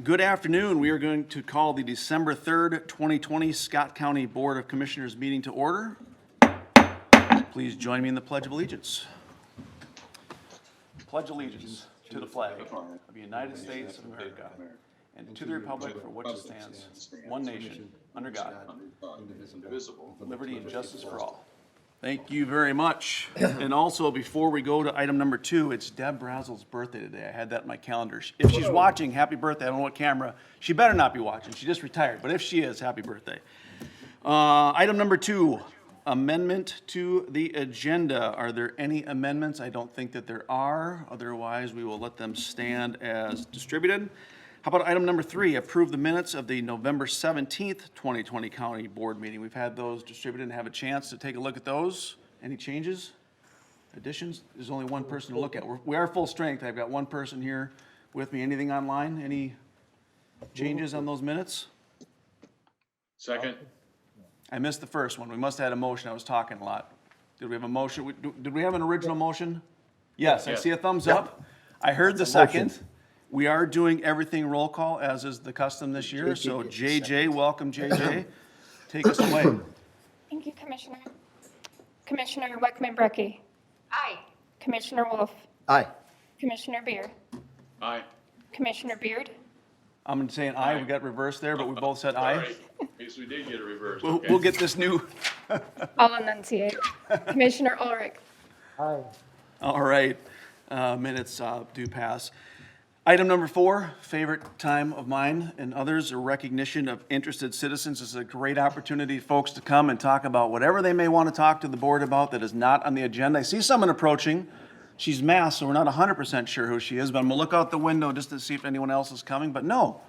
Good afternoon. We are going to call the December 3rd, 2020 Scott County Board of Commissioners meeting to order. Please join me in the Pledge of Allegiance. Pledge allegiance to the flag of the United States of America and to the republic for which it stands, one nation, under God, indivisible, with liberty and justice for all. Thank you very much. And also, before we go to item number 2, it's Deb Brazel's birthday today. I had that in my calendar. If she's watching, happy birthday. I don't know what camera. She better not be watching. She just retired. But if she is, happy birthday. Item number 2, amendment to the agenda. Are there any amendments? I don't think that there are. Otherwise, we will let them stand as distributed. How about item number 3, approve the minutes of the November 17th, 2020 County Board meeting. We've had those distributed and have a chance to take a look at those. Any changes, additions? There's only one person to look at. We are full strength. I've got one person here with me. Anything online? Any changes on those minutes? Second. I missed the first one. We must have had a motion. I was talking a lot. Did we have a motion? Did we have an original motion? Yes, I see a thumbs up. I heard the second. We are doing everything roll call, as is the custom this year. So JJ, welcome JJ. Take us away. Thank you, Commissioner. Commissioner Weckman-Brecky. Aye. Commissioner Wolf. Aye. Commissioner Beer. Aye. Commissioner Beard. I'm saying aye. We got reversed there, but we both said aye. All right. Yes, we did get a reverse. We'll get this new. I'll enunciate. Commissioner Ulrich. Aye. All right. Minutes do pass. Item number 4, favorite time of mine and others, a recognition of interested citizens. This is a great opportunity, folks, to come and talk about whatever they may want to talk to the board about that is not on the agenda. I see someone approaching. She's masked, so we're not 100% sure who she is, but I'm going to look out the window just to see if anyone else is coming. But no,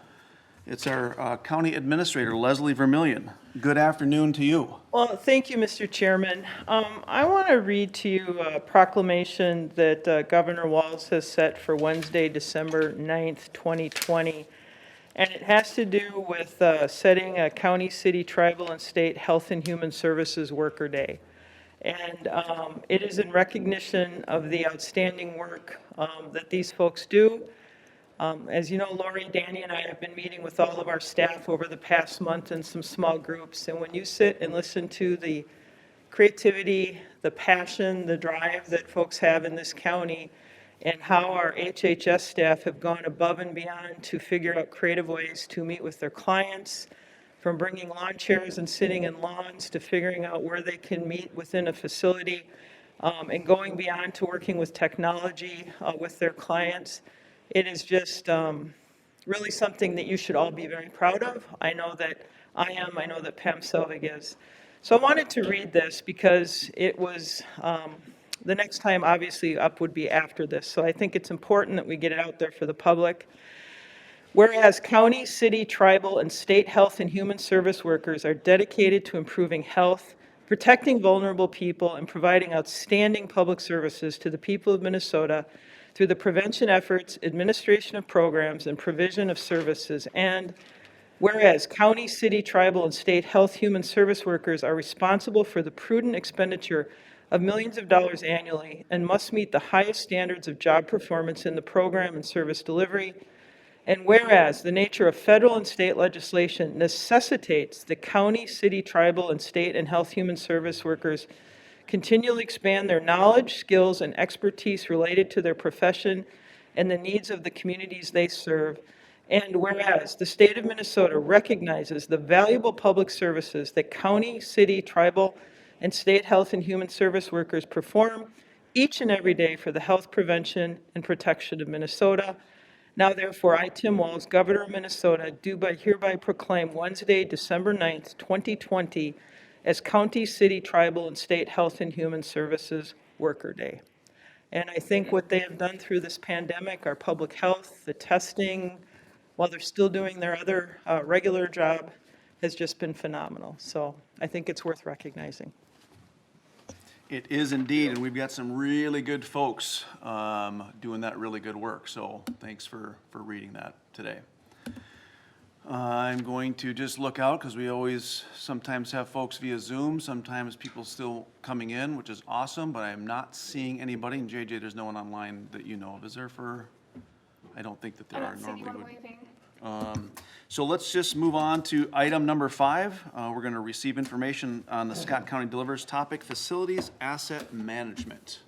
it's our county administrator, Lezlie Vermillion. Good afternoon to you. Well, thank you, Mr. Chairman. I want to read to you a proclamation that Governor Walz has set for Wednesday, December 9th, 2020. And it has to do with setting a county, city, tribal, and state health and human services worker day. And it is in recognition of the outstanding work that these folks do. As you know, Lori, Danny, and I have been meeting with all of our staff over the past month in some small groups. And when you sit and listen to the creativity, the passion, the drive that folks have in this county, and how our HHS staff have gone above and beyond to figure out creative ways to meet with their clients, from bringing lawn chairs and sitting in lawns to figuring out where they can meet within a facility, and going beyond to working with technology with their clients. It is just really something that you should all be very proud of. I know that I am. I know that Pam Selvig is. So I wanted to read this because it was, the next time obviously up would be after this. So I think it's important that we get it out there for the public. Whereas county, city, tribal, and state health and human service workers are dedicated to improving health, protecting vulnerable people, and providing outstanding public services to the people of Minnesota through the prevention efforts, administration of programs, and provision of services. And whereas county, city, tribal, and state health human service workers are responsible for the prudent expenditure of millions of dollars annually and must meet the highest standards of job performance in the program and service delivery. And whereas the nature of federal and state legislation necessitates the county, city, tribal, and state and health human service workers continually expand their knowledge, skills, and expertise related to their profession and the needs of the communities they serve. And whereas the state of Minnesota recognizes the valuable public services that county, city, tribal, and state health and human service workers perform each and every day for the health prevention and protection of Minnesota. Now therefore, I, Tim Walz, Governor of Minnesota, do hereby proclaim Wednesday, December 9th, 2020, as County, City, Tribal, and State Health and Human Services Worker Day. And I think what they have done through this pandemic, our public health, the testing, while they're still doing their other regular job, has just been phenomenal. So I think it's worth recognizing. It is indeed, and we've got some really good folks doing that really good work. So thanks for reading that today. I'm going to just look out because we always sometimes have folks via Zoom, sometimes people still coming in, which is awesome, but I'm not seeing anybody. And JJ, there's no one online that you know of. Is there for, I don't think that there are normally. I don't see anyone would. waving. So let's just move on to item number 5. We're going to receive information on the Scott County Delivers topic, Facilities Asset Management.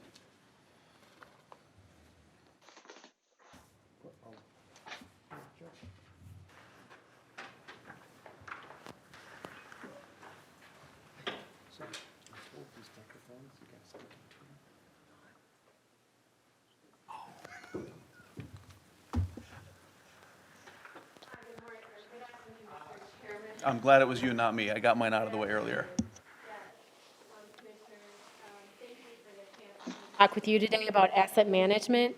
I'm glad it was you and not me. I got mine out of the way earlier. Talk with you today about asset management.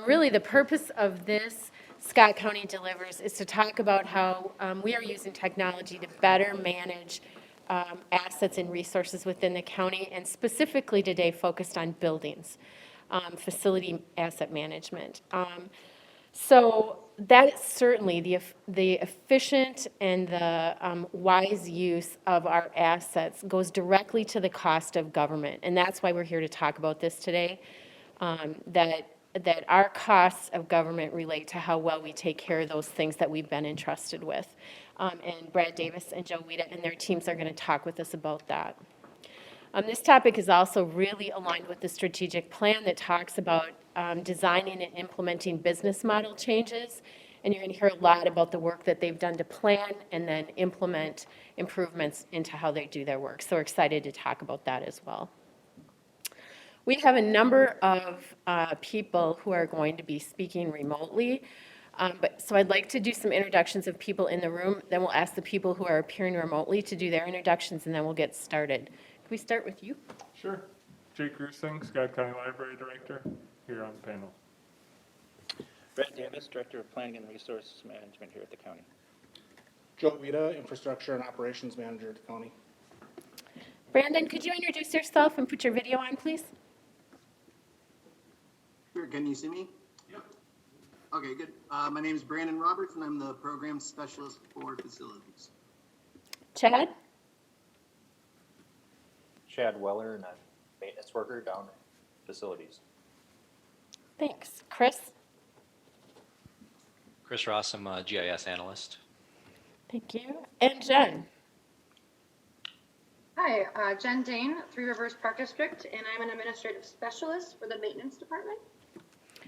Really, the purpose of this Scott County Delivers is to talk about how we are using technology to better manage assets and resources within the county, and specifically today focused on buildings, facility asset management. So that is certainly the efficient and the wise use of our assets goes directly to the cost of government. And that's why we're here to talk about this today, that our costs of government relate to how well we take care of those things that we've been entrusted with. And Brad Davis and Joe Weta and their teams are going to talk with us about that. This topic is also really aligned with the strategic plan that talks about designing and implementing business model changes. And you're going to hear a lot about the work that they've done to plan and then implement improvements into how they do their work. So we're excited to talk about that as well. We have a number of people who are going to be speaking remotely. So I'd like to do some introductions of people in the room. Then we'll ask the people who are appearing remotely to do their introductions, and then we'll get started. Can we start with you? Sure. Jake Rusing, Scott County Library Director, here on the panel. Brett Davis, Director of Planning and Resource Management here at the county. Joe Weta, Infrastructure and Operations Manager at the county. Brandon, could you introduce yourself and put your video on, please? Sure, can you see me? Yep. Okay, good. My name is Brandon Roberts, and I'm the Program Specialist for Facilities. Chad? Chad Weller, and I'm a maintenance worker down at facilities. Thanks. Chris? Chris Ross, I'm a GIS analyst. Thank you. And Jen? Hi, Jen Dane, Three Rivers Park District, and I'm an administrative specialist for the maintenance department.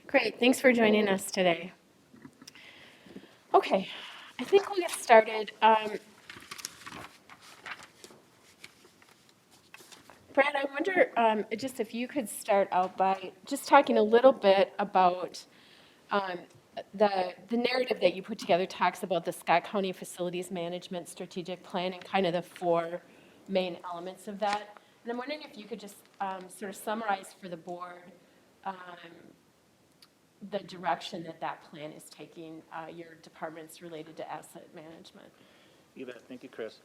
Great. Thanks for joining us today. Okay. I think we'll get started. Brad, I wonder just if you could start out by just talking a little bit about the narrative that you put together talks about the Scott County Facilities Management Strategic Plan and kind of the 4 main elements of that. And I'm wondering if you could just sort of summarize for the board the direction that that plan is taking your departments related to asset management. You bet. Thank you, Chris.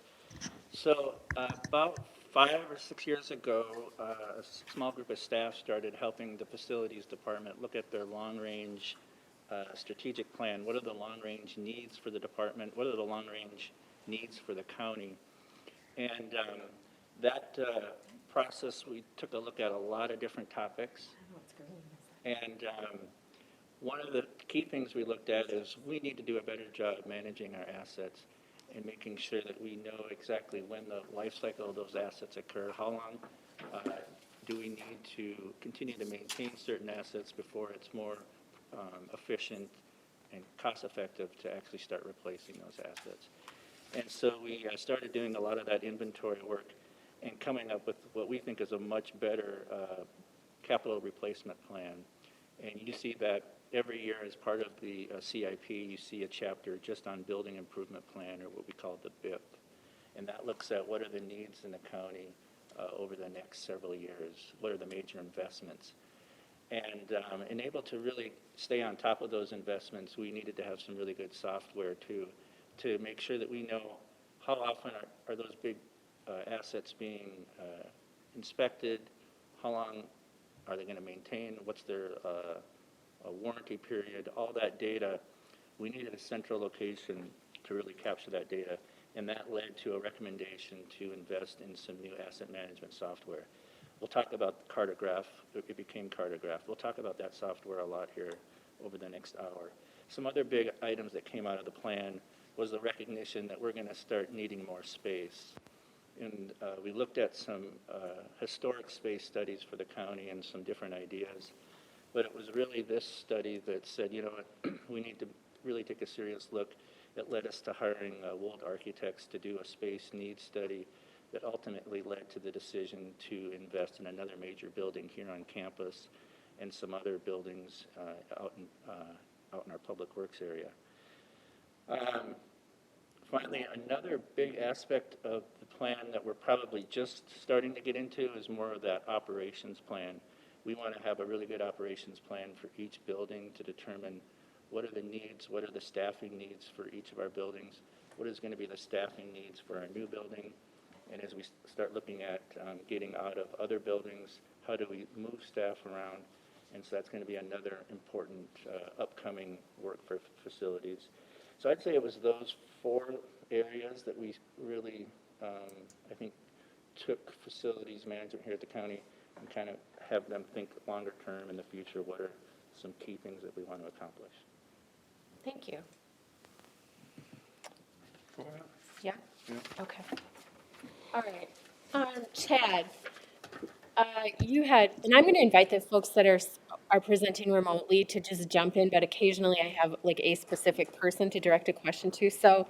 So about 5 or 6 years ago, a small group of staff started helping the facilities department look at their long-range strategic plan. What are the long-range needs for the department? What are the long-range needs for the county? And that process, we took a look at a lot of different topics. And one of the key things we looked at is we need to do a better job managing our assets and making sure that we know exactly when the life cycle of those assets occur, how long do we need to continue to maintain certain assets before it's more efficient and cost-effective to actually start replacing those assets. And so we started doing a lot of that inventory work and coming up with what we think is a much better capital replacement plan. And you see that every year as part of the CIP, you see a chapter just on building improvement plan, or what we call the BIP. And that looks at what are the needs in the county over the next several years, what are the major investments. And able to really stay on top of those investments, we needed to have some really good software to make sure that we know how often are those big assets being inspected, how long are they going to maintain, what's their warranty period, all that data. We needed a central location to really capture that data, and that led to a recommendation to invest in some new asset management software. We'll talk about Cartograph. It became Cartograph. We'll talk about that software a lot here over the next hour. Some other big items that came out of the plan was the recognition that we're going to start needing more space. And we looked at some historic space studies for the county and some different ideas. But it was really this study that said, you know what, we need to really take a serious look. It led us to hiring Wold Architects to do a space needs study that ultimately led to the decision to invest in another major building here on campus and some other buildings out in our public works area. Finally, another big aspect of the plan that we're probably just starting to get into is more of that operations plan. We want to have a really good operations plan for each building to determine what are the needs, what are the staffing needs for each of our buildings, what is going to be the staffing needs for our new building, and as we start looking at getting out of other buildings, how do we move staff around? And so that's going to be another important upcoming work for facilities. So I'd say it was those 4 areas that we really, I think, took facilities management here at the county and kind of have them think longer term in the future. What are some key things that we want to accomplish? Thank you. Go ahead. Yeah? Yeah. Okay. All right. Chad, you had, and I'm going to invite the folks that are presenting remotely to just jump in, but occasionally I have like a specific person to direct a question to. So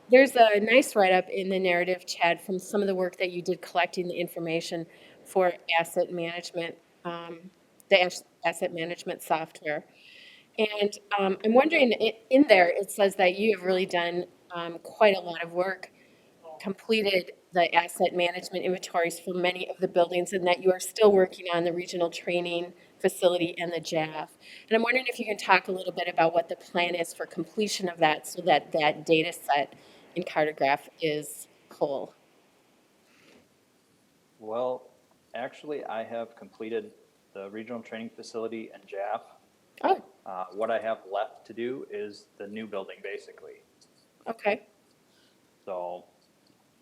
there's a nice write-up in the narrative, Chad, from some of the work that you did collecting the information for asset management, the asset management software. And I'm wondering, in there, it says that you have really done quite a lot of work, completed the asset management inventories for many of the buildings, and that you are still working on the regional training facility and the JAF. And I'm wondering if you can talk a little bit about what the plan is for completion of that so that that data set in Cartograph is whole. Well, actually, I have completed the regional training facility and JAF. Oh, What I have left to do is the new building, basically. okay. So,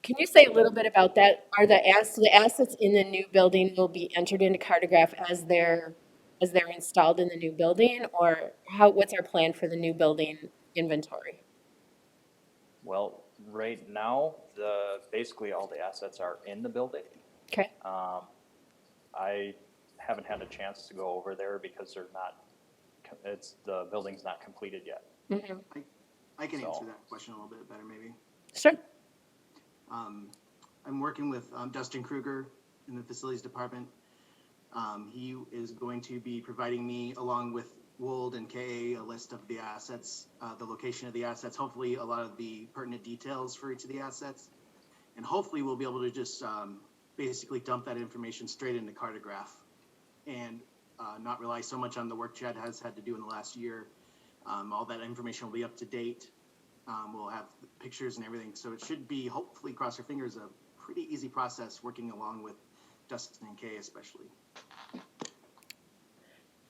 Can you say a little bit about that? Are the assets in the new building will be entered into Cartograph as they're installed in the new building, or what's our plan for the new building inventory? well, right now, basically all the assets are in the building. Okay. I haven't had a chance to go over there because the building's not completed yet. Mm-hmm. I can So- answer that question a little bit better, maybe. Sure. I'm working with Dustin Kruger in the facilities department. He is going to be providing me, along with Wold and KA, a list of the assets, the location of the assets, hopefully a lot of the pertinent details for each of the assets. And hopefully we'll be able to just basically dump that information straight into Cartograph and not rely so much on the work Chad has had to do in the last year. All that information will be up to date. We'll have pictures and everything. So it should be, hopefully, cross your fingers, a pretty easy process working along with Dustin and Kay especially.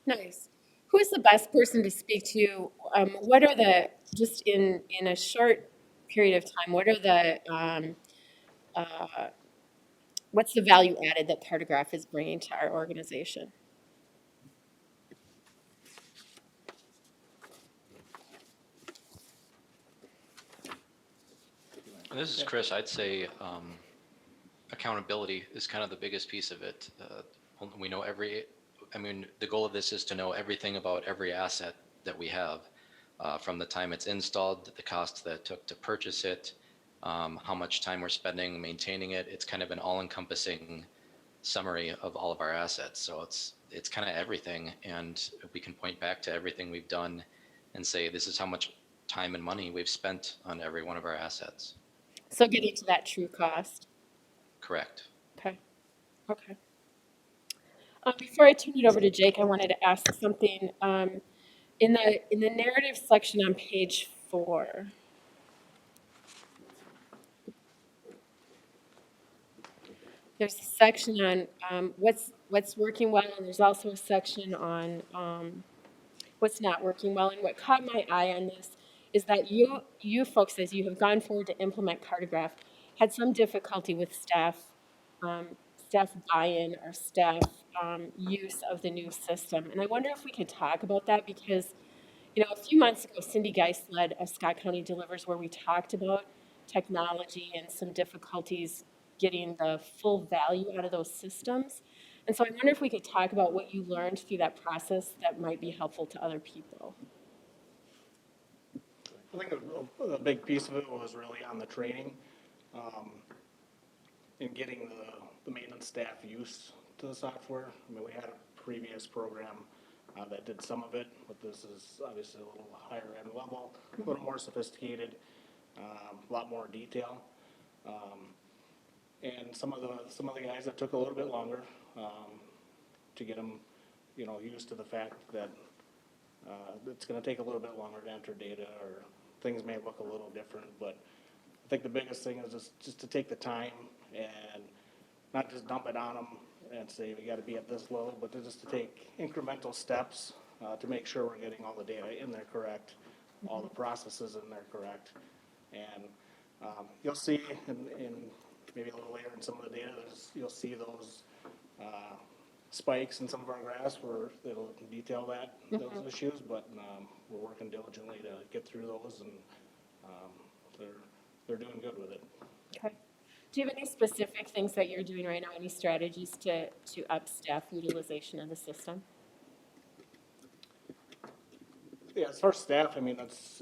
Nice. Who is the best person to speak to? What are just in a short period of time, what are what's the value added that Cartograph is bringing to our organization? This is Chris. I'd say accountability is kind of the biggest piece of it. We know the goal of this is to know everything about every asset that we have, from the time it's installed, the cost that it took to purchase it, how much time we're spending maintaining it. It's kind of an all-encompassing summary of all of our assets. So it's kind of everything, and we can point back to everything we've done and say, this is how much time and money we've spent on every one of our assets. So getting to that true cost. Correct. Okay. Okay. Before I turn it over to Jake, I wanted to ask something. In the narrative section on page 4, there's a section on what's working well, and there's also a section on what's not working well. And what caught my eye on this is that you folks, as you have gone forward to implement Cartograph, had some difficulty with staff buy-in or staff use of the new system. And I wonder if we could talk about that, because A few months ago, Cindy Geist led a Scott County Delivers where we talked about technology and some difficulties getting the full value out of those systems. And so I wonder if we could talk about what you learned through that process that might be helpful to other people. I think a big piece of it was really on the training, and getting the maintenance staff used to the software. I mean, we had a previous program that did some of it, but this is obviously a little higher end level, a little more sophisticated, a lot more detail. And some of the guys, that took a little bit longer to get them, used to the fact that it's going to take a little bit longer to enter data, or things may look a little different. But I think the biggest thing is just to take the time and not just dump it on them and say we got to be at this level, but just to take incremental steps to make sure we're getting all the data in there correct, all the processes in there correct. And you'll see in maybe a little later in some of the data, you'll see those spikes in some of our graphs where it'll detail those issues, but we're working diligently to get through those, and they're doing good with it. Okay. Do you have any specific things that you're doing right now, any strategies to up staff utilization of the system? Yeah, as far as staff, I mean, it's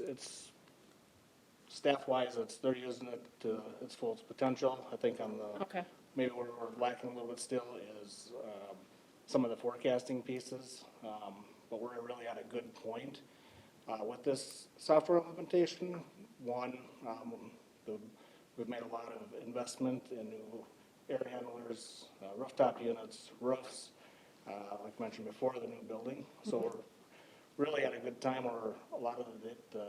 staff-wise, they're using it to its full potential. I think on the maybe where we're lacking a little bit still is some of the forecasting pieces, but we're really at a good point with this software implementation. One, we've made a lot of investment in new air handlers, rooftop units, roofs, like I mentioned before, the new building. So we're really at a good time where a lot of the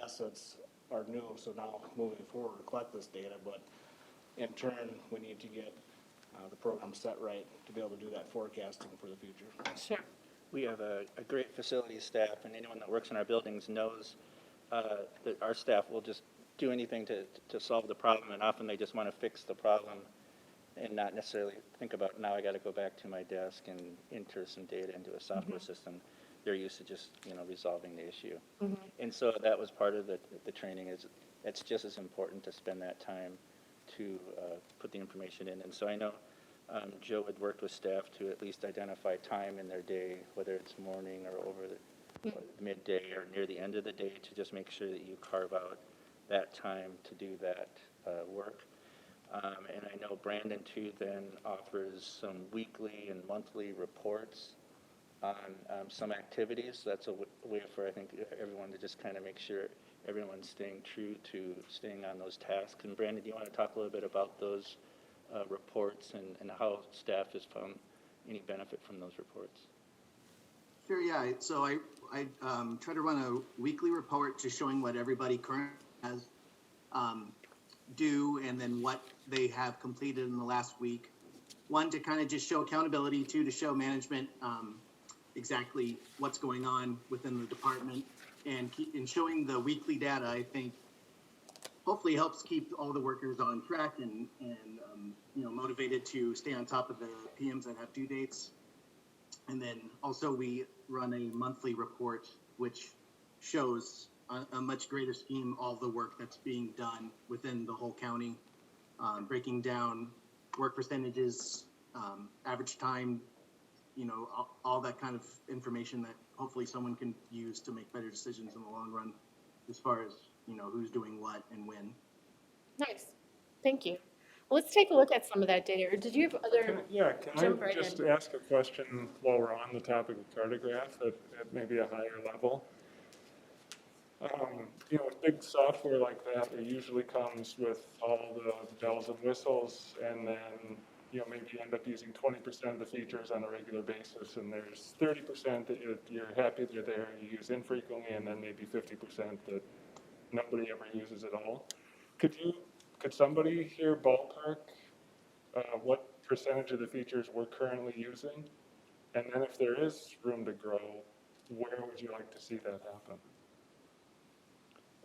assets are new. So now moving forward to collect this data, but in turn, we need to get the program set right to be able to do that forecasting for the future. Sure. We have a great facilities staff, and anyone that works in our buildings knows that our staff will just do anything to solve the problem, and often they just want to fix the problem and not necessarily think about, now I got to go back to my desk and enter some data into a software system. They're used to just, resolving the issue. And so that was part of the training. It's just as important to spend that time to put the information in. And so I know Joe had worked with staff to at least identify time in their day, whether it's morning or over the midday or near the end of the day, to just make sure that you carve out that time to do that work. And I know Brandon too then offers some weekly and monthly reports on some activities. That's a way for, I think, everyone to just kind of make sure everyone's staying true to staying on those tasks. And Brandon, do you want to talk a little bit about those reports and how staff has found any benefit from those reports? Sure, yeah. So I try to run a weekly report just showing what everybody currently has due, and then what they have completed in the last week. One, to kind of just show accountability. Two, to show management exactly what's going on within the department. And showing the weekly data, I think, hopefully helps keep all the workers on track and motivated to stay on top of the PMs that have due dates. And then also we run a monthly report which shows a much greater scheme all the work that's being done within the whole county, breaking down work percentages, average time, all that kind of information that hopefully someone can use to make better decisions in the long run as far as, who's doing what and when. Nice. Thank you. Well, let's take a look at some of that data. Or did you have other? Can I just ask a question while we're on the topic of cartograph at maybe a higher level? Big software like that, it usually comes with all the bells and whistles, and then maybe you end up using 20% of the features on a regular basis, and there's 30% that you're happy they're there, you use infrequently, and then maybe 50% that nobody ever uses at all. Could somebody here ballpark what percentage of the features we're currently using? And then if there is room to grow, where would you like to see that happen?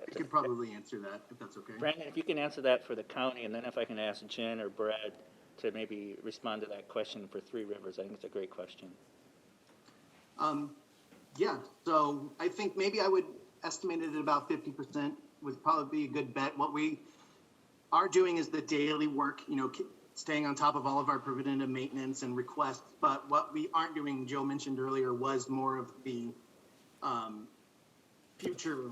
I could probably answer that, if that's okay. Brandon, if you can answer that for the county, and then if I can ask Jen or Brad to maybe respond to that question for Three Rivers. I think it's a great question. Yeah, so I think maybe I would estimate it at about 50% would probably be a good bet. What we are doing is the daily work, staying on top of all of our preventative maintenance and requests. But what we aren't doing, Joe mentioned earlier, was more of the future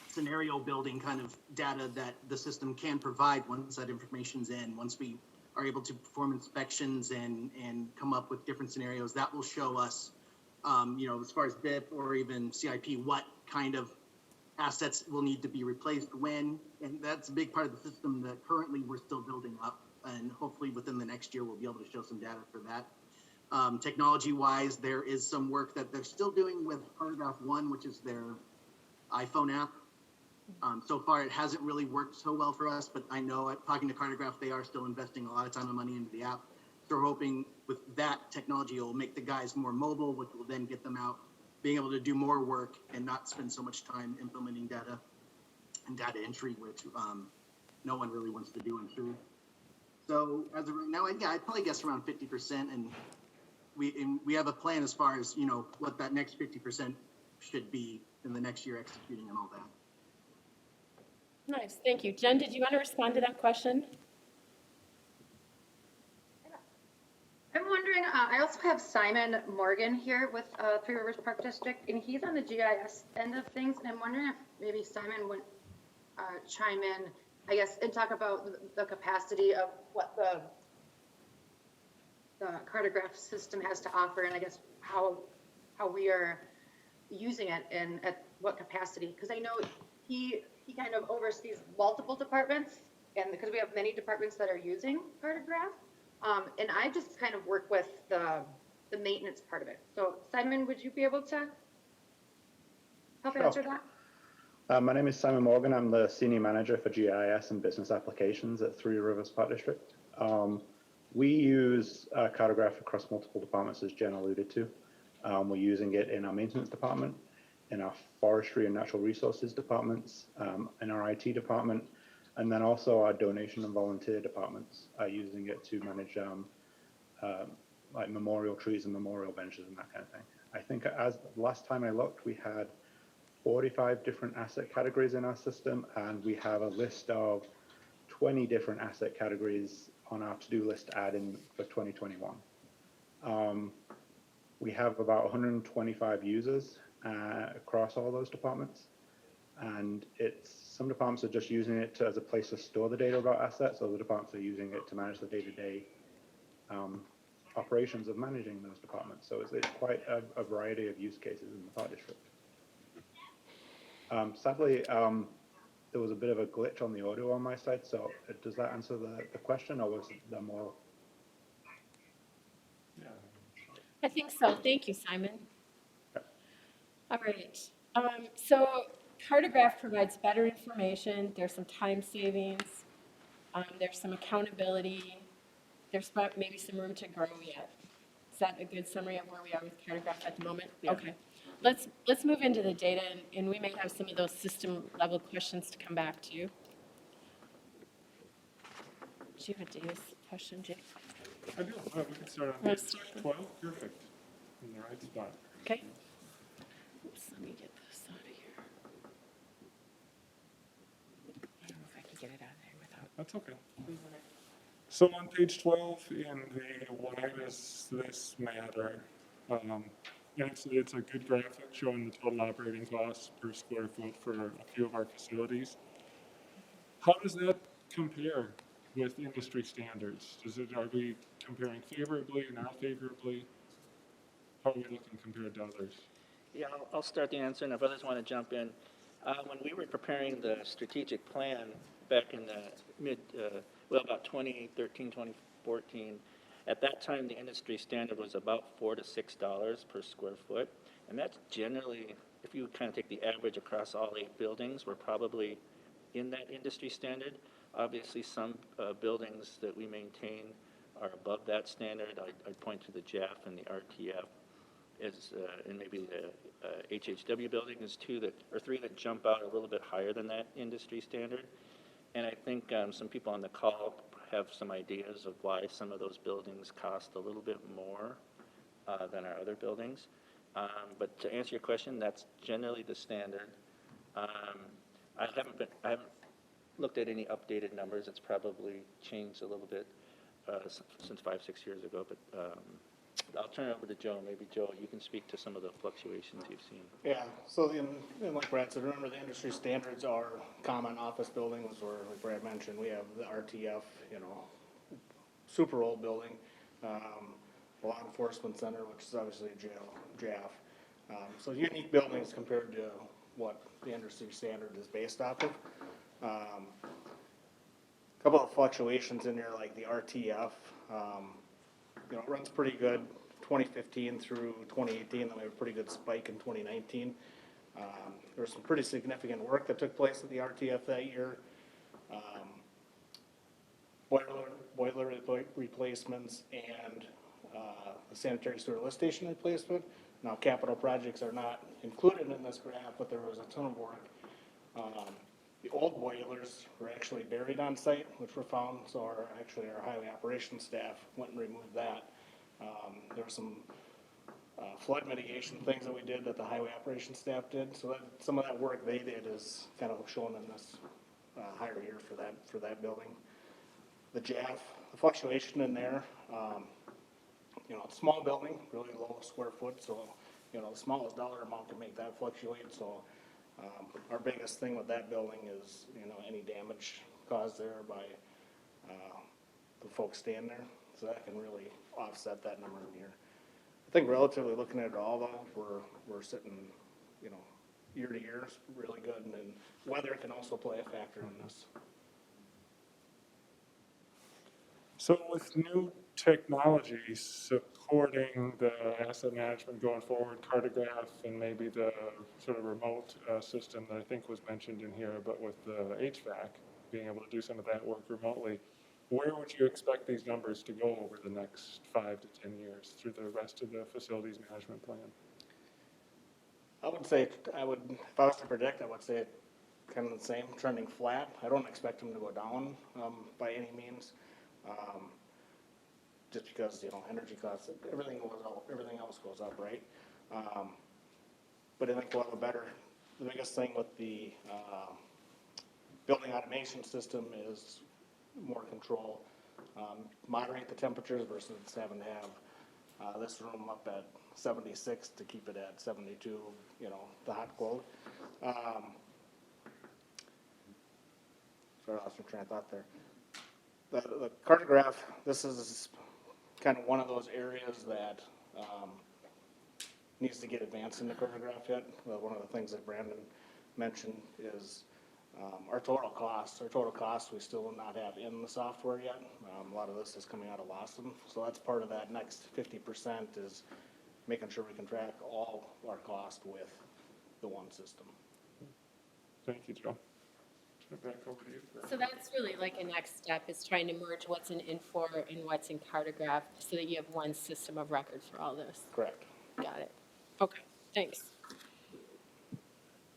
scenario building kind of data that the system can provide once that information's in. Once we are able to perform inspections and come up with different scenarios, that will show us, as far as BIP or even CIP, what kind of assets will need to be replaced when. And that's a big part of the system that currently we're still building up. And hopefully within the next year, we'll be able to show some data for that. Technology-wise, there is some work that they're still doing with Cartograph One, which is their iPhone app. So far, it hasn't really worked so well for us, but I know talking to Cartograph, they are still investing a lot of time and money into the app. So we're hoping with that technology, it will make the guys more mobile, which will then get them out, being able to do more work and not spend so much time implementing data and data entry, which no one really wants to do in truth. So as of right now, I'd probably guess around 50%, and we have a plan as far as what that next 50% should be in the next year, executing and all that. Nice, thank you. Jen, did you want to respond to that question? I'm wondering, I also have Simon Morgan here with Three Rivers Park District, and he's on the GIS end of things, and I'm wondering if maybe Simon would chime in, I guess, and talk about the capacity of what the cartograph system has to offer, and I guess how we are using it and at what capacity, because I know he kind of oversees multiple departments, and because we have many departments that are using Cartograph, and I just kind of work with the maintenance part of it. So Simon, would you be able to help answer that? My name is Simon Morgan. I'm the Senior Manager for GIS and Business Applications at Three Rivers Park District. We use Cartograph across multiple departments, as Jen alluded to. We're using it in our maintenance department, in our forestry and natural resources departments, in our IT department, and then also our donation and volunteer departments are using it to manage like memorial trees and memorial benches and that kind of thing. I think as last time I looked, we had 45 different asset categories in our system, and we have a list of 20 different asset categories on our to-do list to add in for 2021. We have about 125 users across all those departments, and some departments are just using it as a place to store the data about assets. Other departments are using it to manage the day-to-day operations of managing those departments. So it's quite a variety of use cases in the park district. Sadly, there was a bit of a glitch on the audio on my side. So does that answer the question, or was there more? Yeah. I think so. Thank you, Simon. All right. So Cartograph provides better information. There's some time savings. There's some accountability. There's maybe some room to grow yet. Is that a good summary of where we are with Cartograph at the moment? Yeah. Okay. Let's move into the data, and we may have some of those system level questions to come back to. Do you have a data question, Jake? I do. We can start on page 12. Perfect. In the right spot. Okay. Oops, let me get this out of here. I don't know if I can get it out of there without. That's okay. So on page 12 in the why does this matter? It's a good graphic showing the total operating costs per square foot for a few of our facilities. How does that compare with industry standards? Are we comparing favorably, not favorably? How are we looking compared to others? Yeah, I'll start the answer, and if others want to jump in. When we were preparing the strategic plan back in the about 2013, 2014, at that time, the industry standard was about $4 to $6 per square foot. And that's generally, if you kind of take the average across all 8 buildings, we're probably in that industry standard. Obviously, some buildings that we maintain are above that standard. I'd point to the JAF and the RTF, and maybe the HHW building is 2 or 3 that jump out a little bit higher than that industry standard. And I think some people on the call have some ideas of why some of those buildings cost a little bit more than our other buildings. But to answer your question, that's generally the standard. I haven't looked at any updated numbers. It's probably changed a little bit since 5-6 years ago, but I'll turn it over to Joe. Maybe Joe, you can speak to some of the fluctuations you've seen. Yeah, so like Brad said, remember the industry standards are common office buildings, or like Brad mentioned, we have the RTF, super old building, law enforcement center, which is obviously a jail, JAF. So unique buildings compared to what the industry standard is based off of. Couple of fluctuations in there, like the RTF, it runs pretty good 2015 through 2018, then we have a pretty good spike in 2019. There was some pretty significant work that took place at the RTF that year. Boiler replacements and the sanitary sewer lift station replacement. Now, capital projects are not included in this graph, but there was a ton of work. The old boilers were actually buried on site, which were found, so our highway operations staff went and removed that. There were some flood mitigation things that we did that the highway operations staff did, so some of that work they did is kind of shown in this higher year for that building. The JAF, the fluctuation in there, it's a small building, really low square foot, so the smallest dollar amount can make that fluctuate. So our biggest thing with that building is any damage caused there by the folks staying there, so that can really offset that number in here. I think relatively looking at it all though, we're sitting year to year is really good, and then weather can also play a factor in this. So with new technology supporting the asset management going forward, cartograph and maybe the sort of remote system that I think was mentioned in here, but with the HVAC, being able to do some of that work remotely, where would you expect these numbers to go over the next 5 to 10 years through the rest of the facilities management plan? I would say, if I was to predict, I would say kind of the same, trending flat. I don't expect them to go down by any means. Just because, energy costs, everything else goes up, right? But I think we'll have the biggest thing with the building automation system is more control, moderate the temperatures versus having to have this room up at 76 to keep it at 72, the hot cold. Sorry, I lost my train of thought there. The cartograph, this is kind of one of those areas that needs to get advanced in the cartograph yet. Well, one of the things that Brandon mentioned is our total costs. Our total costs we still do not have in the software yet. A lot of this is coming out of Lawson. So that's part of that next 50% is making sure we can track all our costs with the one system. Thank you, Joe. Back over to you. So that's really like a next step, is trying to merge what's in Infor and what's in Cartograph so that you have one system of record for all this. Correct. Got it. Okay, thanks.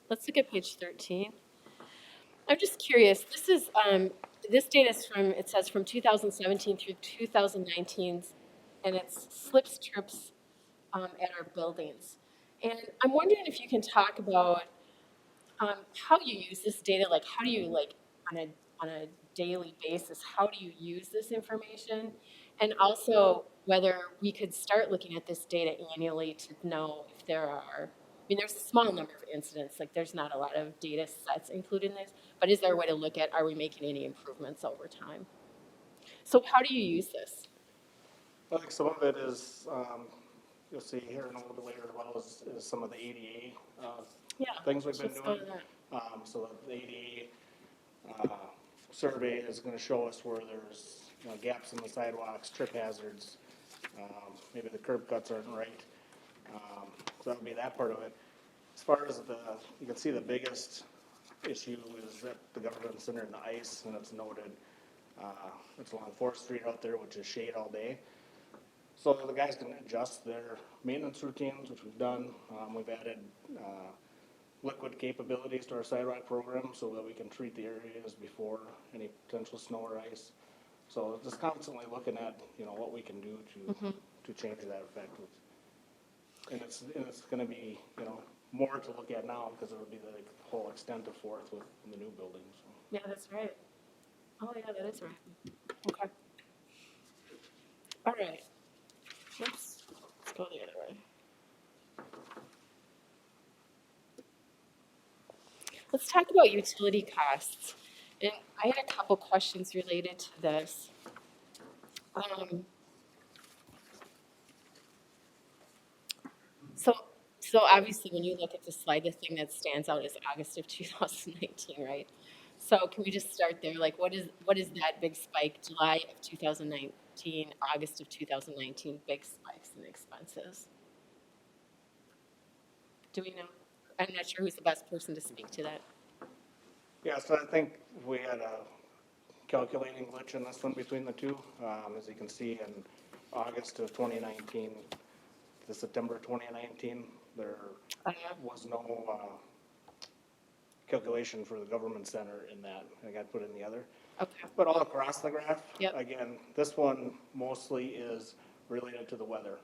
Let's look at page 13. I'm just curious, this data is it says from 2017 through 2019, and it's slips, trips at our buildings. And I'm wondering if you can talk about how you use this data, like how do you, like on a daily basis, how do you use this information? And also whether we could start looking at this data annually to know if there are, there's a small number of incidents, like there's not a lot of data sets included in this, but is there a way to look at, are we making any improvements over time? So how do you use this? I think some of it is, you'll see here in a little bit later as well, is some of the ADA things we've been doing. So the ADA survey is going to show us where there's gaps in the sidewalks, trip hazards, maybe the curb cuts aren't right. So that would be that part of it. As far as you can see the biggest issue is that the government center in the ice, and it's noted. It's along 4th Street out there, which is shade all day. So the guys can adjust their maintenance routines, which we've done. We've added liquid capabilities to our sidewalk program so that we can treat the areas before any potential snow or ice. So just constantly looking at what we can do to change that effect. And it's gonna be, you know, more to look at now because it'll be the whole extent of Fourth with the new building, so. Yeah, that's right. Oh, yeah, that is right. Okay. All right. Let's go the other way. Let's talk about utility costs. And I had a couple questions related to this. So, so obviously, when you look at the slide, the thing that stands out is August of 2019, right? So can we just start there? Like, what is that big spike? July of 2019, August of 2019, big spikes in expenses. Do we know? I'm not sure who's the best person to speak to that. Yeah, so I think we had a calculating glitch in this one between the two. As you can see, in August of 2019 to September 2019, there was no calculation for the government center in that. I got put in the other. Okay. But all across the graph, Yep. again, this one mostly is related to the weather.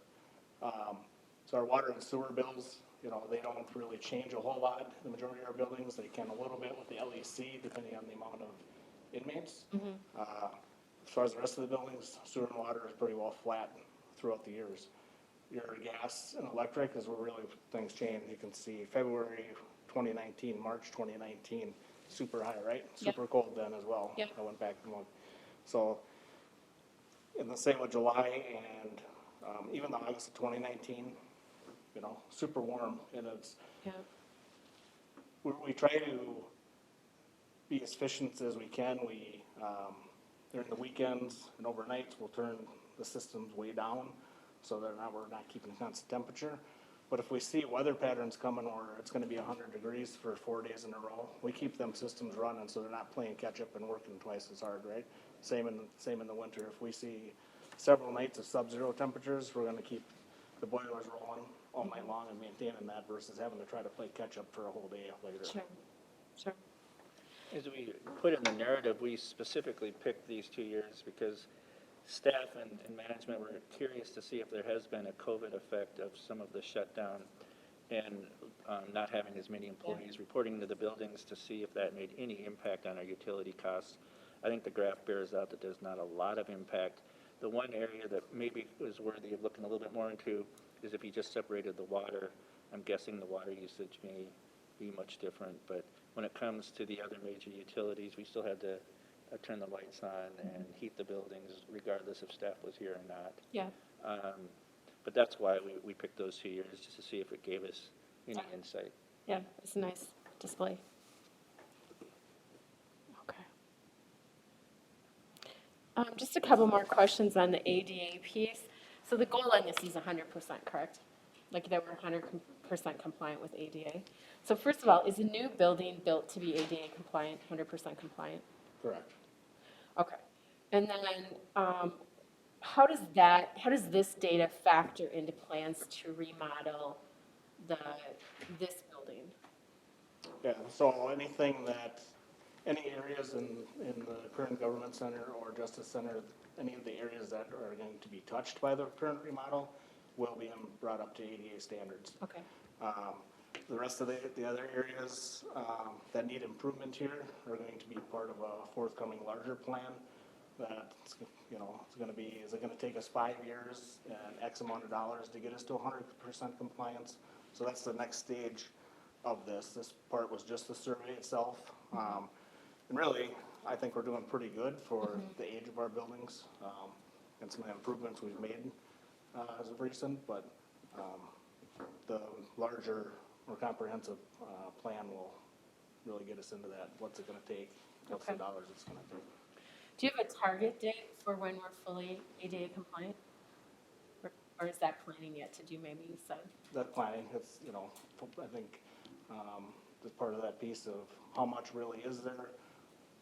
So our water and sewer bills, you know, they don't really change a whole lot. The majority of our buildings, they can a little bit with the LEC, depending on the amount of inmates. As far as the rest of the buildings, sewer and water is pretty well flat throughout the years. Your gas and electric is where really things change. You can see February 2019, March 2019, super high, right? Yep. Super cold then as well. Yep. I went back and looked. So, in the same with July and even the August of 2019, you know, super warm. And it's, Yeah. we try to be as efficient as we can. We, during the weekends and overnights, we'll turn the systems way down so that we're not keeping constant temperature. But if we see weather patterns coming where it's gonna be 100 degrees for 4 days in a row, we keep them systems running so they're not playing catch up and working twice as hard, right? Same in the winter. If we see several nights of sub-zero temperatures, we're gonna keep the boilers rolling all night long and maintaining that versus having to try to play catch up for a whole day later. Sure. Sure. As we put in the narrative, we specifically picked these 2 years because staff and management were curious to see if there has been a COVID effect of some of the shutdown and not having as many employees reporting to the buildings to see if that made any impact on our utility costs. I think the graph bears out that there's not a lot of impact. The one area that maybe is worthy of looking a little bit more into is if you just separated the water. I'm guessing the water usage may be much different, but when it comes to the other major utilities, we still had to turn the lights on and heat the buildings regardless if staff was here or not. Yeah. But that's why we picked those 2 years, just to see if it gave us any insight. Yeah, it's a nice display. Okay. Just a couple more questions on the ADA piece. So the goal on this is 100%, correct? Like that we're 100% compliant with ADA. So first of all, is a new building built to be ADA compliant, 100% compliant? Correct. Okay. And then how does this data factor into plans to remodel this building? Yeah, so any areas in the current government center or justice center, any of the areas that are going to be touched by the current remodel will be brought up to ADA standards. Okay. The rest of the other areas that need improvement here are going to be part of a forthcoming larger plan that, you know, is it gonna take us 5 years and X amount of dollars to get us to 100% compliance? So that's the next stage of this. This part was just the survey itself. And really, I think we're doing pretty good for the age of our buildings and some of the improvements we've made as of recent, but the larger, more comprehensive plan will really get us into that. What's it gonna take? What's the dollars it's gonna take? Do you have a target date for when we're fully ADA compliant? Or is that planning yet to do, maybe you said? That planning, it's, you know, I think that's part of that piece of how much really is there,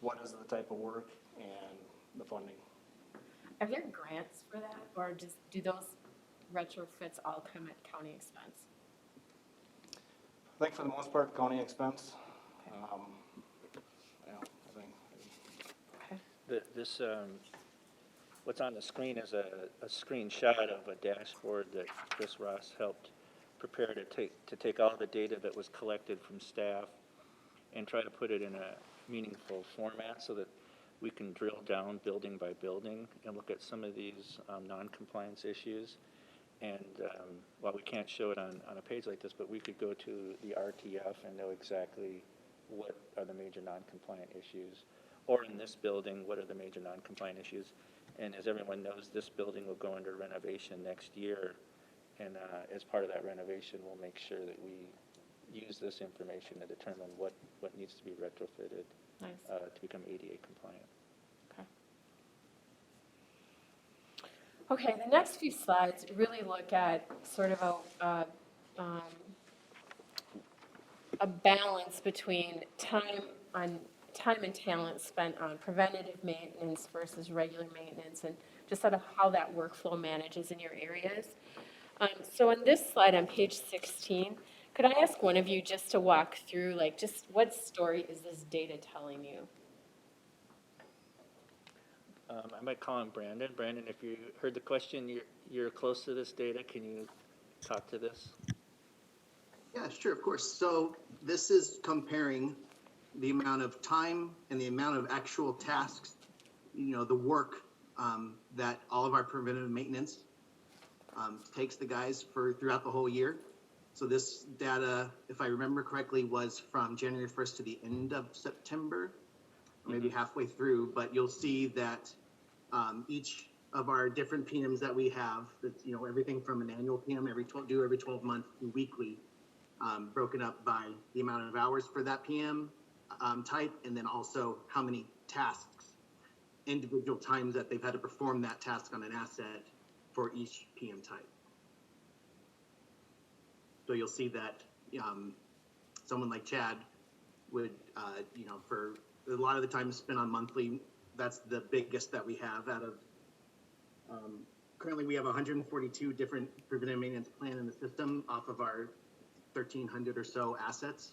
what is the type of work, and the funding. Are there grants for that, or do those retrofits all come at county expense? I think for the most part, county expense. Yeah, I think. This, what's on the screen is a screenshot of a dashboard that Chris Ross helped prepare to take all the data that was collected from staff and try to put it in a meaningful format so that we can drill down building by building and look at some of these non-compliance issues. And while we can't show it on a page like this, but we could go to the RTF and know exactly what are the major non-compliant issues. Or in this building, what are the major non-compliant issues? And as everyone knows, this building will go under renovation next year. And as part of that renovation, we'll make sure that we use this information to determine what needs to be retrofitted to become ADA compliant. Okay, the next few slides really look at sort of a balance between time and talent spent on preventative maintenance versus regular maintenance, and just sort of how that workflow manages in your areas. So on this slide on page 16, could I ask one of you just to walk through, like, just what story is this data telling you? I might call on Brandon. Brandon, if you heard the question, you're close to this data. Can you talk to this? Yeah, sure, of course. So this is comparing the amount of time and the amount of actual tasks, the work that all of our preventative maintenance takes the guys for throughout the whole year. So this data, if I remember correctly, was from January 1st to the end of September, maybe halfway through, but you'll see that each of our different PMs that we have, that's, everything from an annual PM every 12 months to weekly, broken up by the amount of hours for that PM type, and then also how many tasks, individual times that they've had to perform that task on an asset for each PM type. So you'll see that someone like Chad would, for a lot of the time spent on monthly, that's the biggest that we have out of, currently we have 142 different preventive maintenance plan in the system off of our 1,300 or so assets,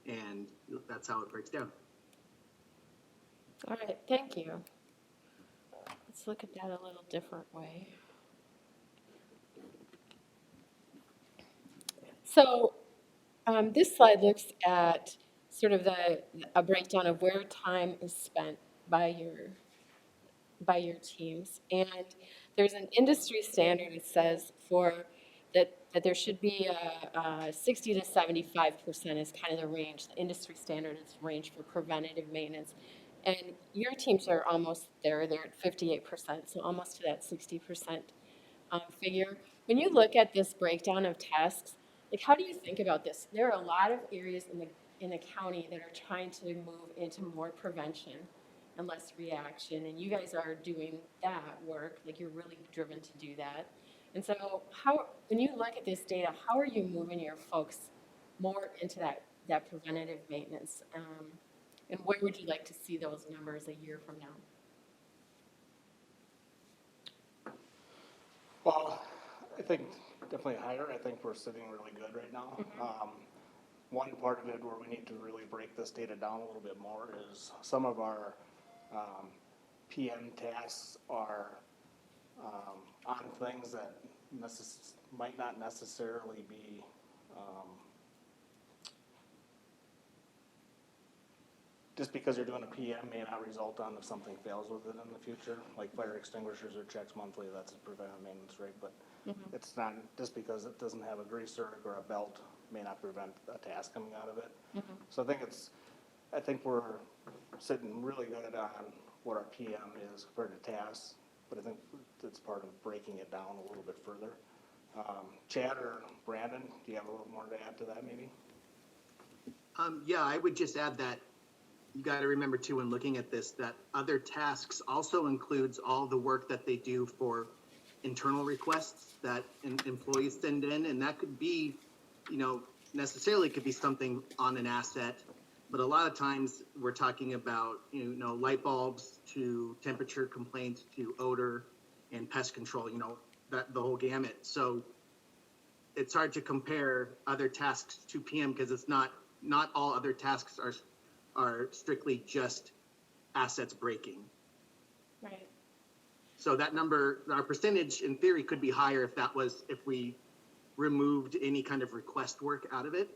and that's how it breaks down. All right, thank you. Let's look at that a little different way. So this slide looks at sort of a breakdown of where time is spent by your teams, and there's an industry standard that says that there should be a 60 to 75% is kind of the range. The industry standard is range for preventative maintenance, and your teams are almost there. They're at 58%, so almost to that 60% figure. When you look at this breakdown of tasks, like, how do you think about this? There are a lot of areas in the county that are trying to move into more prevention and less reaction, and you guys are doing that work. Like, you're really driven to do that. And so when you look at this data, how are you moving your folks more into that preventative maintenance? And where would you like to see those numbers a year from now? Well, I think definitely higher. I think we're sitting really good right now. One part of it where we need to really break this data down a little bit more is some of our PM tasks are on things that might not necessarily be just because you're doing a PM may not result on if something fails with it in the future, like fire extinguishers or checks monthly. That's a preventive maintenance rate, but it's not just because it doesn't have a greaser or a belt may not prevent a task coming out of it. So I think we're sitting really good on what our PM is compared to tasks, but I think it's part of breaking it down a little bit further. Chad or Brandon, do you have a little more to add to that maybe? Yeah, I would just add that you got to remember too, when looking at this, that other tasks also includes all the work that they do for internal requests that employees send in, and that could be, necessarily could be something on an asset, but a lot of times we're talking about, light bulbs to temperature complaints to odor and pest control, that the whole gamut. So it's hard to compare other tasks to PM because it's not all other tasks are strictly just assets breaking. Right. So that number, our percentage in theory could be higher if we removed any kind of request work out of it.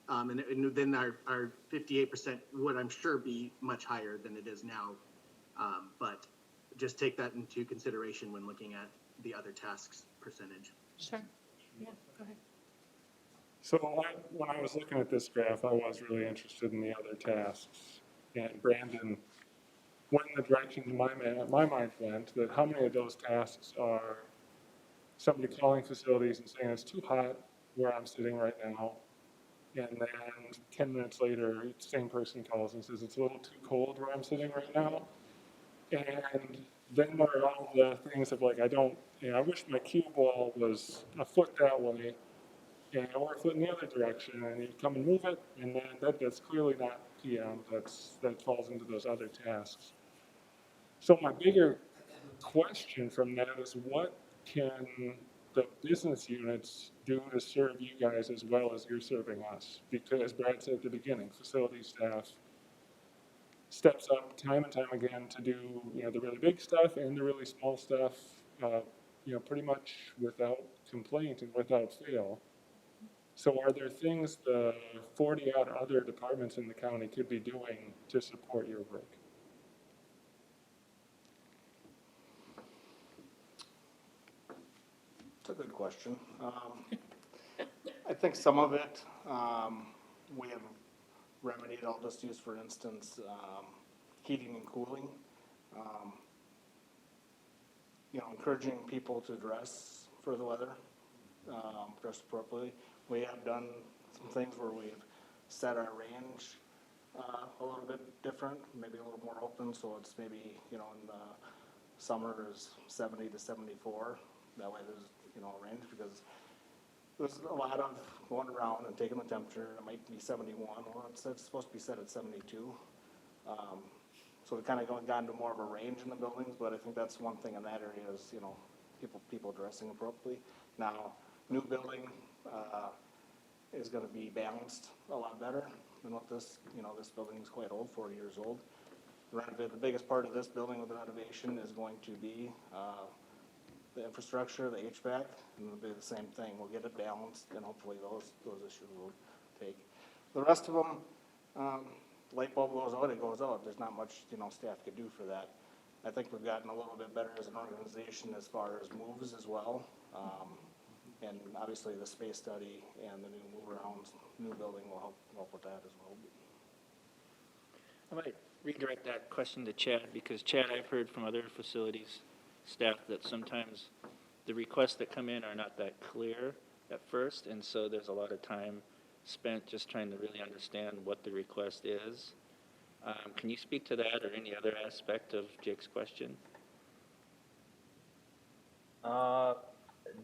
And then our 58% would, I'm sure, be much higher than it is now. But just take that into consideration when looking at the other tasks percentage. Sure. Yeah, go ahead. So when I was looking at this graph, I was really interested in the other tasks. And Brandon went in the direction my mind went, that how many of those tasks are somebody calling facilities and saying it's too hot where I'm sitting right now, and then 10 minutes later, the same person calls and says it's a little too cold where I'm sitting right now. And then there are all the things of like, I wish my cue ball was a foot that way, or a foot in the other direction, and you come and move it, and then that's clearly not PM, that falls into those other tasks. So my bigger question from that is, what can the business units do to serve you guys as well as you're serving us? Because as Brad said at the beginning, facility staff steps up time and time again to do, the really big stuff and the really small stuff, pretty much without complaint and without fail. So are there things the 40-odd other departments in the county could be doing to support your work? It's a good question. I think some of it we have remedied. I'll just use, for instance, heating and cooling. Encouraging people to dress for the weather, dress appropriately. We have done some things where we've set our range a little bit different, maybe a little more open, so it's maybe, in the summer is 70 to 74. That way there's, a range, because there's a lot of going around and taking the temperature. It might be 71. Well, it's supposed to be set at 72. So we've kind of gotten to more of a range in the buildings, but I think that's one thing in that area is, people dressing appropriately. Now, new building is going to be balanced a lot better than what this, this building is quite old, 40 years old. The biggest part of this building with the renovation is going to be the infrastructure, the HVAC, and it'll be the same thing. We'll get it balanced, and hopefully those issues will take. The rest of them, light bulb goes out, it goes out. There's not much, staff could do for that. I think we've gotten a little bit better as an organization as far as moves as well. And obviously the space study and the new move around, new building will help with that as well. I might redirect that question to Chad, because Chad, I've heard from other facilities staff that sometimes the requests that come in are not that clear at first, and so there's a lot of time spent just trying to really understand what the request is. Can you speak to that or any other aspect of Jake's question?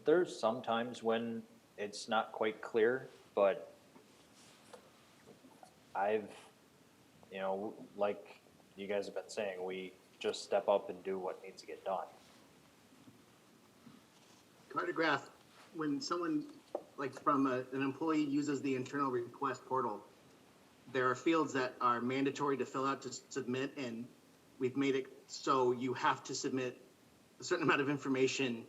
There's some times when it's not quite clear, but I've, like you guys have been saying, we just step up and do what needs to get done. Cartograph, when someone, like from an employee uses the internal request portal, there are fields that are mandatory to fill out to submit, and we've made it so you have to submit a certain amount of information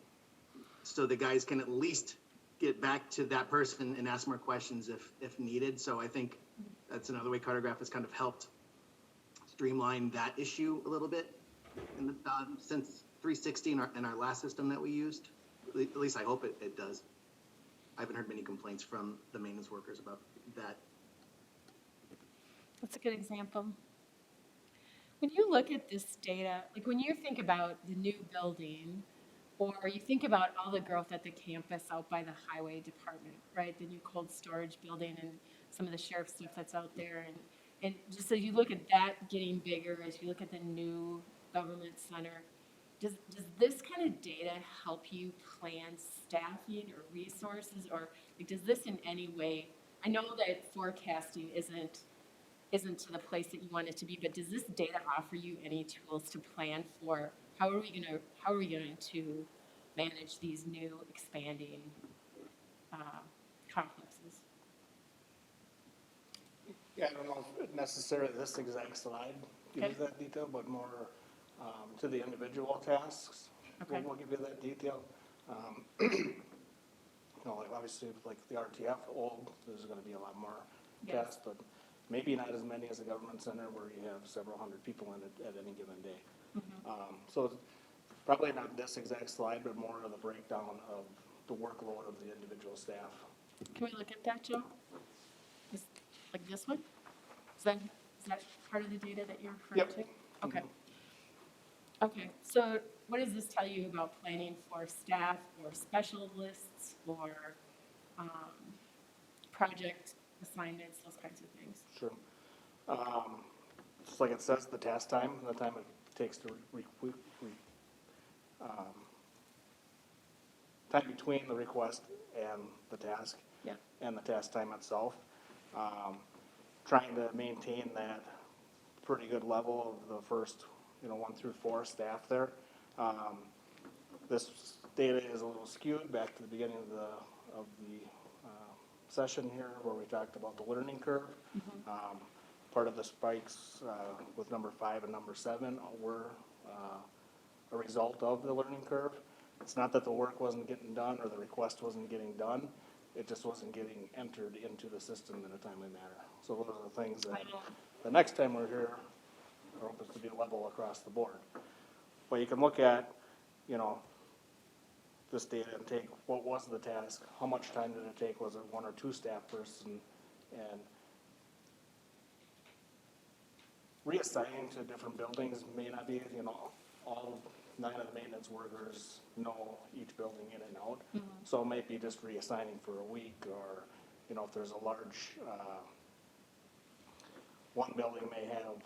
so the guys can at least get back to that person and ask more questions if needed. So I think that's another way Cartograph has kind of helped streamline that issue a little bit since 360 in our last system that we used. At least I hope it does. I haven't heard many complaints from the maintenance workers about that. That's a good example. When you look at this data, like when you think about the new building, or you think about all the growth at the campus out by the highway department, right? The new cold storage building and some of the sheriff's stuff that's out there. And just as you look at that getting bigger, as you look at the new government center, does this kind of data help you plan staffing or resources? Or like, does this in any way, I know that forecasting isn't to the place that you want it to be, but does this data offer you any tools to plan for how are we going to manage these new expanding complexes? Yeah, I don't know if necessarily this exact slide gives you that detail, but more to the individual tasks. Okay. We'll give you that detail. you know, like obviously with like the RTF old, there's gonna be a lot more Yes. tests, but maybe not as many as a government center where you have several hundred people in it at any given day. So it's probably not this exact slide, but more of the breakdown of the workload of the individual staff. Can we look at that, Joe? Like this one? Is that part of the data that you're referring Yep. to? Okay. Okay, so what does this tell you about planning for staff or specialists or project assignments, those kinds of things? Sure. Just like it says, the task time, the time it takes to time between the request and the task. Yeah. And the task time itself. Trying to maintain that pretty good level of the first, 1 through 4 staff there. This data is a little skewed back to the beginning of the session here where we talked about the learning curve. Part of the spikes with number 5 and number 7 were a result of the learning curve. It's not that the work wasn't getting done or the request wasn't getting done. It just wasn't getting entered into the system in a timely manner. So those are the things that the next time we're here, I hope it's to be level across the board. But you can look at, this data and take what was the task, how much time did it take, was it 1 or 2 staff person, and reassigning to different buildings may not be, all 9 of the maintenance workers know each building in and out. So it might be just reassigning for a week, or, if there's a large, one building may have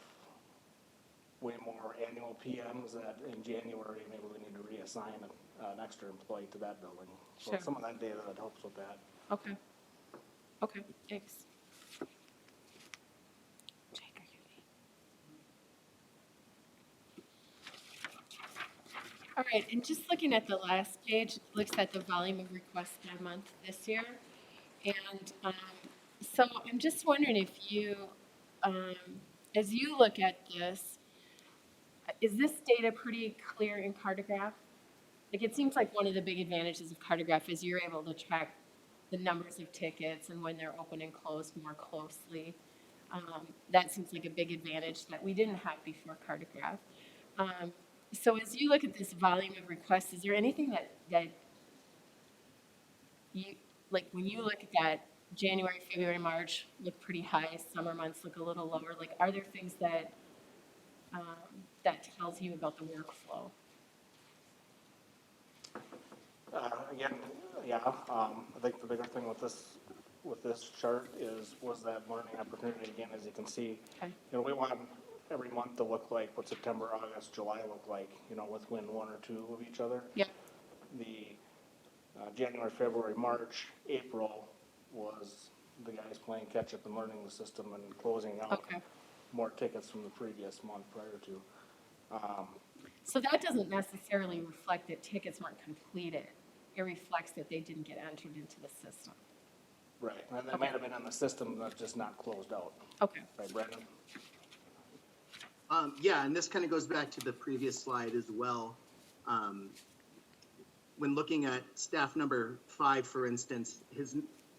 way more annual PMs that in January, maybe we need to reassign an extra employee to that building. So Sure. some of that data that helps with that. Okay. Okay, thanks. Jake, are you ready? All right, and just looking at the last page, it looks at the volume of requests per month this year. And so I'm just wondering if you, as you look at this, is this data pretty clear in Cartograph? Like, it seems like one of the big advantages of Cartograph is you're able to track the numbers of tickets and when they're open and closed more closely. That seems like a big advantage that we didn't have before Cartograph. So as you look at this volume of requests, is there anything that you, like when you look at that, January, February, March look pretty high, summer months look a little lower, like are there things that that tells you about the workflow? Again, yeah, I think the bigger thing with this chart was that learning opportunity again, as you can see. Okay. We want every month to look like what September, August, July look like, within 1 or 2 of each other. Yep. The January, February, March, April was the guys playing catch up and learning the system and closing out more tickets from the previous month prior to. So that doesn't necessarily reflect that tickets weren't completed. It reflects that they didn't get entered into the system. Right, and that might have been in the system, that's just not closed out. Okay. Right, Brandon? Yeah, and this kind of goes back to the previous slide as well. When looking at staff number 5, for instance,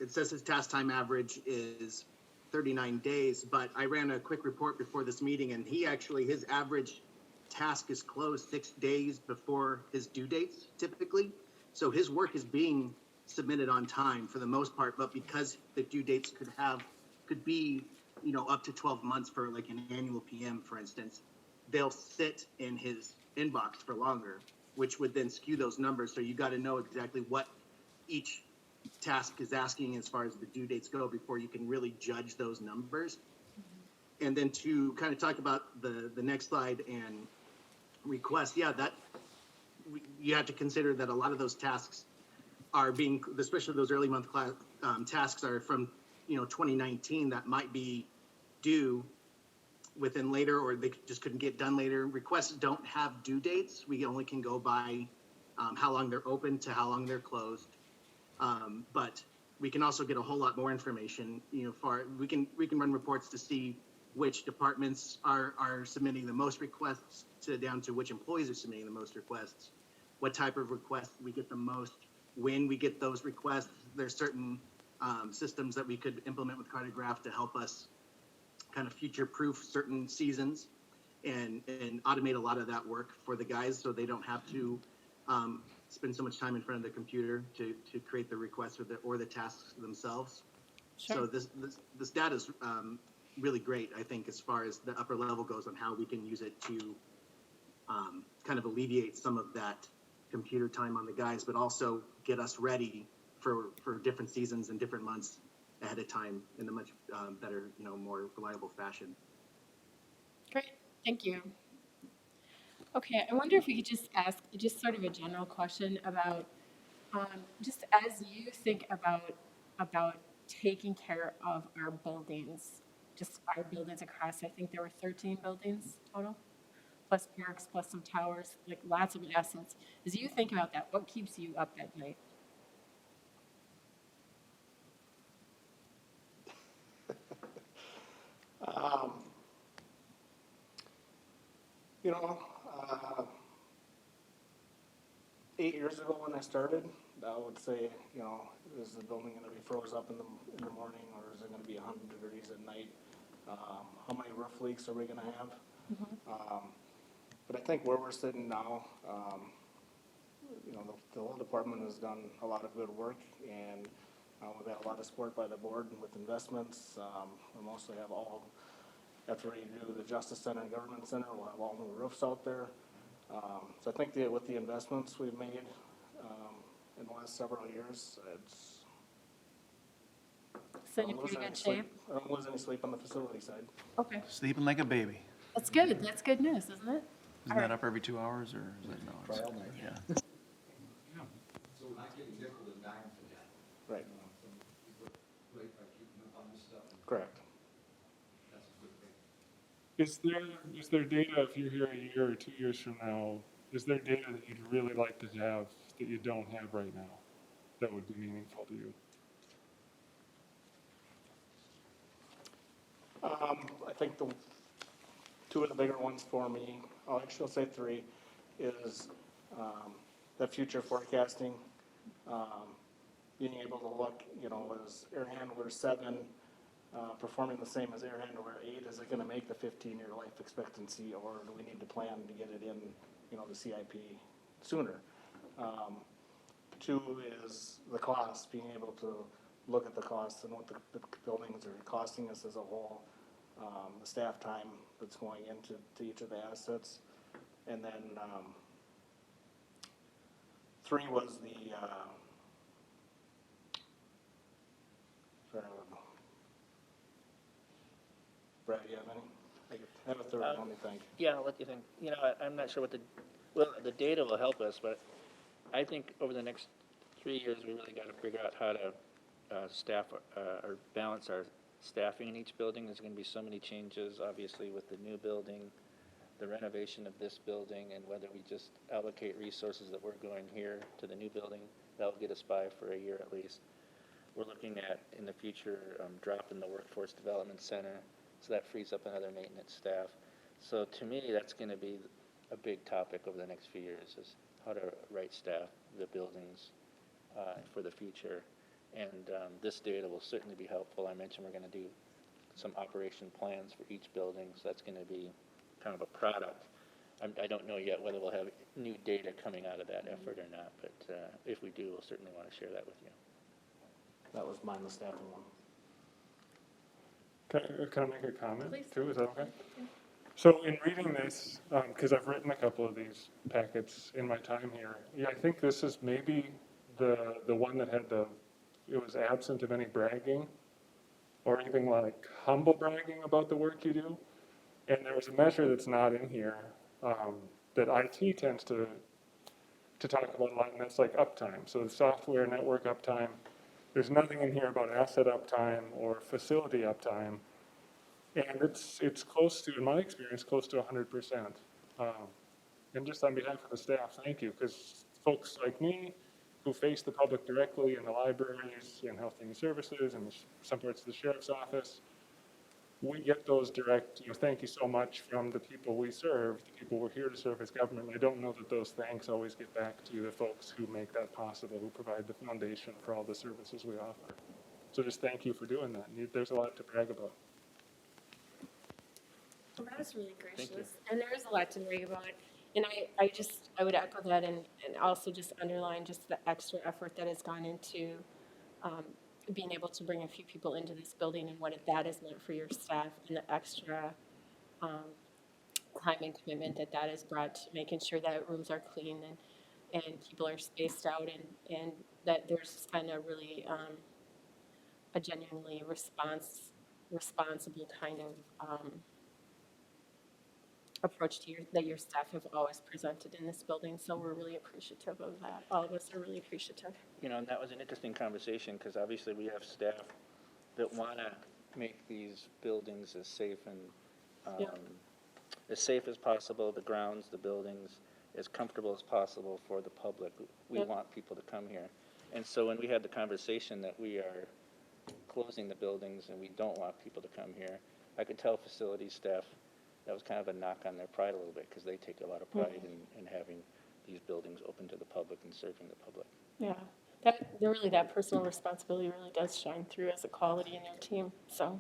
it says his task time average is 39 days, but I ran a quick report before this meeting, and his average task is closed 6 days before his due dates, typically. So his work is being submitted on time for the most part, but because the due dates could be, up to 12 months for like an annual PM, for instance, they'll sit in his inbox for longer, which would then skew those numbers. So you got to know exactly what each task is asking as far as the due dates go before you can really judge those numbers. And then to kind of talk about the next slide and request, you have to consider that a lot of those tasks are being, especially those early month tasks are from 2019 that might be due within later, or they just couldn't get done later. Requests don't have due dates. We only can go by how long they're open to how long they're closed. But we can also get a whole lot more information. We can run reports to see which departments are submitting the most requests down to which employees are submitting the most requests, what type of requests we get the most, when we get those requests, there's certain systems that we could implement with Cartograph to help us kind of future-proof certain seasons and automate a lot of that work for the guys so they don't have to spend so much time in front of the computer to create the requests or the tasks themselves. So this data is really great, I think, as far as the upper level goes on how we can use it to kind of alleviate some of that computer time on the guys, but also get us ready for different seasons and different months ahead of time in a much better, more reliable fashion. Great, thank you. Okay, I wonder if we could just ask just sort of a general question about, just as you think about taking care of our buildings, just our buildings across, I think there were 13 buildings total, plus parks, plus some towers, like lots of assets. As you think about that, what keeps you up at night? You know, 8 years ago when I started, I would say, is the building going to be froze up in the morning, or is it going to be 100 degrees at night? How many roof leaks are we going to have? But I think where we're sitting now, the whole department has done a lot of good work, and we've had a lot of support by the board with investments. We mostly have after we do the Justice Center and Government Center, we'll have all new roofs out there. So I think with the investments we've made in the last several years, So in pretty good shape? I don't lose any sleep on the facility side. Okay, Sleeping like a baby. that's good. That's good news, isn't it? Isn't that up every 2 hours or is that no? Try all night. Yeah. So we're not getting nickel and dime for that. Right. Right, by keeping up on this stuff. Correct. That's a good thing. Is there data, if you're here a year or 2 years from now, is there data that you'd really like to have that you don't have right now that would be meaningful to you? I think two of the bigger ones for me, actually I'll say three, is the future forecasting. Being able to look, is Air Handler 7 performing the same as Air Handler 8? Is it going to make the 15-year life expectancy, or do we need to plan to get it in, the CIP sooner? Two is the cost, being able to look at the costs and what the buildings are costing us as a whole, the staff time that's going into each of the assets. And then three was the, Brad, do you have any? I have a third one, let me think. Yeah, I'll let you think. I'm not sure the data will help us, but I think over the next 3 years, we really got to figure out how to staff or balance our staffing in each building. There's going to be so many changes, obviously, with the new building, the renovation of this building, and whether we just allocate resources that we're going here to the new building. That'll get us by for a year at least. We're looking at, in the future, dropping the Workforce Development Center, so that frees up another maintenance staff. So to me, that's going to be a big topic over the next few years, is how to right staff the buildings for the future. And this data will certainly be helpful. I mentioned we're going to do some operation plans for each building, so that's going to be kind of a product. I don't know yet whether we'll have new data coming out of that effort or not, but if we do, we'll certainly want to share that with you. That was mine, the staffing one. Can I make a comment Please. too? Is that okay? So in reading this, because I've written a couple of these packets in my time here, I think this is maybe the one that had it was absent of any bragging or anything like humble bragging about the work you do. And there was a measure that's not in here that IT tends to talk about a lot, and that's like uptime. So the software network uptime. There's nothing in here about asset uptime or facility uptime. And it's close to, in my experience, close to 100%. And just on behalf of the staff, thank you, because folks like me who face the public directly in the libraries and health and human services and some parts of the sheriff's office, we get those direct, thank you so much from the people we serve, the people we're here to serve as government. I don't know that those thanks always get back to the folks who make that possible, who provide the foundation for all the services we offer. So just thank you for doing that. There's a lot to brag about. Well, that was really gracious, and there is a lot to brag about. And I would echo that and also just underline just the extra effort that has gone into being able to bring a few people into this building and what that has meant for your staff and the extra time and commitment that has brought to making sure that rooms are clean and people are spaced out and that there's just been a really a genuinely responsible kind of approach to that your staff have always presented in this building. So we're really appreciative of that. All of us are really appreciative. And that was an interesting conversation because obviously we have staff that want to make these buildings as safe and as safe as possible, the grounds, the buildings, as comfortable as possible for the public. We want people to come here. And so when we had the conversation that we are closing the buildings and we don't want people to come here, I could tell facility staff that was kind of a knock on their pride a little bit because they take a lot of pride in having these buildings open to the public and serving the public. Yeah, that personal responsibility really does shine through as a quality in your team. So,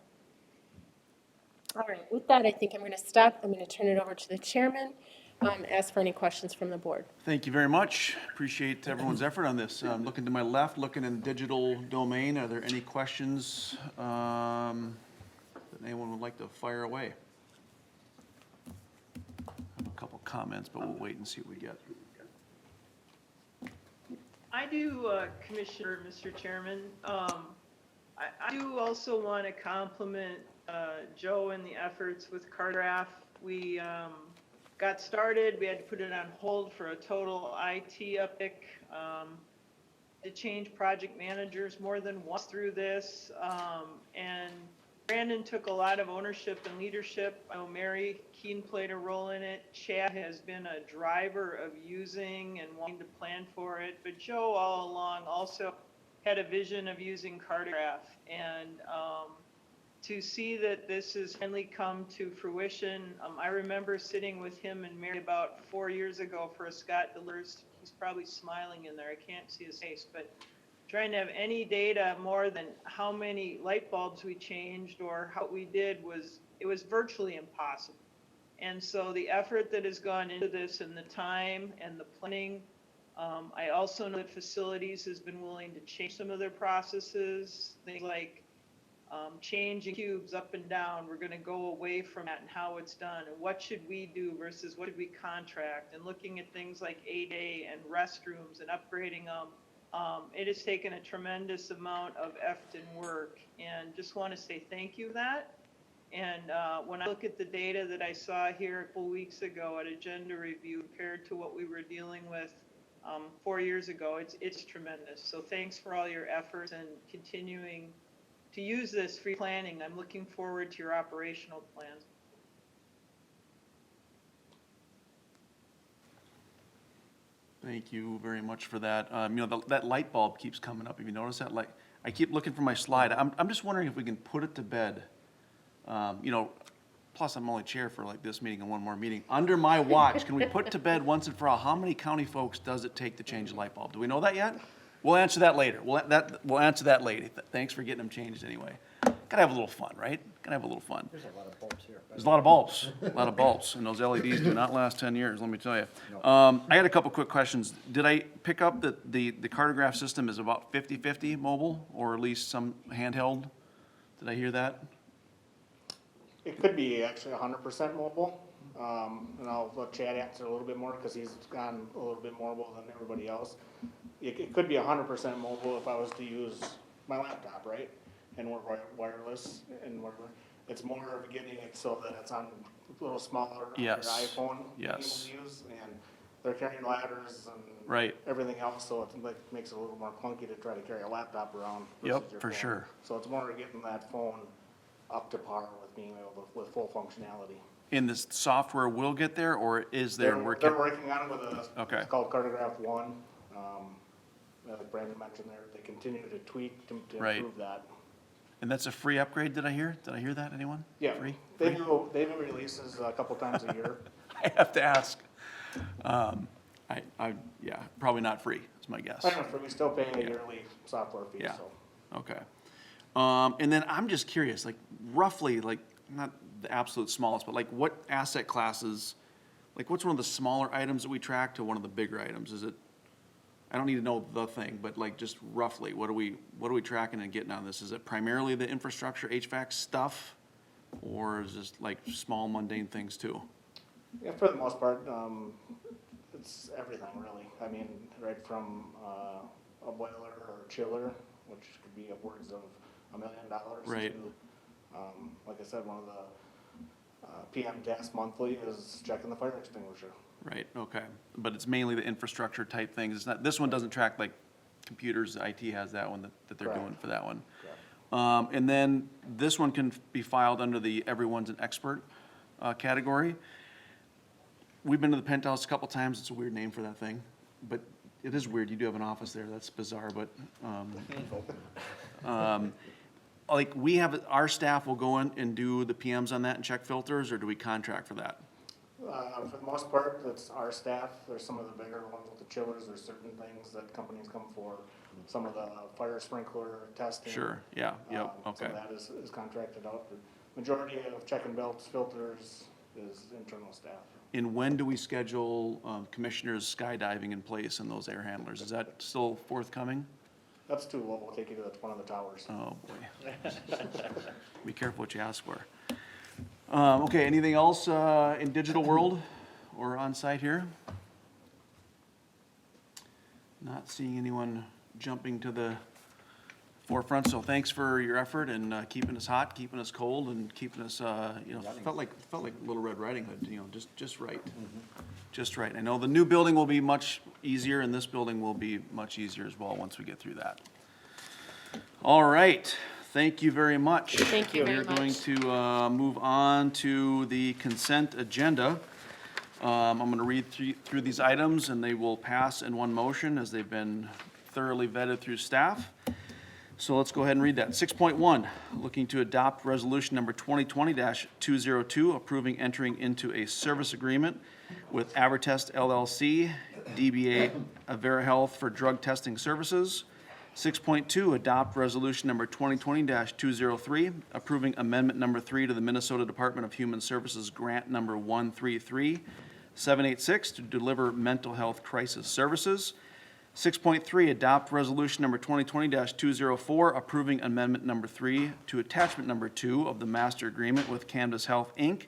all right, with that, I think I'm going to stop. I'm going to turn it over to the chairman, ask for any questions from the board. Thank you very much. Appreciate everyone's effort on this. Looking to my left, looking in the digital domain, are there any questions that anyone would like to fire away? A couple comments, but we'll wait and see what we get. I do, Commissioner, Mr. Chairman. I do also want to compliment Joe and the efforts with Cartograph. We got started. We had to put it on hold for a total IT uptick. To change project managers more than once through this, and Brandon took a lot of ownership and leadership. I know Mary Keene played a role in it. Chad has been a driver of using and wanting to plan for it. But Joe all along also had a vision of using Cartograph. And to see that this has finally come to fruition, I remember sitting with him and Mary about 4 years ago for a Scott Delers. He's probably smiling in there. I can't see his face, but trying to have any data more than how many light bulbs we changed or how we did it was virtually impossible. And so the effort that has gone into this and the time and the planning, I also know that facilities has been willing to change some of their processes, things like changing cubes up and down. We're going to go away from that and how it's done and what should we do versus what should we contract, and looking at things like 8A and restrooms and upgrading them. It has taken a tremendous amount of effort and work, and just want to say thank you for that. And when I look at the data that I saw here a couple weeks ago at agenda review compared to what we were dealing with 4 years ago, it's tremendous. So thanks for all your efforts and continuing to use this free planning. I'm looking forward to your operational plans. Thank you very much for that. That light bulb keeps coming up. Have you noticed that? Like, I keep looking for my slide. I'm just wondering if we can put it to bed. Plus I'm only chair for like this meeting and one more meeting. Under my watch, can we put to bed once and for all, how many county folks does it take to change a light bulb? Do we know that yet? We'll answer that later. We'll answer that later. Thanks for getting them changed anyway. Gotta have a little fun, right? Gotta have a little fun. There's a lot of bulbs here. There's a lot of bulbs, and those LEDs do not last 10 years, let me tell you. I got a couple quick questions. Did I pick up that the Cartograph system is about 50-50 mobile, or at least some handheld? Did I hear that? It could be actually 100% mobile. And I'll let Chad answer a little bit more because he's gone a little bit more mobile than everybody else. It could be 100% mobile if I was to use my laptop, right? And we're wireless and whatever. It's more of getting it so that it's on a little smaller on your iPhone to use, and they're carrying ladders and everything else, so it makes it a little more clunky to try to carry a laptop around. Yep, for sure. So it's more getting that phone up to par with being able to, with full functionality. And the software will get there, or is there working? They're working on it with it's called Cartograph One. Like Brandon mentioned there, they continue to tweak to improve that. And that's a free upgrade, did I hear? Did I hear that, anyone? Yeah, Free? they do releases a couple times a year. I have to ask. Yeah, probably not free, is my guess. I don't know, we still pay a yearly software fee, Yeah. so. Okay. And then I'm just curious, like roughly, like not the absolute smallest, but like what asset classes, like what's one of the smaller items that we track to one of the bigger items? Is it, I don't need to know the thing, but like just roughly, what are we tracking and getting on this? Is it primarily the infrastructure HVAC stuff? Or is this like small mundane things too? Yeah, for the most part, it's everything really. I mean, right from a boiler or chiller, which could be upwards of $1 million. Right. To, like I said, one of the PM tasks monthly is checking the fire extinguisher. Right, okay. But it's mainly the infrastructure type things. It's not, this one doesn't track like computers. IT has that one that they're doing for that one. And then this one can be filed under the everyone's an expert category. We've been to the penthouse a couple times. It's a weird name for that thing, but it is weird. You do have an office there. That's bizarre, but like we have, our staff will go in and do the PMs on that and check filters, or do we contract for that? For the most part, it's our staff. There's some of the bigger ones with the chillers. There's certain things that companies come for. Some of the fire sprinkler testing. Sure, yeah, yep, okay. Some of that is contracted out. The majority of checking belts, filters is internal staff. And when do we schedule commissioners skydiving in place in those air handlers? Is that still forthcoming? That's too low. We'll take you to one of the towers. Oh, boy. Be careful what you ask for. Okay, anything else in digital world or on site here? Not seeing anyone jumping to the forefront, so thanks for your effort and keeping us hot, keeping us cold, and keeping us, felt like Little Red Riding Hood, just right. Just right. I know the new building will be much easier, and this building will be much easier as well once we get through that. All right, thank you very much. Thank you very We're going to move on to the consent agenda. I'm going to read through these items, and they will pass in one motion as they've been thoroughly vetted through staff. So let's go ahead and read that. 6.1, looking to adopt resolution number 2020-202, approving entering into a service agreement with Avertest LLC, DBA AveraHealth for drug testing services. 6.2, adopt resolution number 2020-203, approving amendment number 3 to the Minnesota Department of Human Services grant number 133786 to deliver mental health crisis services. 6.3, adopt resolution number 2020-204, approving amendment number 3 to attachment number 2 of the master agreement with Canvas Health, Inc.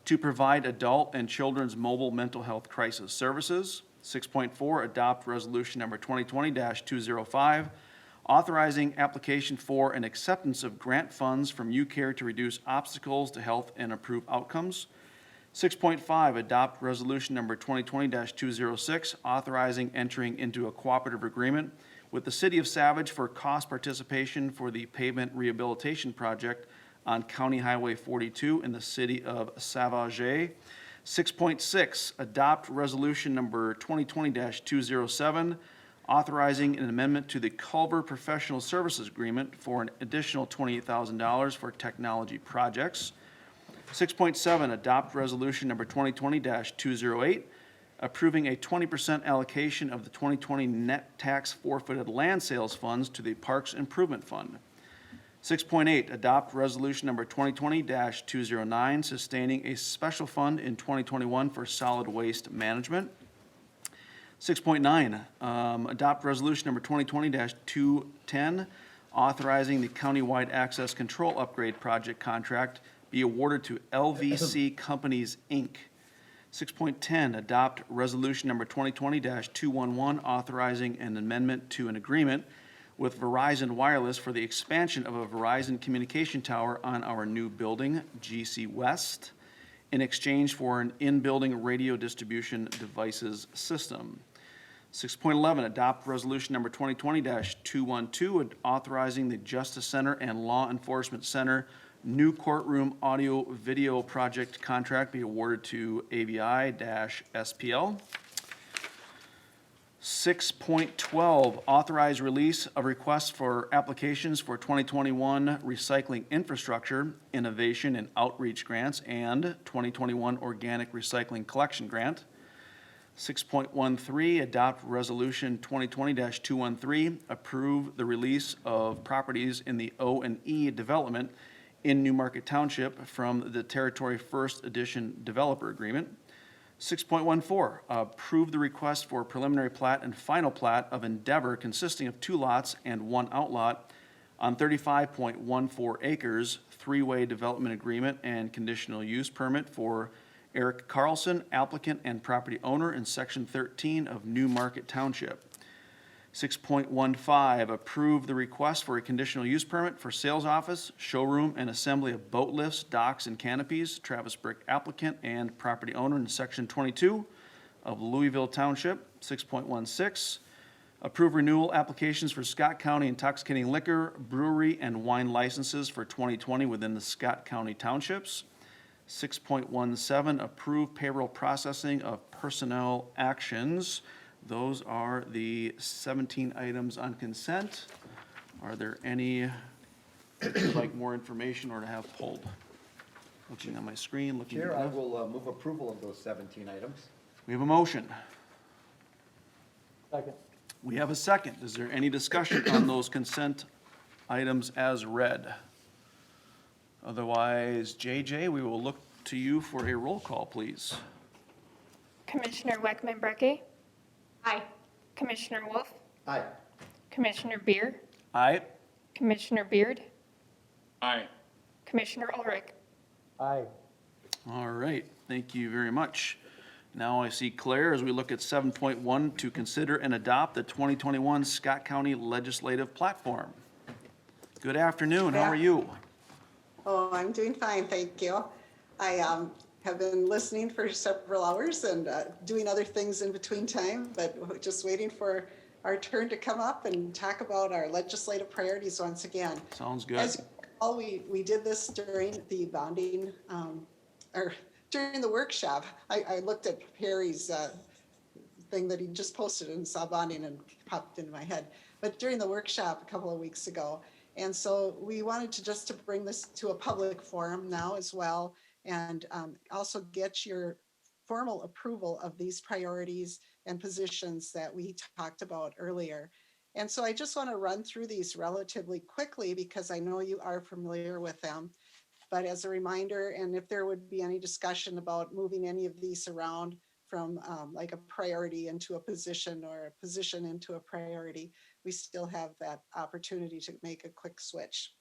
to provide adult and children's mobile mental health crisis services. 6.4, adopt resolution number 2020-205, authorizing application for and acceptance of grant funds from UCARE to reduce obstacles to health and improve outcomes. 6.5, adopt resolution number 2020-206, authorizing entering into a cooperative agreement with the City of Savage for cost participation for the pavement rehabilitation project on County Highway 42 in the City of Savage. 6.6, adopt resolution number 2020-207, authorizing an amendment to the Culver Professional Services Agreement for an additional $28,000 for technology projects. 6.7, adopt resolution number 2020-208, approving a 20% allocation of the 2020 net tax forfeited land sales funds to the Parks Improvement Fund. 6.8, adopt resolution number 2020-209, sustaining a special fund in 2021 for solid waste management. 6.9, adopt resolution number 2020-210, authorizing the countywide access control upgrade project contract be awarded to LVC Companies, Inc. 6.10, adopt resolution number 2020-211, authorizing an amendment to an agreement with Verizon Wireless for the expansion of a Verizon communication tower on our new building, GC West, in exchange for an in-building radio distribution devices system. 6.11, adopt resolution number 2020-212, authorizing the Justice Center and Law Enforcement Center new courtroom audio video project contract be awarded to AVI-SPL. 6.12, authorize release of requests for applications for 2021 recycling infrastructure, innovation and outreach grants, and 2021 organic recycling collection grant. 6.13, adopt resolution 2020-213, approve the release of properties in the O&E development in Newmarket Township from the Territory First Edition Developer Agreement. 6.14, approve the request for preliminary plat and final plat of Endeavor consisting of 2 lots and 1 outlot on 35.14 acres, 3-way development agreement and conditional use permit for Eric Carlson, applicant and property owner in Section 13 of Newmarket Township. 6.15, approve the request for a conditional use permit for sales office, showroom, and assembly of boat lifts, docks, and canopies. Travis Brick, applicant and property owner in Section 22 of Louisville Township. 6.16, approve renewal applications for Scott County intoxicating liquor, brewery, and wine licenses for 2020 within the Scott County Townships. 6.17, approve payroll processing of personnel actions. Those are the 17 items on consent. Are there any who'd like more information or to have pulled? Looking on my screen, looking. Chair, I will move approval of those 17 items. We have a motion. Second. We have a second. Is there any discussion on those consent items as read? Otherwise, JJ, we will look to you for a roll call, please. Commissioner Weckman-Brecky, Aye. Commissioner Wolf, Aye. Commissioner Beer, Aye. Commissioner Beard, Aye. Commissioner Ulrich. Aye. All right, thank you very much. Now I see Claire as we look at 7.1 to consider and adopt the 2021 Scott County Legislative Platform. Good afternoon, how are you? Oh, I'm doing fine, thank you. I have been listening for several hours and doing other things in between time, but just waiting for our turn to come up and talk about our legislative priorities once again. Sounds good. As you recall, we did this during the bonding, or during the workshop. I looked at Perry's thing that he just posted and saw bonding and popped into my head. But during the workshop a couple of weeks ago, and so we wanted to bring this to a public forum now as well, and also get your formal approval of these priorities and positions that we talked about earlier. And so I just want to run through these relatively quickly because I know you are familiar with them. But as a reminder, and if there would be any discussion about moving any of these around from like a priority into a position or a position into a priority, we still have that opportunity to make a quick switch.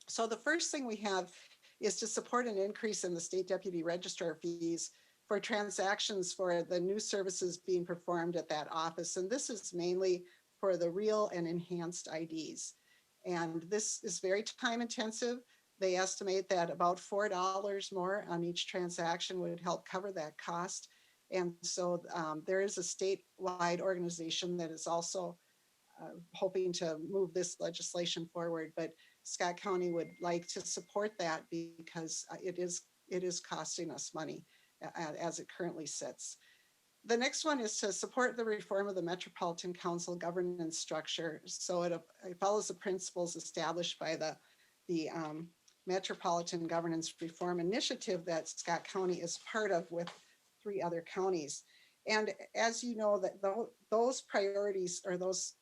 So the first thing we have is to support an increase in the state deputy registrar fees for transactions for the new services being performed at that office. And this is mainly for the real and enhanced IDs. And this is very time intensive. They estimate that about $4 more on each transaction would help cover that cost. And so there is a statewide organization that is also hoping to move this legislation forward, but Scott County would like to support that because it is costing us money as it currently sits. The next one is to support the reform of the Metropolitan Council governance structure. So it follows the principles established by the Metropolitan Governance Reform Initiative that Scott County is part of with 3 other counties. And as you know, that those priorities or those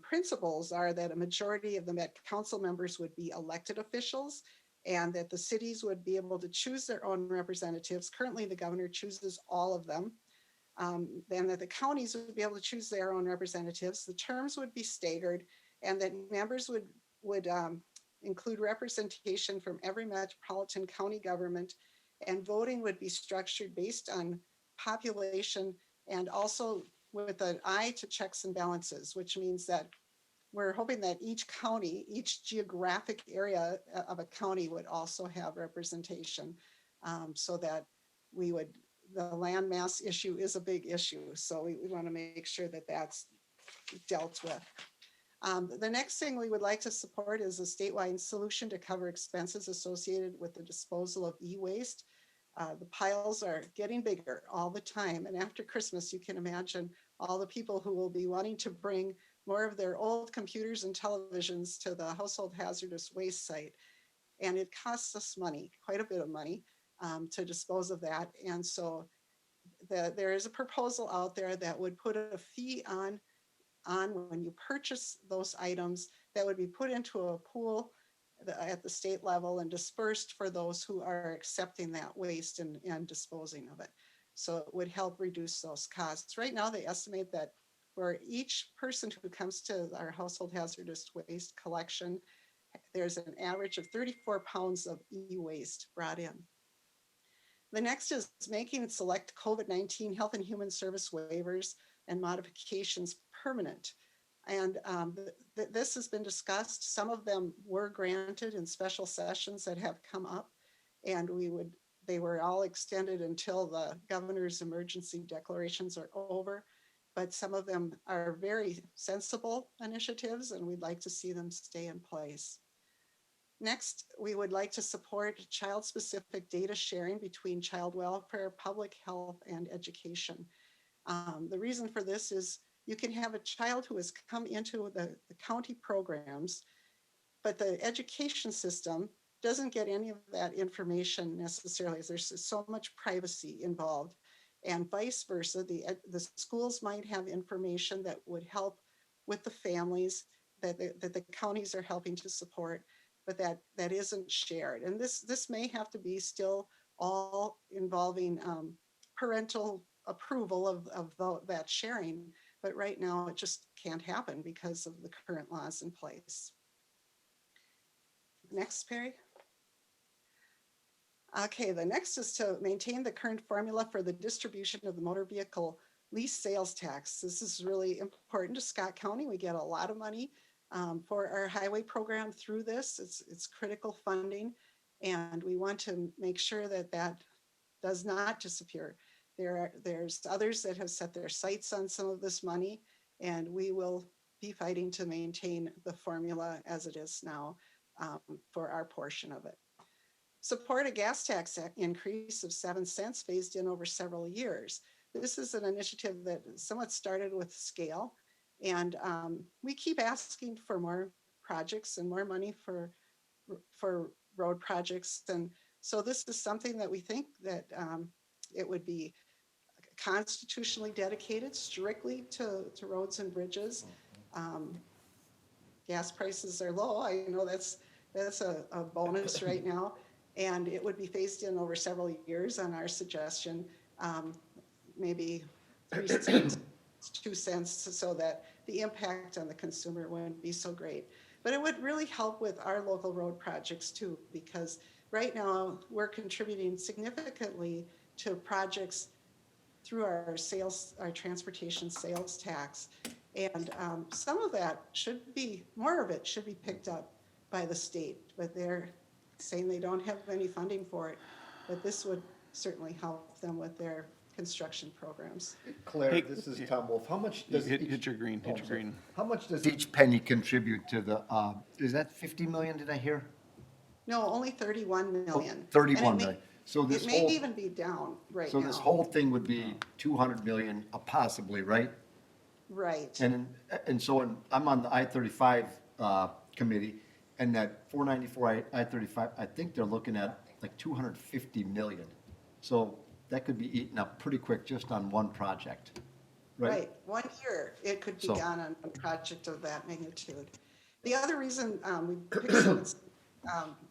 principles are that a majority of the Met Council members would be elected officials and that the cities would be able to choose their own representatives. Currently, the governor chooses all of them. Then that the counties would be able to choose their own representatives. The terms would be staggered and that members would include representation from every metropolitan county government, and voting would be structured based on population and also with an eye to checks and balances, which means that we're hoping that each county, each geographic area of a county would also have representation so that the land mass issue is a big issue. So we want to make sure that that's dealt with. The next thing we would like to support is a statewide solution to cover expenses associated with the disposal of e-waste. The piles are getting bigger all the time. And after Christmas, you can imagine all the people who will be wanting to bring more of their old computers and televisions to the household hazardous waste site. And it costs us money, quite a bit of money, to dispose of that. And so there is a proposal out there that would put a fee on when you purchase those items that would be put into a pool at the state level and dispersed for those who are accepting that waste and disposing of it. So it would help reduce those costs. Right now, they estimate that for each person who comes to our household hazardous waste collection, there's an average of 34 pounds of e-waste brought in. The next is making select COVID-19 health and human service waivers and modifications permanent. And this has been discussed. Some of them were granted in special sessions that have come up, and they were all extended until the governor's emergency declarations are over. But some of them are very sensible initiatives, and we'd like to see them stay in place. Next, we would like to support child-specific data sharing between child welfare, public health, and education. The reason for this is you can have a child who has come into the county programs, but the education system doesn't get any of that information necessarily. There's so much privacy involved, and vice versa. The schools might have information that would help with the families that the counties are helping to support, but that isn't shared. And this may have to be still all involving parental approval of that sharing, but right now it just can't happen because of the current laws in place. Next, Perry. Okay, the next is to maintain the current formula for the distribution of the motor vehicle lease sales tax. This is really important to Scott County. We get a lot of money for our highway program through this. It's critical funding, and we want to make sure that does not disappear. There's others that have set their sights on some of this money, and we will be fighting to maintain the formula as it is now for our portion of it. Support a gas tax increase of 7 cents phased in over several years. This is an initiative that somewhat started with scale, and we keep asking for more projects and more money for road projects. And so this is something that we think that it would be constitutionally dedicated strictly to roads and bridges. Gas prices are low. I know that's a bonus right now. And it would be phased in over several years on our suggestion, maybe 3 cents, 2 cents, so that the impact on the consumer wouldn't be so great. But it would really help with our local road projects too, because right now we're contributing significantly to projects through our transportation sales tax. And some of that more of it should be picked up by the state, but they're saying they don't have any funding for it. But this would certainly help them with their construction programs. Claire, Hey, this is Tom Wolf. How much does Hit your green, hit your green. How much does each penny contribute to the, is that 50 million, did I hear? No, only 31 million. 31 million. So It may even be down right now. So this whole thing would be 200 million, possibly, right? Right. And so I'm on the I-35 committee, and that 494 I-35, I think they're looking at like 250 million. So that could be eaten up pretty quick just on one project, right? Right, 1 year, it could be gone on a project of that magnitude. The other reason we picked this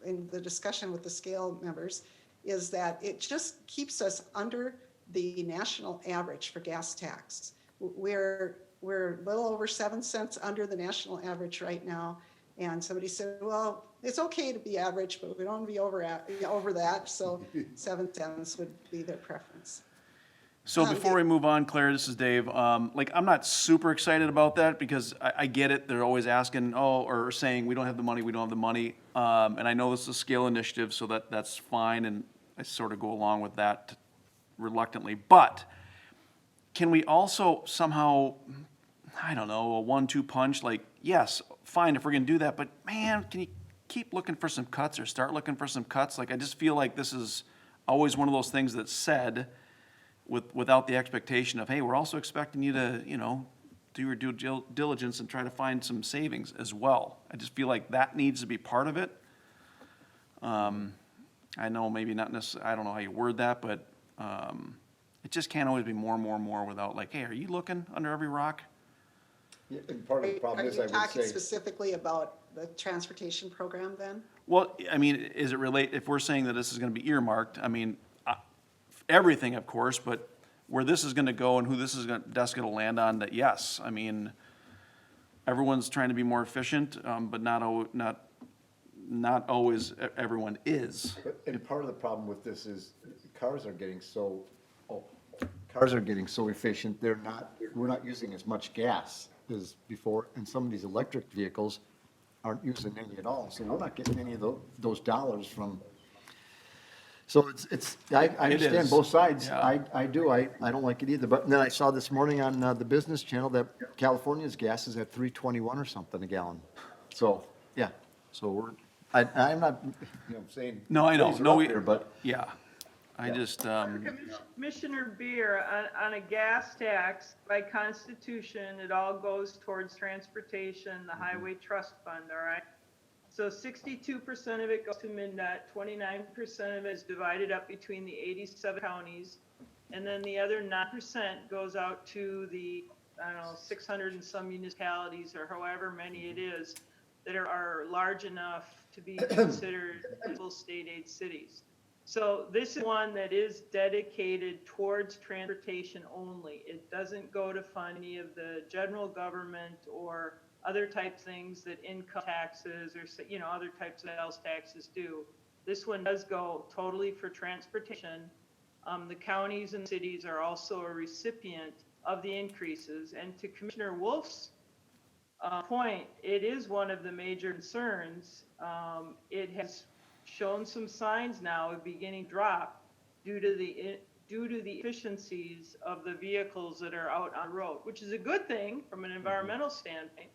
in the discussion with the scale members is that it just keeps us under the national average for gas tax. We're a little over 7 cents under the national average right now. And somebody said, well, it's okay to be average, but we don't want to be over that. So 7 cents would be their preference. So before we move on, Claire, this is Dave. I'm not super excited about that because I get it. They're always asking, or saying, we don't have the money, we don't have the money. And I know this is a scale initiative, so that's fine. And I sort of go along with that reluctantly. But can we also somehow, I don't know, a 1-2 punch? Like, yes, fine if we're going to do that. But man, can you keep looking for some cuts or start looking for some cuts? Like, I just feel like this is always one of those things that's said. without the expectation of, hey, we're also expecting you to, you know, do your due diligence and try to find some savings as well. I just feel like that needs to be part of it. I know maybe not necessarily, I don't know how you word that, but it just can't always be more and more and more without like, hey, are you looking under every rock? Yeah, and part of the problem is, I Are you would talking say, specifically about the transportation program then? Well, I mean, is it if we're saying that this is gonna be earmarked, I mean, everything, of course, but where this is gonna go and who this is that's gonna land on, that yes, I mean, everyone's trying to be more efficient, but not always everyone is. and part of the problem with this is cars are getting so efficient, we're not using as much gas as before, and some of these electric vehicles aren't using any at all, so we're not getting any of those dollars from. So I understand is. both sides. Yeah. I do. I don't like it either. But then I saw this morning on the Business Channel that California's gas is at $3.21 or something a gallon. So, yeah. So I'm not, saying. No, I know, raise it no, up there, but yeah, I just, Commissioner Beer, on a gas tax, by constitution, it all goes towards transportation, the highway trust fund, all right? So 62% of it goes to MnDOT, 29% of it is divided up between the 87 counties, and then the other 9% goes out to the, I don't know, 600 and some municipalities, or however many it is, that are large enough to be considered full state aid cities. So this is one that is dedicated towards transportation only. It doesn't go to fund any of the general government or other type things that income taxes or, other types of sales taxes do. This one does go totally for transportation. The counties and cities are also a recipient of the increases. And to Commissioner Wolf's point, it is one of the major concerns. It has shown some signs now of beginning to drop due to the efficiencies of the vehicles that are out on the road, which is a good thing from an environmental standpoint.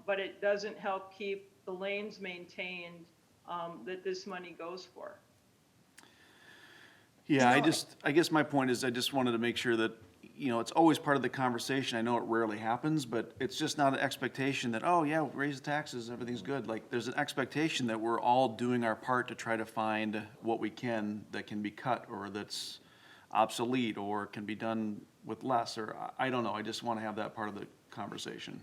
But it doesn't help keep the lanes maintained that this money goes for. yeah, I guess my point is I just wanted to make sure that, it's always part of the conversation. I know it rarely happens, but it's just not an expectation that, oh yeah, raise the taxes, everything's good. Like, there's an expectation that we're all doing our part to try to find what we can that can be cut or that's obsolete or can be done with less, or I don't know. I just want to have that part of the conversation.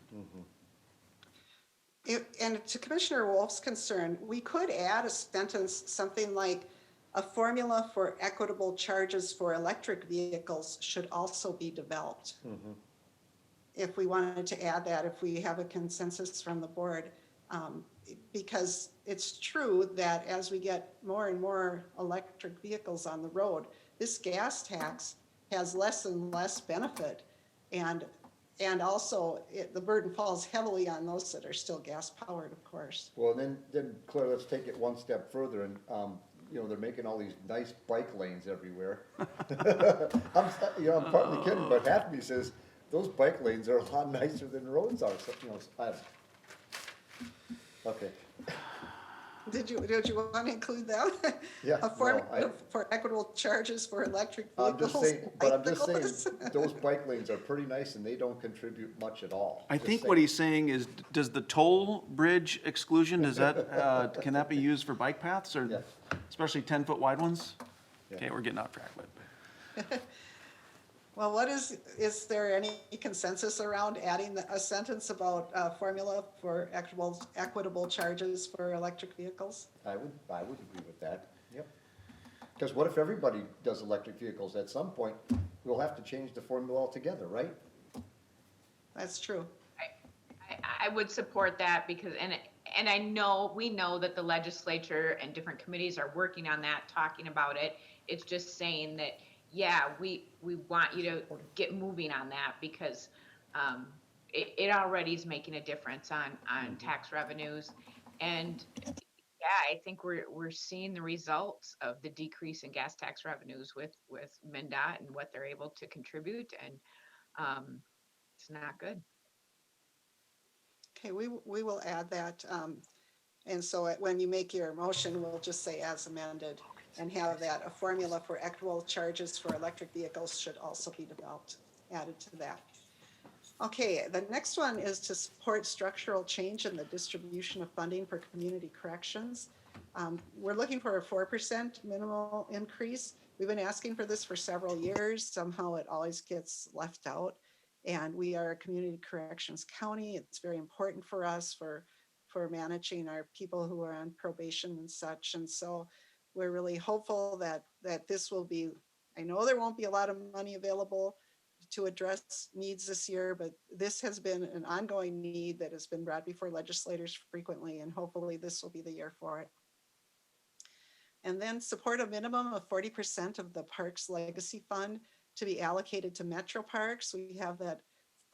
And to Commissioner Wolf's concern, we could add a sentence, something like, a formula for equitable charges for electric vehicles should also be developed. If we wanted to add that, if we have a consensus from the board, because it's true that as we get more and more electric vehicles on the road, this gas tax has less and less benefit. And also the burden falls heavily on those that are still gas powered, of course. well, then Claire, let's take it one step further and, they're making all these nice bike lanes everywhere. I'm partly kidding, but half of me says those bike lanes are a lot nicer than roads are. So, okay. Did you want to include that? Yeah, A formula for equitable charges for electric vehicles? I'm just saying, those bike lanes are pretty nice and they don't contribute much at all. I think what he's saying is, does the toll bridge exclusion, does that, can that be used for bike paths or Yes. especially 10-foot wide ones? Yeah. Okay, we're getting off track, but. Well, is there any consensus around adding a sentence about formula for equitable charges for electric vehicles? I would agree with that, yep. Because what if everybody does electric vehicles? At some point, we'll have to change the formula altogether, right? That's true. I would support that because, and we know that the legislature and different committees are working on that, talking about it. It's just saying that, yeah, we want you to get moving on that because it already is making a difference on tax revenues. And yeah, I think we're seeing the results of the decrease in gas tax revenues with MnDOT and what they're able to contribute, and it's not good. Okay, we will add that. And so when you make your motion, we'll just say as amended. and have that a formula for equitable charges for electric vehicles should also be developed, added to that. Okay, the next one is to support structural change in the distribution of funding for community corrections. We're looking for a 4% minimal increase. We've been asking for this for several years. Somehow it always gets left out. And we are a community corrections county. It's very important for us for managing our people who are on probation and such. And so we're really hopeful that this will be, I know there won't be a lot of money available to address needs this year, but this has been an ongoing need that has been brought before legislators frequently, and hopefully this will be the year for it. And then support a minimum of 40% of the Parks Legacy Fund to be allocated to Metro Parks. We have that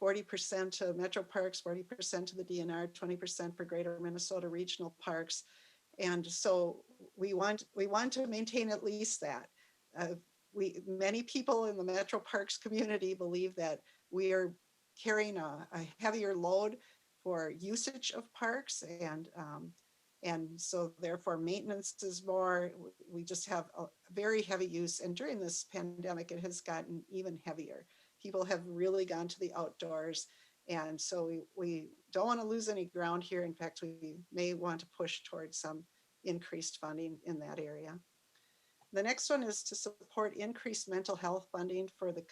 40% to Metro Parks, 40% to the DNR, 20% for Greater Minnesota Regional Parks. And so we want to maintain at least that. Many people in the Metro Parks community believe that we are carrying a heavier load for usage of parks, and so therefore maintenance is more. We just have a very heavy use, and during this pandemic it has gotten even heavier. People have really gone to the outdoors, and so we don't want to lose any ground here. In fact, we may want to push towards some increased funding in that area. The next one is to support increased mental health funding for the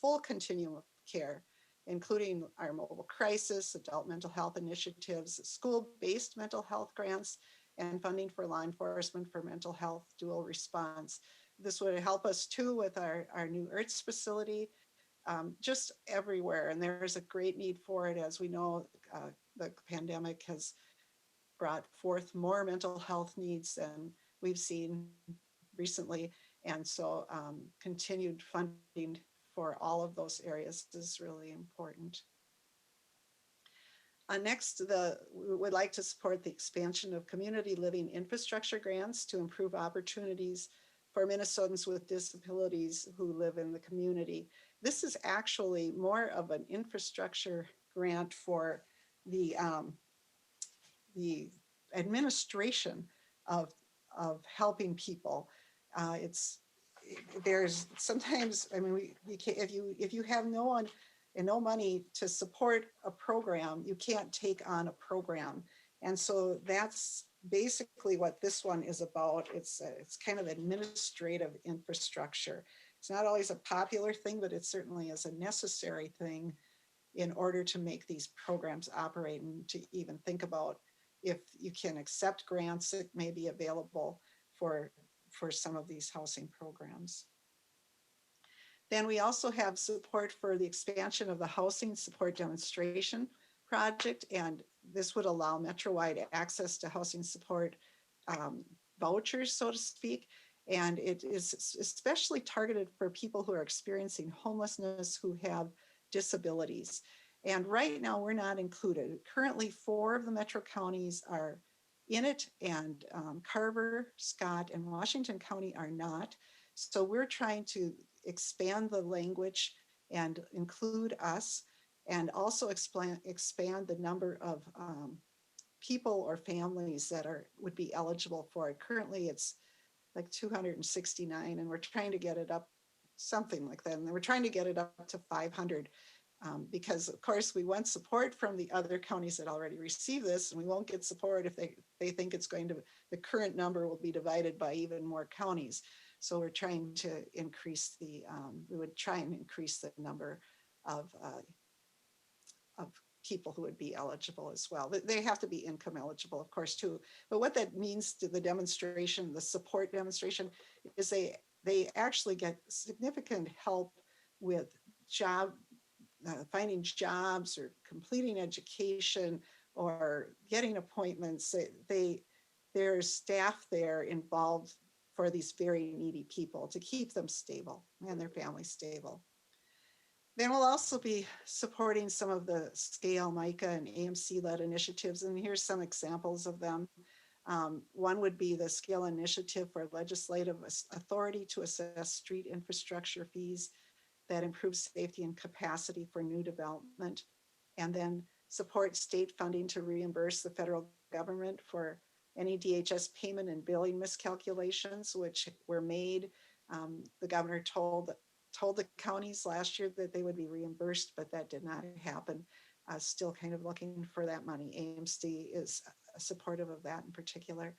full continuum of care, including our mobile crisis, adult mental health initiatives, school-based mental health grants, and funding for law enforcement for mental health dual response. This would help us too with our new IRTS facility, just everywhere. And there's a great need for it. As we know, the pandemic has brought forth more mental health needs than we've seen recently. And so continued funding for all of those areas is really important. Next, we would like to support the expansion of community living infrastructure grants to improve opportunities for Minnesotans with disabilities who live in the community. This is actually more of an infrastructure grant for the administration of helping people. There's sometimes, I mean, if you have no one and no money to support a program, you can't take on a program. And so that's basically what this one is about. It's kind of administrative infrastructure. It's not always a popular thing, but it certainly is a necessary thing in order to make these programs operate, and to even think about if you can accept grants that may be available for some of these housing programs. Then we also have support for the expansion of the Housing Support Demonstration Project, and this would allow Metro-wide access to housing support vouchers, so to speak. And it is especially targeted for people who are experiencing homelessness, who have disabilities. And right now we're not included. Currently 4 of the Metro counties are in it, and Carver, Scott, and Washington County are not. So we're trying to expand the language and include us, and also expand the number of people or families that would be eligible for it. Currently it's like 269, and we're trying to get it up something like that. And we're trying to get it up to 500. Because of course we want support from the other counties that already receive this, and we won't get support if they think it's going to, the current number will be divided by even more counties. So we're trying to increase we would try and increase the number of people who would be eligible as well. They have to be income eligible, of course, too. But what that means to the demonstration, the support demonstration, is they actually get significant help with finding jobs or completing education or getting appointments. There's staff there involved for these very needy people to keep them stable and their families stable. Then we'll also be supporting some of the SCALE, MICA, and AMC-led initiatives, and here's some examples of them. One would be the SCALE initiative for legislative authority to assess street infrastructure fees that improves safety and capacity for new development, and then support state funding to reimburse the federal government for any DHS payment and billing miscalculations, which were made. The governor told the counties last year that they would be reimbursed, but that did not happen. Still kind of looking for that money. AMC is supportive of that in particular.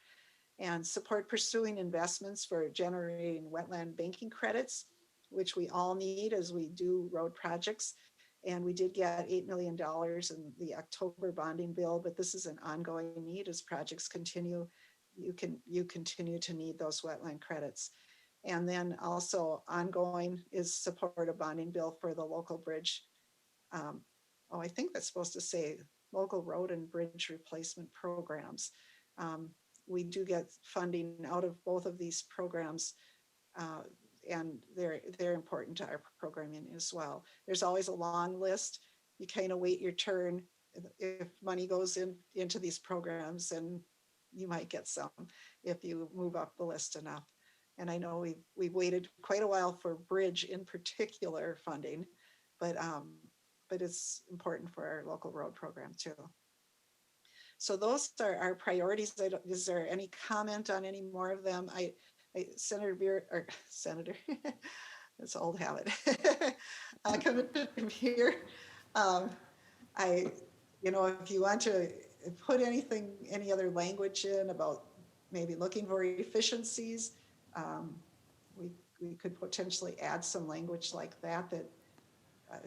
And support pursuing investments for generating wetland banking credits, which we all need as we do road projects. And we did get $8 million in the October bonding bill, but this is an ongoing need as projects continue. You continue to need those wetland credits. And then also ongoing is support a bonding bill for the local bridge. I think that's supposed to say local road and bridge replacement programs. We do get funding out of both of these programs, and they're important to our programming as well. There's always a long list. You kind of wait your turn. If money goes into these programs, and you might get some if you move up the list enough. And I know we've waited quite a while for bridge in particular funding, but it's important for our local road program too. So those are our priorities. Is there any comment on any more of them? Senator Beer, or Senator, that's old habit. Commissioner Beer, if you want to put any other language in about maybe looking for efficiencies, we could potentially add some language like that,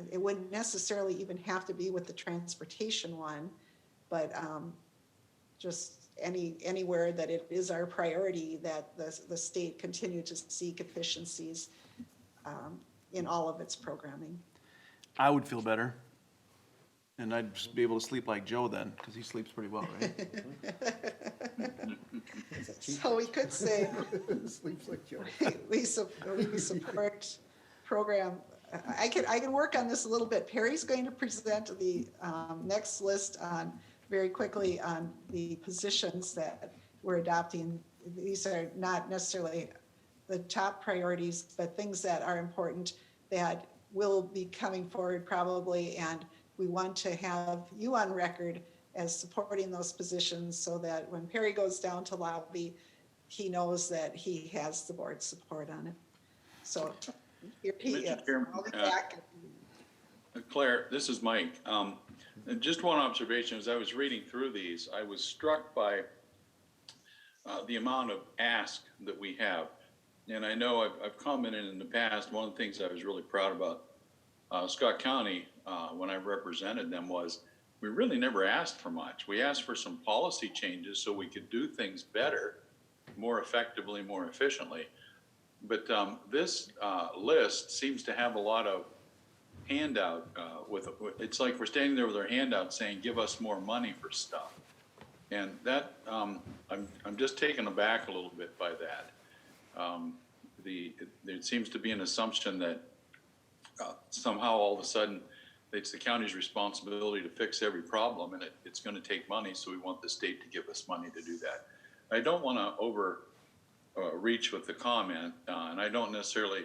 it wouldn't necessarily even have to be with the transportation one, but just anywhere that it is our priority that the state continue to seek efficiencies in all of its programming. I would feel better. And I'd just be able to sleep like Joe then, because he sleeps pretty well, right? So we could say Sleeps like Joe. we support program. I can work on this a little bit. Perry's going to present the next list on very quickly on the positions that we're adopting. These are not necessarily the top priorities, but things that are important that will be coming forward probably, and we want to have you on record as supporting those positions so that when Perry goes down to lobby, he knows that he has the board's support on it. So here he is. Mr. Chairman, I'll be back. Claire, this is Mike. Just one observation, as I was reading through these, I was struck by the amount of ask that we have. And I know I've commented in the past, one of the things I was really proud about Scott County when I represented them was we really never asked for much. We asked for some policy changes so we could do things better, more effectively, more efficiently. But this list seems to have a lot of handout it's like we're standing there with our handout saying, give us more money for stuff. And that, I'm just taken aback a little bit by that. There seems to be an assumption that somehow all of a sudden it's the county's responsibility to fix every problem, and it's going to take money, so we want the state to give us money to do that. I don't want to overreach with the comment, and I don't necessarily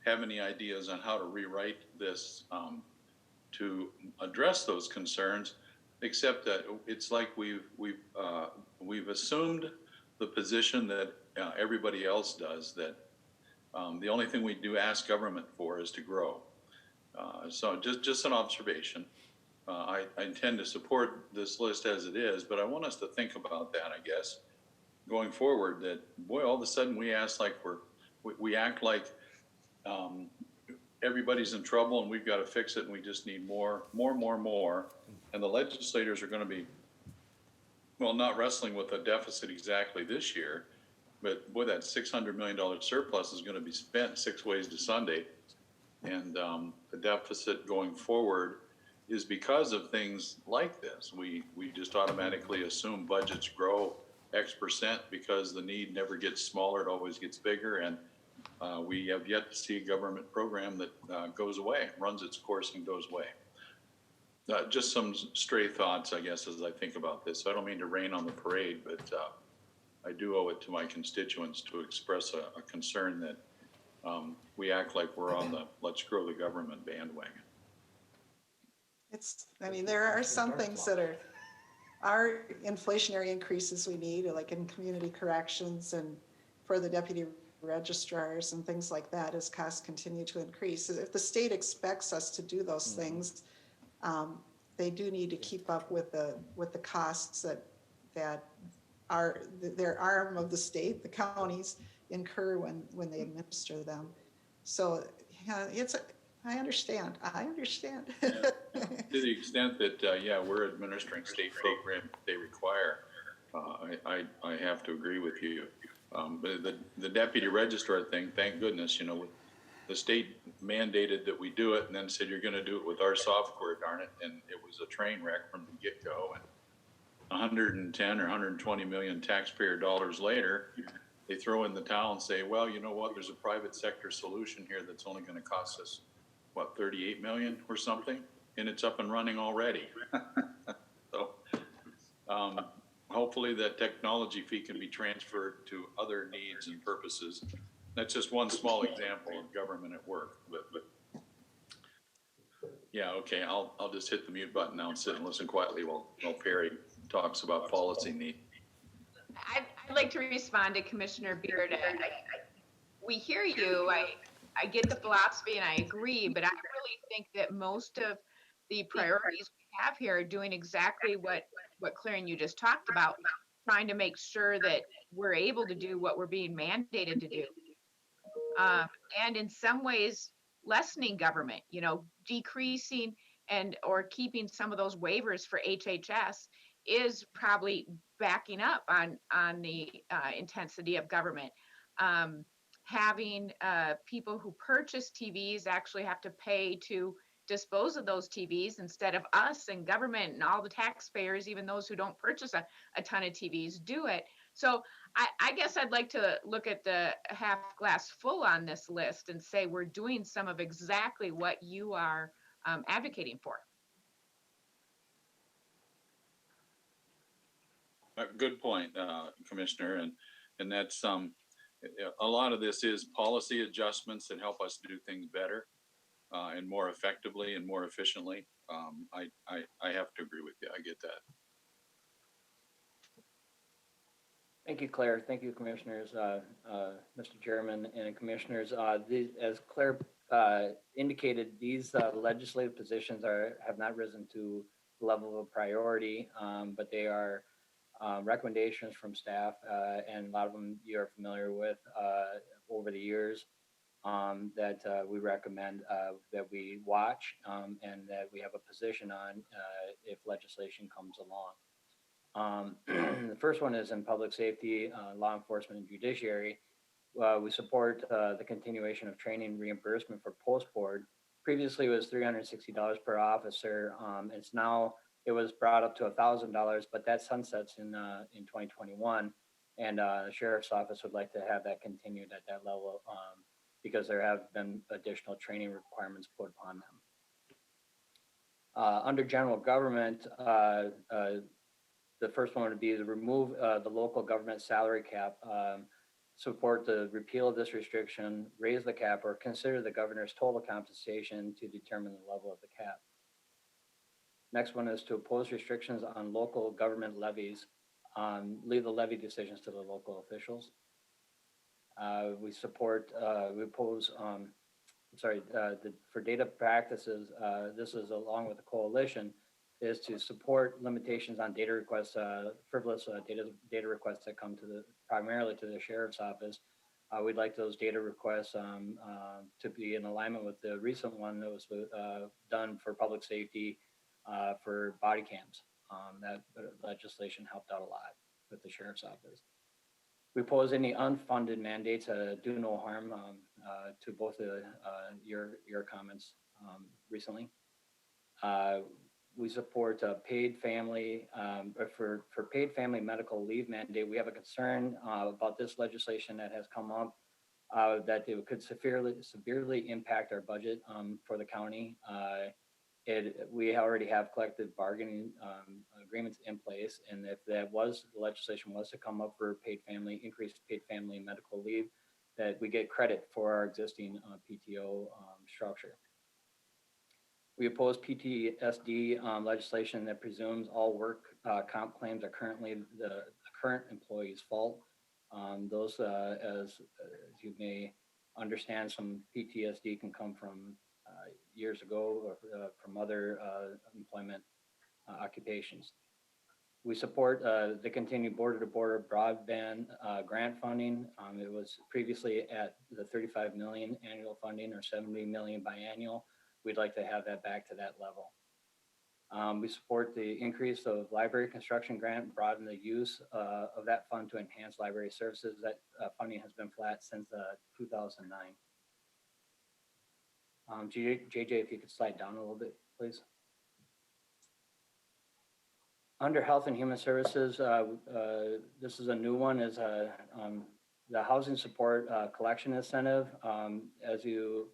have any ideas on how to rewrite this to address those concerns, except that it's like we've assumed the position that everybody else does, that the only thing we do ask government for is to grow. So just an observation. I intend to support this list as it is, but I want us to think about that, I guess, going forward, that, boy, all of a sudden we act like we act like everybody's in trouble and we've got to fix it and we just need more. And the legislators are going to be, well, not wrestling with a deficit exactly this year, but boy, that $600 million surplus is going to be spent 6 ways to Sunday. And the deficit going forward is because of things like this. We just automatically assume budgets grow X percent because the need never gets smaller, it always gets bigger. And we have yet to see a government program that goes away, runs its course and goes away. Just some stray thoughts, I guess, as I think about this. I don't mean to rain on the parade, but I do owe it to my constituents to express a concern that we act like we're on the let's grow the government bandwagon. There are some things that are inflationary increases we need, like in community corrections and for the deputy registrars and things like that as costs continue to increase. If the state expects us to do those things, they do need to keep up with the costs that are their arm of the state, the counties, incur when they administer them. So yeah, I understand. To the extent that, yeah, we're administering state program they require, I have to agree with you. But the deputy registrar thing, thank goodness, you know, the state mandated that we do it and then said, you're gonna do it with our software, darn it. And it was a train wreck from the get-go. And 110 or 120 million taxpayer dollars later, they throw in the towel and say, well, you know what, there's a private sector solution here that's only gonna cost us, what, 38 million or something? And it's up and running already. So, hopefully that technology fee can be transferred to other needs and purposes. That's just one small example of government at work, but yeah, okay, I'll just hit the mute button now and sit and listen quietly while Perry talks about policy need. I'd like to respond to Commissioner Beard. We hear you. I get the philosophy and I agree, but I really think that most of the priorities we have here are doing exactly what Claire and you just talked about, trying to make sure that we're able to do what we're being mandated to do. And in some ways, lessening government, you know, decreasing or keeping some of those waivers for HHS is probably backing up on the intensity of government. Having people who purchase TVs actually have to pay to dispose of those TVs instead of us and government and all the taxpayers, even those who don't purchase a ton of TVs, do it. So I guess I'd like to look at the half glass full on this list and say we're doing some of exactly what you are advocating for. Good point, Commissioner, and that's a lot of this is policy adjustments that help us do things better and more effectively and more efficiently. I have to agree with you. I get that. Thank you, Claire. Thank you, Commissioners, Mr. Chairman and Commissioners. As Claire indicated, these legislative positions have not risen to the level of priority, but they are recommendations from staff, and a lot of them you're familiar with over the years that we recommend that we watch and that we have a position on if legislation comes along. The first one is in public safety, law enforcement, and judiciary. We support the continuation of training reimbursement for post-board. Previously, it was $360 per officer. It was brought up to $1,000, but that sunsets in 2021. And the sheriff's office would like to have that continued at that level because there have been additional training requirements put upon them. Under general government, the first one would be to remove the local government salary cap, support the repeal of this restriction, raise the cap, or consider the governor's total compensation to determine the level of the cap. Next one is to oppose restrictions on local government levies, leave the levy decisions to the local officials. For data practices, this is along with the coalition, is to support limitations on data requests, frivolous data requests that come primarily to the sheriff's office. We'd like those data requests to be in alignment with the recent one that was done for public safety for body cams. That legislation helped out a lot with the sheriff's office. We oppose any unfunded mandates do no harm to both your comments recently. We support paid family for paid family medical leave mandate. We have a concern about this legislation that has come up that it could severely impact our budget for the county. We already have collective bargaining agreements in place, and if the legislation was to come up for increased paid family medical leave, that we get credit for our existing PTO structure. We oppose PTSD legislation that presumes all work comp claims are currently the current employee's fault. Those, as you may understand, some PTSD can come from years ago or from other employment occupations. We support the continued border-to-border broadband grant funding. It was previously at the 35 million annual funding or 70 million biannual. We'd like to have that back to that level. We support the increase of library construction grant, broaden the use of that fund to enhance library services. That funding has been flat since 2009. JJ, if you could slide down a little bit, please. Under Health and Human Services, this is a new one, is the Housing Support Collection Incentive. As you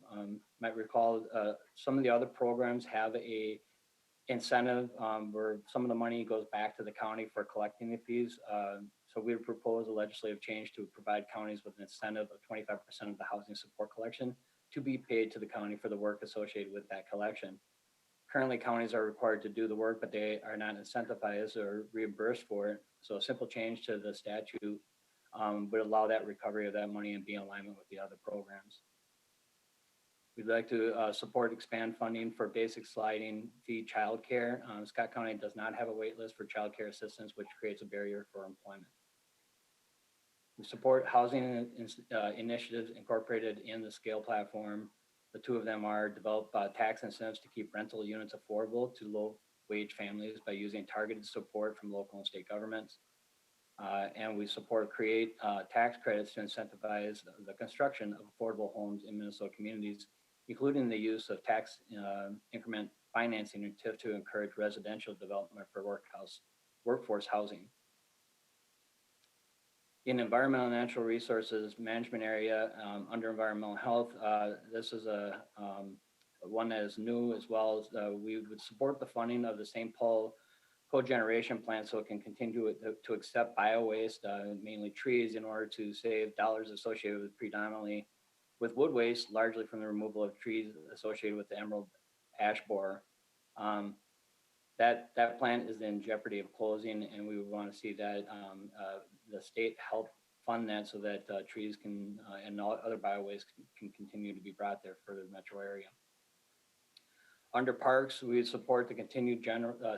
might recall, some of the other programs have a incentive where some of the money goes back to the county for collecting the fees. So we propose a legislative change to provide counties with an incentive of 25% of the housing support collection to be paid to the county for the work associated with that collection. Currently, counties are required to do the work, but they are not incentivized or reimbursed for it. So a simple change to the statute would allow that recovery of that money and be in alignment with the other programs. We'd like to support expand funding for basic sliding fee childcare. Scott County does not have a wait list for childcare assistance, which creates a barrier for employment. We support housing initiatives incorporated in the SCALE platform. The two of them are develop tax incentives to keep rental units affordable to low-wage families by using targeted support from local and state governments. And we support create tax credits to incentivize the construction of affordable homes in Minnesota communities, including the use of tax increment financing to encourage residential development for workforce housing. In environmental and natural resources management area, under environmental health, this is a one that is new, as well as we would support the funding of the St. Paul cogeneration plant so it can continue to accept bio-waste, mainly trees, in order to save dollars associated with predominantly with wood waste, largely from the removal of trees associated with the emerald ash borer. That plant is in jeopardy of closing, and we would want to see that the state help fund that so that trees can and all other bio-waste can continue to be brought there for the metro area. Under parks, we support the continued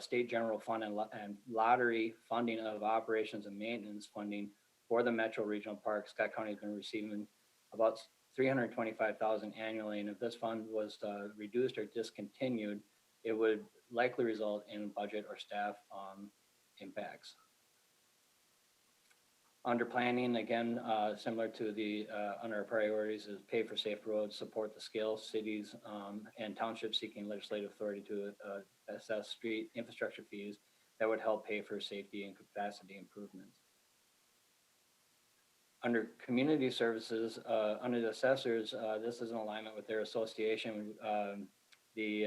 state general fund and lottery funding of operations and maintenance funding for the metro regional parks. Scott County has been receiving about $325,000 annually, and if this fund was reduced or discontinued, it would likely result in budget or staff impacts. Under planning, again, similar to the under our priorities, is pay for safe roads, support the scale cities and townships seeking legislative authority to assess street infrastructure fees that would help pay for safety and capacity improvements. Under community services, under the assessors, this is in alignment with their association. They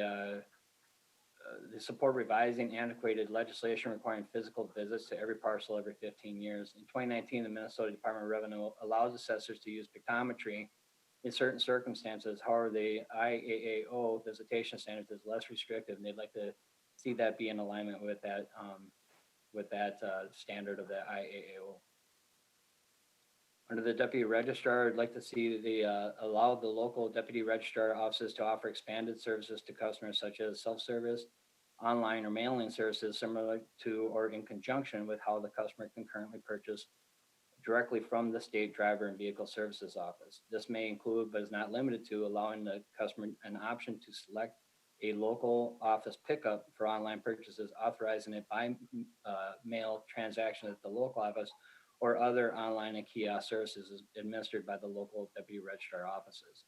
support revising antiquated legislation requiring physical visits to every parcel every 15 years. In 2019, the Minnesota Department of Revenue allows assessors to use pictometry in certain circumstances. However, the IAAO visitation standards is less restrictive, and they'd like to see that be in alignment with that standard of the IAAO. Under the deputy registrar, I'd like to see allow the local deputy registrar offices to offer expanded services to customers, such as self-service, online or mailing services, similar to or in conjunction with how the customer can currently purchase directly from the state driver and vehicle services office. This may include, but is not limited to, allowing the customer an option to select a local office pickup for online purchases, authorizing it by mail transaction at the local office, or other online and kiosk services administered by the local deputy registrar offices.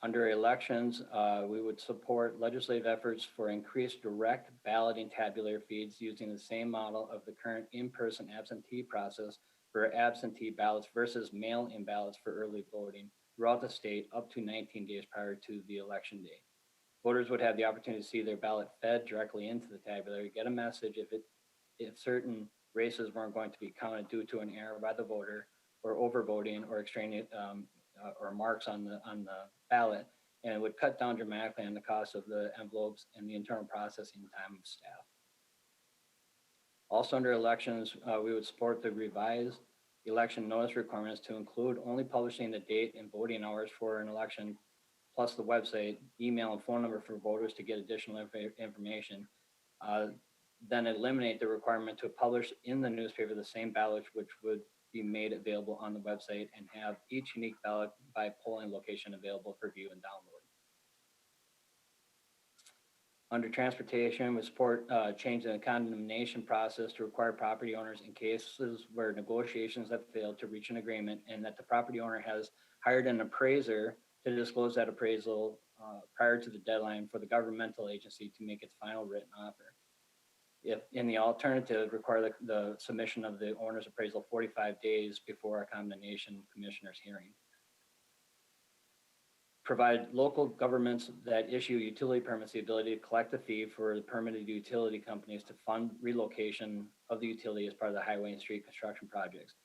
Under elections, we would support legislative efforts for increased direct balloting tabular feeds using the same model of the current in-person absentee process for absentee ballots versus mail-in ballots for early voting throughout the state up to 19 days prior to the election day. Voters would have the opportunity to see their ballot fed directly into the tabular, get a message if certain races weren't going to be counted due to an error by the voter or overvoting or extraneous or marks on the ballot, and it would cut down dramatically on the cost of the envelopes and the internal processing time of staff. Also under elections, we would support the revised election notice requirements to include only publishing the date and voting hours for an election, plus the website, email, and phone number for voters to get additional information. Then eliminate the requirement to publish in the newspaper the same ballot which would be made available on the website, and have each unique ballot by polling location available for view and download. Under transportation, we support changing the condemnation process to require property owners in cases where negotiations have failed to reach an agreement, and that the property owner has hired an appraiser to disclose that appraisal prior to the deadline for the governmental agency to make its final written offer. If in the alternative, require the submission of the owner's appraisal 45 days before a condemnation commissioner's hearing. Provide local governments that issue utility permits the ability to collect a fee for the permitted utility companies to fund relocation of the utility as part of the highway and street construction projects.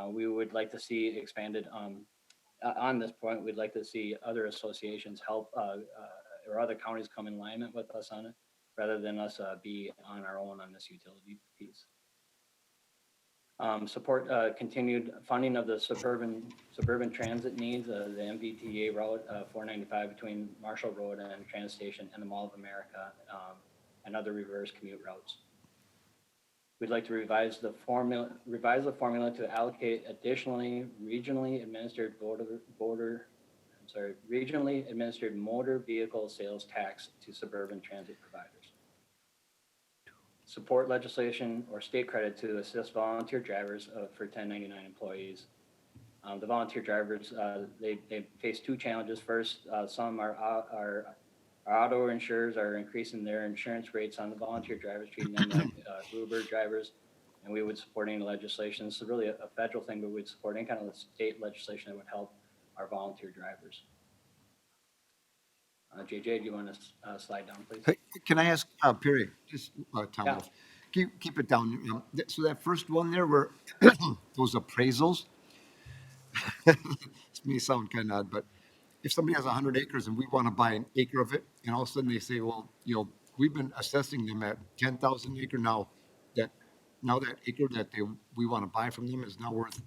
We would like to see expanded on this point. We'd like to see other associations help or other counties come in alignment with us on it, rather than us be on our own on this utility piece. Support continued funding of the suburban transit needs, the MBTA route 495 between Marshall Road and Transit Station and the Mall of America, and other reverse commute routes. We'd like to revise the formula to allocate additionally regionally administered motor vehicle sales tax to suburban transit providers. Support legislation or state credit to assist volunteer drivers for 1099 employees. The volunteer drivers, they face two challenges. First, some our auto insurers are increasing their insurance rates on the volunteer drivers, treating them like Uber drivers, and we would support any legislation. This is really a federal thing, but we'd support any kind of state legislation that would help our volunteer drivers. JJ, do you want to slide down, please? Hey, can I ask Perry, just Tom, Yeah. keep it down. So that first one there were those appraisals. This may sound kind of odd, but if somebody has 100 acres and we want to buy an acre of it, and all of a sudden they say, well, we've been assessing them at 10,000 acre now. That acre that we want to buy from them is now worth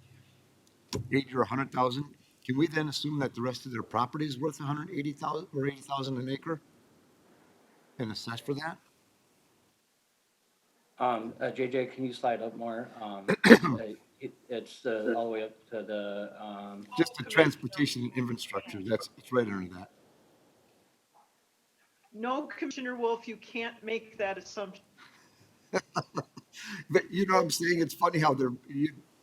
80 or 100,000. Can we then assume that the rest of their property is worth 180,000 or 80,000 an acre, and assess for that? JJ, can you slide up more? It's all the way up to the. Just the transportation and infrastructure. It's right under that. No, Commissioner Wolf, you can't make that assumption. But you know what I'm saying? It's funny how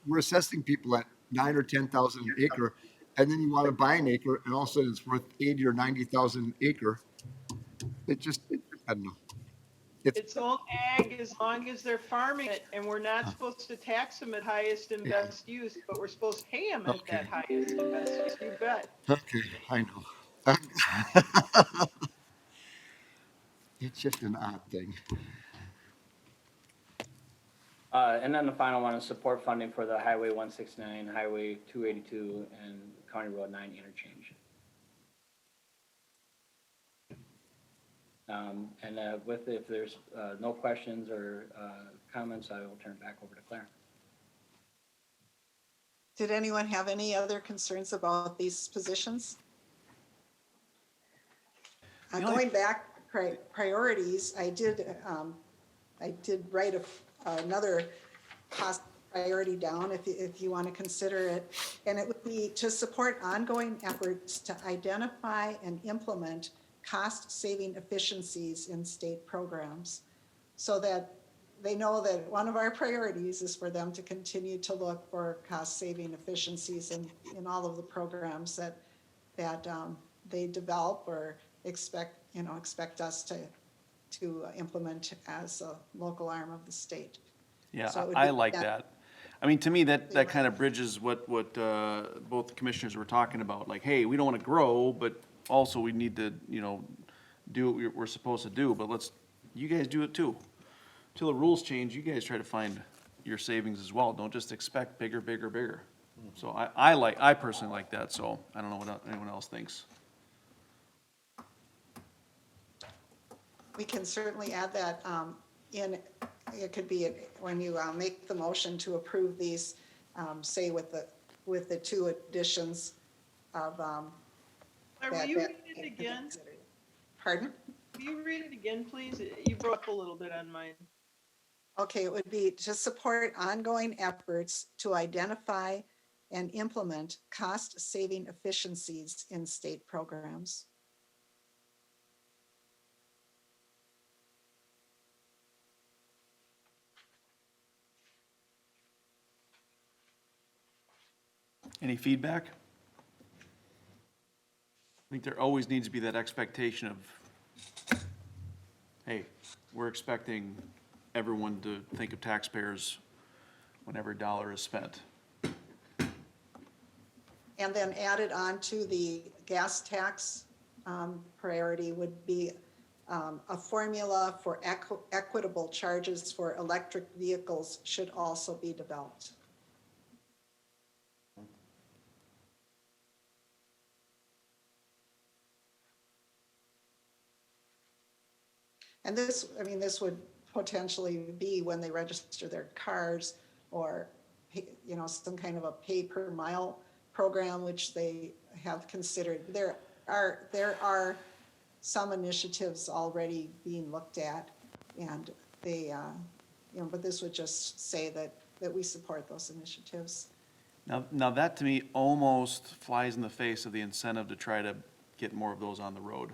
we're assessing people at 9 or 10,000 an acre, and then you want to buy an acre, and all of a sudden it's worth 80 or 90,000 an acre. I don't know. It's all ag as long as they're farming it, and we're not supposed to tax them at highest and best use, but we're supposed to pay them at that highest and best use. You bet. Okay, I know. It's just an odd thing. And then the final one is support funding for the Highway 169, Highway 282, and County Road 9 interchange. And if there's no questions or comments, I will turn it back over to Claire. Did anyone have any other concerns about these positions? Going back priorities, I did write another cost priority down if you want to consider it, and it would be to support ongoing efforts to identify and implement cost-saving efficiencies in state programs, so that they know that one of our priorities is for them to continue to look for cost-saving efficiencies in all of the programs that they develop or expect us to implement as a local arm of the state. Yeah, So it would I be like that. I mean, to me, that kind of bridges what both the commissioners were talking about. Like, hey, we don't want to grow, but also we need to, do what we're supposed to do. But you guys do it too. Till the rules change, you guys try to find your savings as well. Don't just expect bigger, bigger, bigger. So I personally like that. So I don't know what anyone else thinks. We can certainly add that it could be when you make the motion to approve these, say with the two additions of. Will you read it again? Pardon? Will you read it again, please? You broke a little bit on mine. Okay, it would be to support ongoing efforts to identify and implement cost-saving efficiencies in state programs. Any feedback? I think there always needs to be that expectation of, hey, we're expecting everyone to think of taxpayers when every dollar is spent. And then added on to the gas tax priority would be a formula for equitable charges for electric vehicles should also be developed. And this, I mean, this would potentially be when they register their cars or, you know, some kind of a pay per mile program, which they have considered. There are some initiatives already being looked at, and they, you know, but this would just say that we support those initiatives. Now that to me almost flies in the face of the incentive to try to get more of those on the road.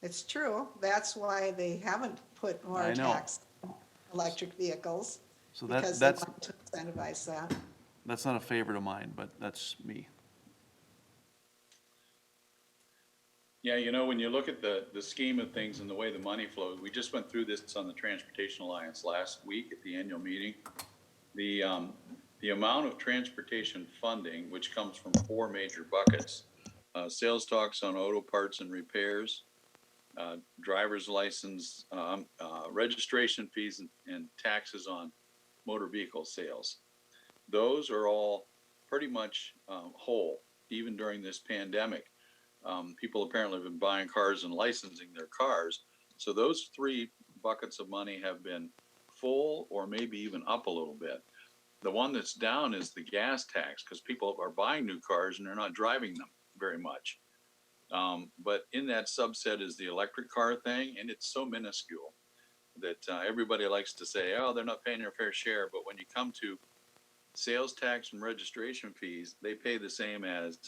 It's true. That's why they haven't put more I know. tax on electric vehicles. So because that's they want to incentivize that. That's not a favorite of mine, but that's me. Yeah, you know, when you look at the scheme of things and the way the money flows, we just went through this on the Transportation Alliance last week at the annual meeting. The amount of transportation funding, which comes from four major buckets, sales tax on auto parts and repairs, driver's license, registration fees, and taxes on motor vehicle sales. Those are all pretty much whole, even during this pandemic. People apparently have been buying cars and licensing their cars. So those three buckets of money have been full or maybe even up a little bit. The one that's down is the gas tax, because people are buying new cars and they're not driving them very much. But in that subset is the electric car thing, and it's so minuscule that everybody likes to say, oh, they're not paying their fair share. But when you come to sales tax and registration fees, they pay the same as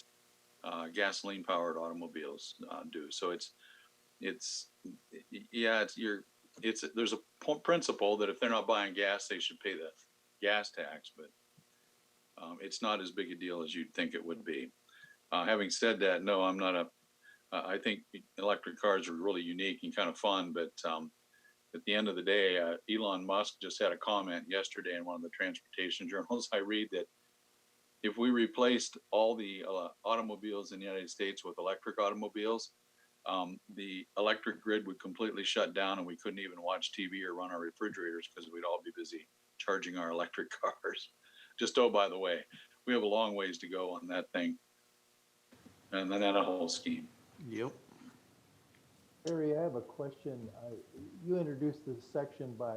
gasoline powered automobiles do. So there's a principle that if they're not buying gas, they should pay the gas tax, but it's not as big a deal as you'd think it would be. Having said that, no, I'm not I think electric cars are really unique and kind of fun, but at the end of the day, Elon Musk just had a comment yesterday in one of the transportation journals I read that if we replaced all the automobiles in the United States with electric automobiles, the electric grid would completely shut down and we couldn't even watch TV or run our refrigerators because we'd all be busy charging our electric cars. Just, oh, by the way, we have a long ways to go on that thing. And then that whole scheme. Yep. Harry, I have a question. You introduced this section by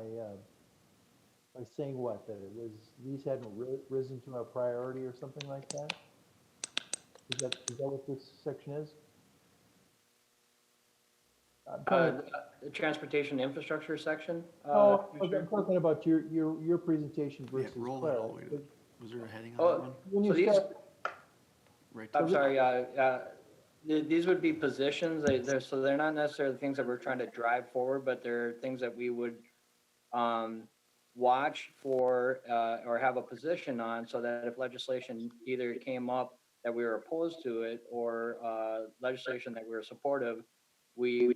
saying what, that it was, these hadn't risen to a priority or something like that? Is that what this section is? The transportation infrastructure section. Oh, I'm talking about your presentation versus roll it all the way Claire's. Was there a heading on that one? When So you these, start, Right. I'm sorry, these would be positions. So they're not necessarily things that we're trying to drive forward, but they're things that we would watch for or have a position on, so that if legislation either came up that we were opposed to it or legislation that we were supportive, we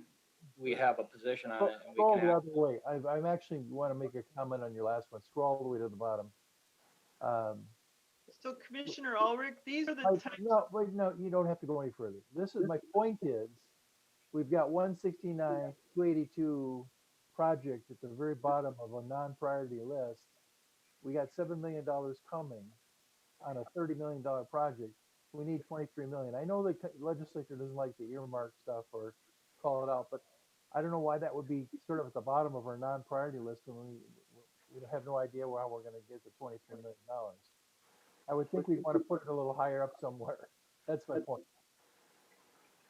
have a position on it. And we scroll can the act. other way. I actually want to make a comment on your last one. Scroll all the way to the bottom. So Commissioner Ulrich, these are the types. No, wait, no, you don't have to go any further. This is my point is, we've got 169, 282 project at the very bottom of a non-priority list. We got $7 million coming on a $30 million project. We need 23 million. I know the legislature doesn't like to earmark stuff or call it out, but I don't know why that would be sort of at the bottom of our non-priority list when we have no idea how we're gonna get the $23 million. I would think we'd want to put it a little higher up somewhere. That's my point.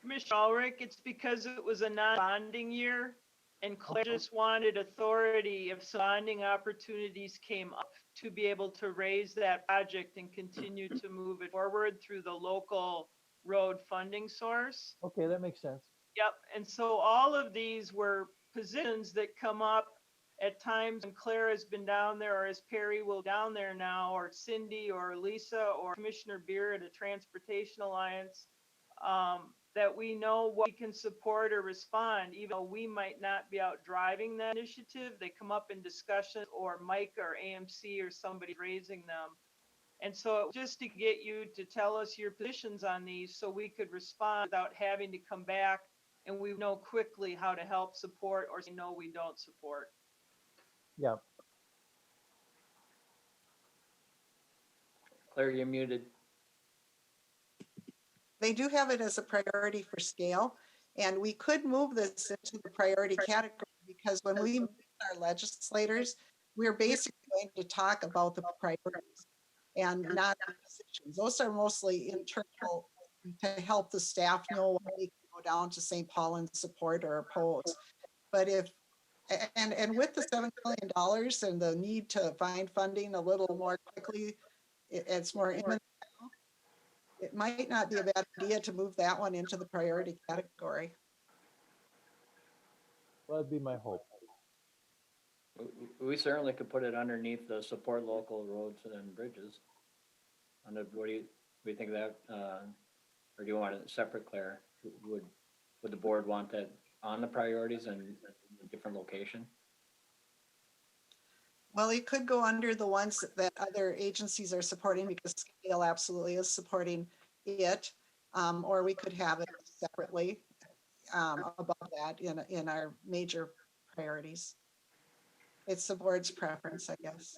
Commissioner Ulrich, it's because it was a non-bonding year, and Claire just wanted authority if bonding opportunities came up to be able to raise that project and continue to move it forward through the local road funding source. Okay, that makes sense. Yep, and so all of these were positions that come up at times when Claire has been down there, or as Perry will down there now, or Cindy, or Lisa, or Commissioner Beer at a Transportation Alliance, that we know what we can support or respond, even though we might not be out driving that initiative. They come up in discussion, or Mike or AMC or somebody raising them. And so just to get you to tell us your positions on these so we could respond without having to come back and we know quickly how to help support or say no, we don't support. Yeah. Claire, you're muted. They do have it as a priority for scale, and we could move this into the priority category because when we meet our legislators, we're basically going to talk about the priorities and not the positions. Those are mostly internal to help the staff know what we can go down to St. Paul and support or oppose. But if, and with the $7 million and the need to find funding a little more quickly, it's more imminent. It might not be a bad idea to move that one into the priority category. Well, that'd be my hope. We certainly could put it underneath the support local roads and bridges. What do you think of that? Or do you want it separate, Claire? Would the board want that on the priorities and a different location? Well, it could go under the ones that other agencies are supporting because scale absolutely is supporting it. Or we could have it separately above that in our major priorities. It's the board's preference, I guess.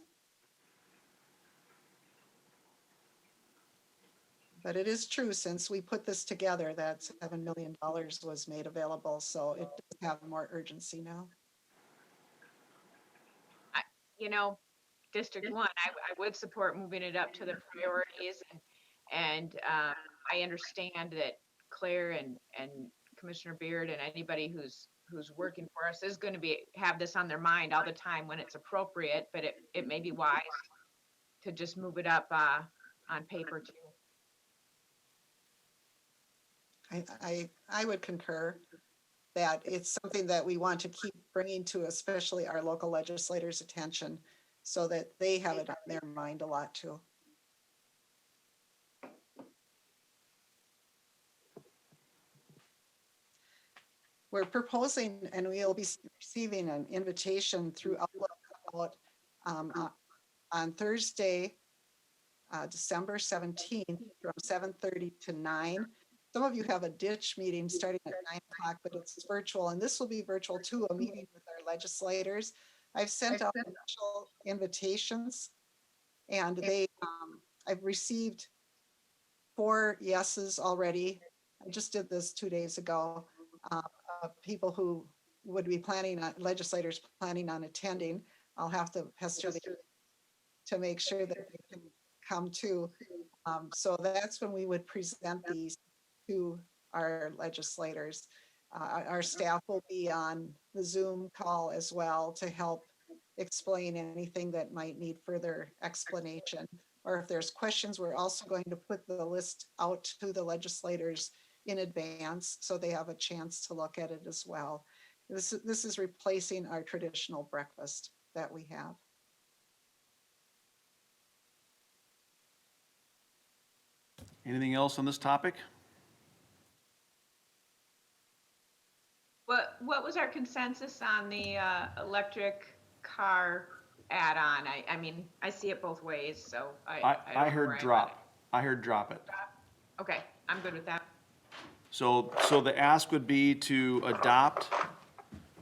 But it is true, since we put this together, that $7 million was made available. So it does have more urgency now. You know, District 1, I would support moving it up to the priorities. And I understand that Claire and Commissioner Beard and anybody who's working for us is going to have this on their mind all the time when it's appropriate, but it may be wise to just move it up on paper too. I would concur that it's something that we want to keep bringing to especially our local legislators' attention so that they have it on their mind a lot too. We're proposing, and we'll be receiving an invitation through Outlook on Thursday, December 17th from 7:30 to 9. Some of you have a ditch meeting starting at 9 o'clock, but it's virtual, and this will be virtual too, a meeting with our legislators. I've sent out initial invitations, and I've received 4 yeses already. I just did this 2 days ago. People who would be legislators planning on attending. I'll have to pester them to make sure that they can come too. So that's when we would present these to our legislators. Our staff will be on the Zoom call as well to help explain anything that might need further explanation. Or if there's questions, we're also going to put the list out to the legislators in advance so they have a chance to look at it as well. This is replacing our traditional breakfast that we have. Anything else on this topic? What was our consensus on the electric car add-on? I mean, I see it both ways, so I heard drop. I heard drop it. Okay, I'm good with that. So the ask would be to adopt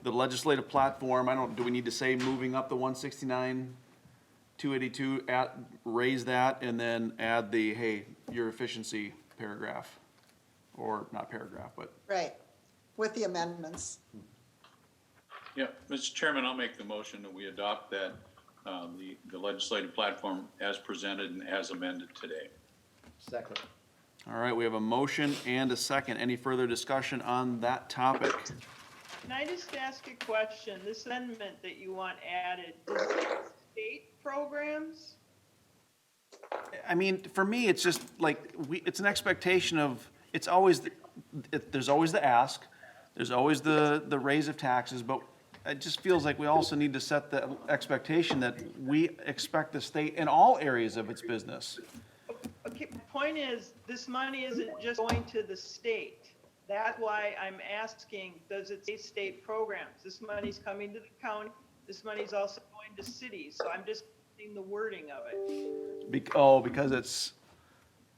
the legislative platform. Do we need to say moving up the 169, 282, raise that, and then add the, hey, your efficiency paragraph, or not paragraph, but. Right, with the amendments. Yeah, Mr. Chairman, I'll make the motion that we adopt that, the legislative platform as presented and as amended today. Second. All right, we have a motion and a second. Any further discussion on that topic? Can I just ask a question? This amendment that you want added, does it state programs? I mean, for me, it's just like, it's an expectation of, it's always, there's always the ask, there's always the raise of taxes, but it just feels like we also need to set the expectation that we expect the state in all areas of its business. Okay, the point is, this money isn't just going to the state. That's why I'm asking, does it say state programs? This money's coming to the county, this money's also going to cities, so I'm just seeing the wording of it. Because it's,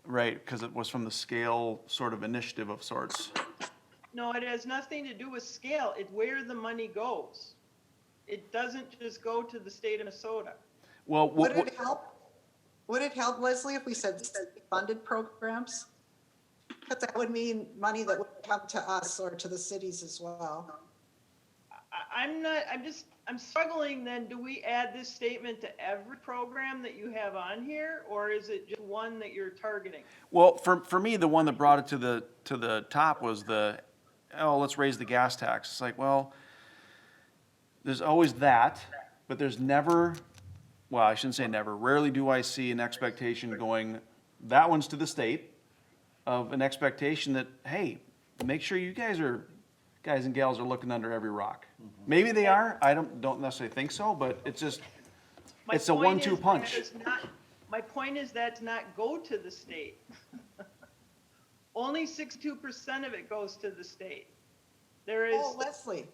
right, because it was from the scale sort of initiative of sorts. No, it has nothing to do with scale, it's where the money goes. It doesn't just go to the state of Minnesota. Well, Would it help, Leslie, if we said funded programs? Because that would mean money that would come to us or to the cities as well. I'm struggling then, do we add this statement to every program that you have on here, or is it just one that you're targeting? Well, for me, the one that brought it to the top was let's raise the gas tax. It's like, well, there's always that, but there's never, well, I shouldn't say never, rarely do I see an expectation going, that one's to the state, of an expectation that, hey, make sure you guys and gals are looking under every rock. Maybe they are, I don't necessarily think so, but it's just, it's a 1-2 punch. My point is that's not go to the state. Only 62% of it goes to the state. There is. Oh, Leslie,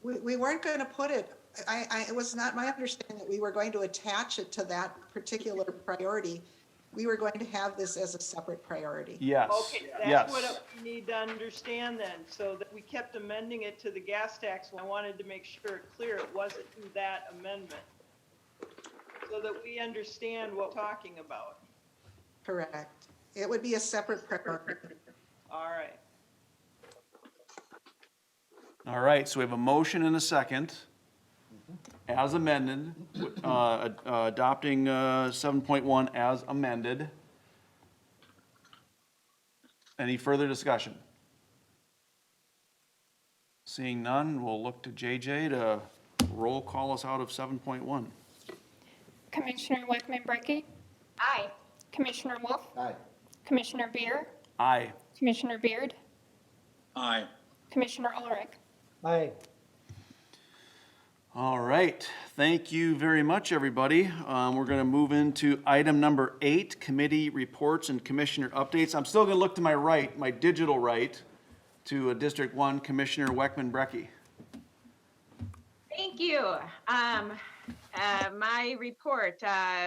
we weren't going to put it, it was not my understanding that we were going to attach it to that particular priority. We were going to have this as a separate priority. Yes. Okay, that's yes. what we need to understand then, so that we kept amending it to the gas tax. I wanted to make sure it clear it wasn't to that amendment, so that we understand what we're talking about. Correct. It would be a separate priority. All right. All right, so we have a motion and a second, as amended, adopting 7.1 as amended. Any further discussion? Seeing none, we'll look to JJ to roll call us out of 7.1. Commissioner Weckman-Brecky, Aye. Commissioner Wolf, Aye. Commissioner Beer, Aye. Commissioner Beard, Aye. Commissioner Ulrich. Aye. All right, thank you very much, everybody. We're going to move into item number 8, committee reports and commissioner updates. I'm still going to look to my right, my digital right, to District 1 Commissioner Weckman-Brecky. Thank you. My report,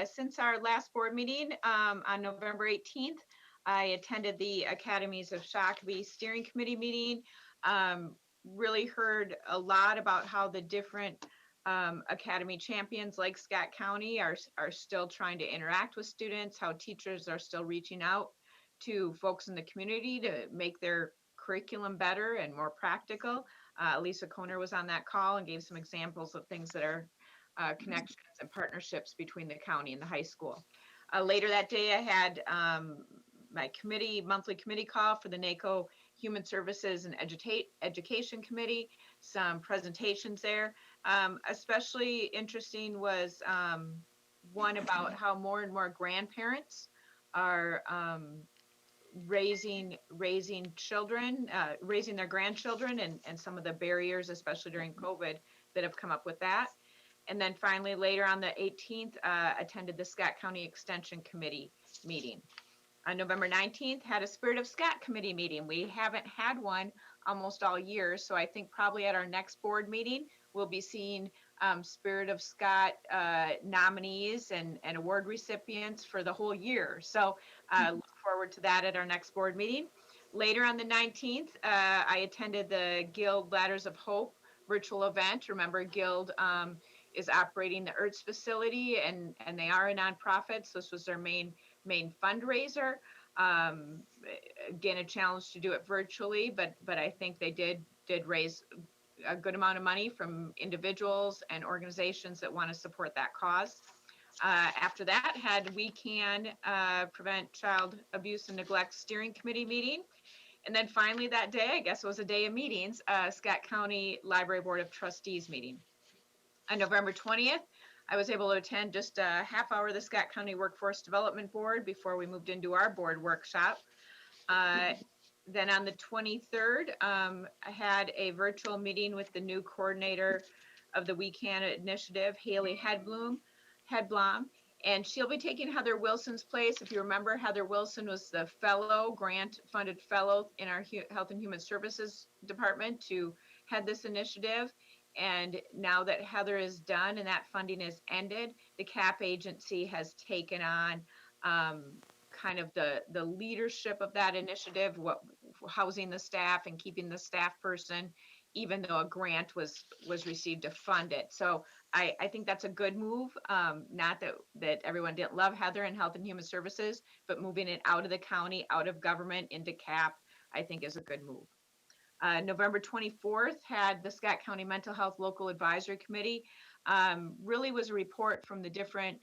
since our last board meeting on November 18th, I attended the Academies of Shakopee Steering Committee meeting. Really heard a lot about how the different Academy champions like Scott County are still trying to interact with students, how teachers are still reaching out to folks in the community to make their curriculum better and more practical. Lisa Koner was on that call and gave some examples of things that are connections and partnerships between the county and the high school. Later that day, I had my monthly committee call for the NACO Human Services and Education Committee, some presentations there. Especially interesting was one about how more and more grandparents are raising children, raising their grandchildren, and some of the barriers, especially during COVID, that have come up with that. And then finally, later on the 18th, attended the Scott County Extension Committee meeting. On November 19th, had a Spirit of Scott committee meeting. We haven't had one almost all year, so I think probably at our next board meeting, we'll be seeing Spirit of Scott nominees and award recipients for the whole year. So look forward to that at our next board meeting. Later on the 19th, I attended the Guild Ladders of Hope virtual event. Remember, Guild is operating the ERTS facility, and they are a nonprofit, so this was their main fundraiser. Again, a challenge to do it virtually, but I think they did raise a good amount of money from individuals and organizations that want to support that cause. After that, had We Can Prevent Child Abuse and Neglect Steering Committee meeting. And then finally that day, I guess it was a day of meetings, Scott County Library Board of Trustees meeting. On November 20th, I was able to attend just a half hour of the Scott County Workforce Development Board before we moved into our board workshop. Then on the 23rd, I had a virtual meeting with the new coordinator of the We Can initiative, Haley Hedblom, and she'll be taking Heather Wilson's place. If you remember, Heather Wilson was the fellow, grant-funded fellow in our Health and Human Services Department to head this initiative. And now that Heather is done and that funding is ended, the CAP agency has taken on kind of the leadership of that initiative, housing the staff and keeping the staff person, even though a grant was received to fund it. So I think that's a good move. Not that everyone didn't love Heather in Health and Human Services, but moving it out of the county, out of government into CAP, I think is a good move. November 24th had the Scott County Mental Health Local Advisory Committee. Really was a report from the different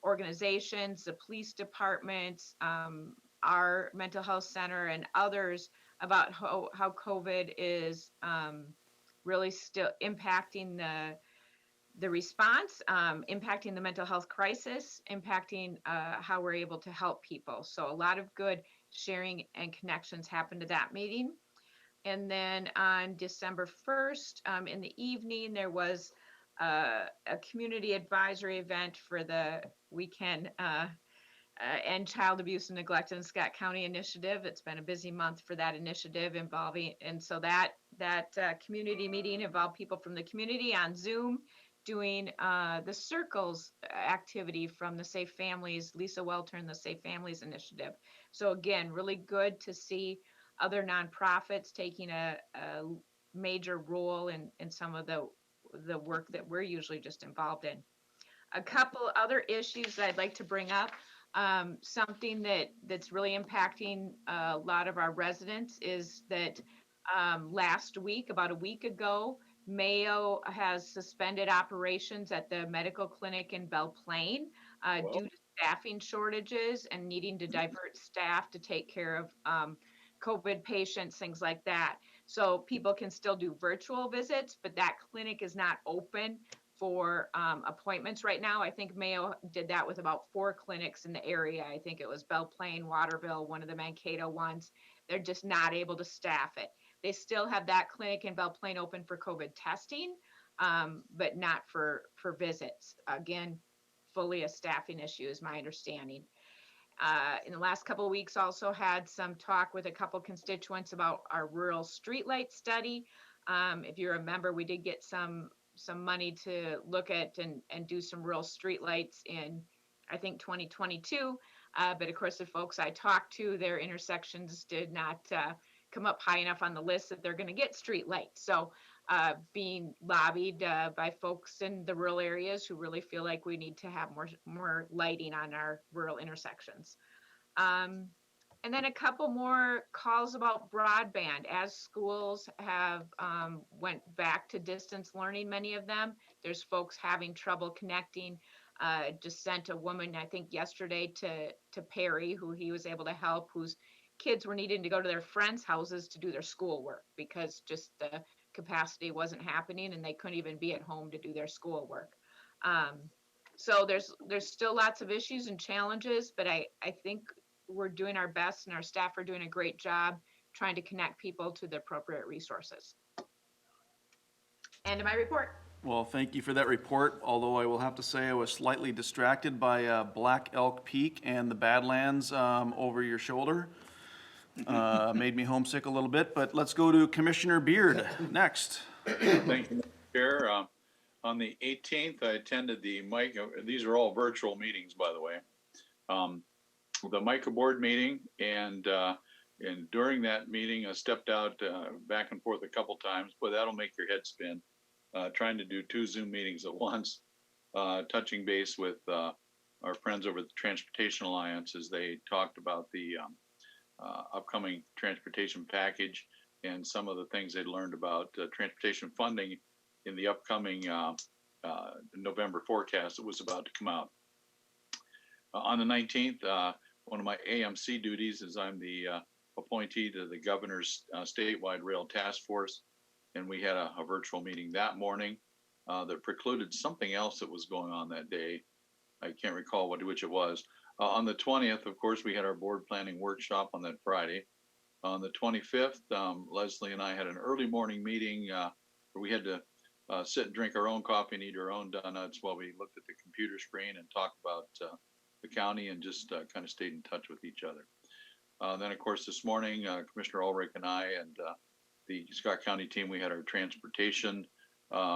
organizations, the police departments, our mental health center, and others about how COVID is really still impacting the response, impacting the mental health crisis, impacting how we're able to help people. So a lot of good sharing and connections happened to that meeting. And then on December 1st, in the evening, there was a community advisory event for the We Can End Child Abuse and Neglect in Scott County initiative. It's been a busy month for that initiative involving, and so that community meeting involved people from the community on Zoom doing the Circles activity from the Safe Families, Lisa Welter and the Safe Families Initiative. So again, really good to see other nonprofits taking a major role in some of the work that we're usually just involved in. A couple other issues that I'd like to bring up. Something that's really impacting a lot of our residents is that last week, about a week ago, Mayo has suspended operations at the medical clinic in Belle Plaine due to staffing shortages and needing to divert staff to take care of COVID patients, things like that. So people can still do virtual visits, but that clinic is not open for appointments right now. I think Mayo did that with about 4 clinics in the area. I think it was Belle Plaine, Waterville, one of the Mankato ones. They're just not able to staff it. They still have that clinic in Belle Plaine open for COVID testing, but not for visits. Again, fully a staffing issue is my understanding. In the last couple of weeks, also had some talk with a couple constituents about our rural streetlight study. If you remember, we did get some money to look at and do some rural streetlights in, I think, 2022. But of course, the folks I talked to, their intersections did not come up high enough on the list that they're going to get street lights. So being lobbied by folks in the rural areas who really feel like we need to have more lighting on our rural intersections. And then a couple more calls about broadband. As schools have went back to distance learning, many of them, there's folks having trouble connecting. Just sent a woman, I think yesterday, to Perry, who he was able to help, whose kids were needing to go to their friends' houses to do their schoolwork because just the capacity wasn't happening and they couldn't even be at home to do their schoolwork. So there's still lots of issues and challenges, but I think we're doing our best and our staff are doing a great job trying to connect people to the appropriate resources. End of my report. Well, thank you for that report, although I will have to say I was slightly distracted by Black Elk Peak and the Badlands over your shoulder. Made me homesick a little bit, but let's go to Commissioner Beard next. Thank you, Mr. Chair. On the 18th, I attended the these are all virtual meetings, by the way, the MICA board meeting, and during that meeting, I stepped out back and forth a couple times, but that'll make your head spin. Trying to do 2 Zoom meetings at once, touching base with our friends over at the Transportation Alliance as they talked about the upcoming transportation package and some of the things they learned about transportation funding in the upcoming November forecast that was about to come out. On the 19th, one of my AMC duties is I'm the appointee to the governor's statewide rail task force, and we had a virtual meeting that morning that precluded something else that was going on that day. I can't recall which it was. On the 20th, of course, we had our board planning workshop on that Friday. On the 25th, Lezlie and I had an early morning meeting where we had to sit and drink our own coffee and eat our own donuts while we looked at the computer screen and talked about the county and just kind of stayed in touch with each other. Then, of course, this morning, Commissioner Ulrich and I and the Scott County team, we had our transportation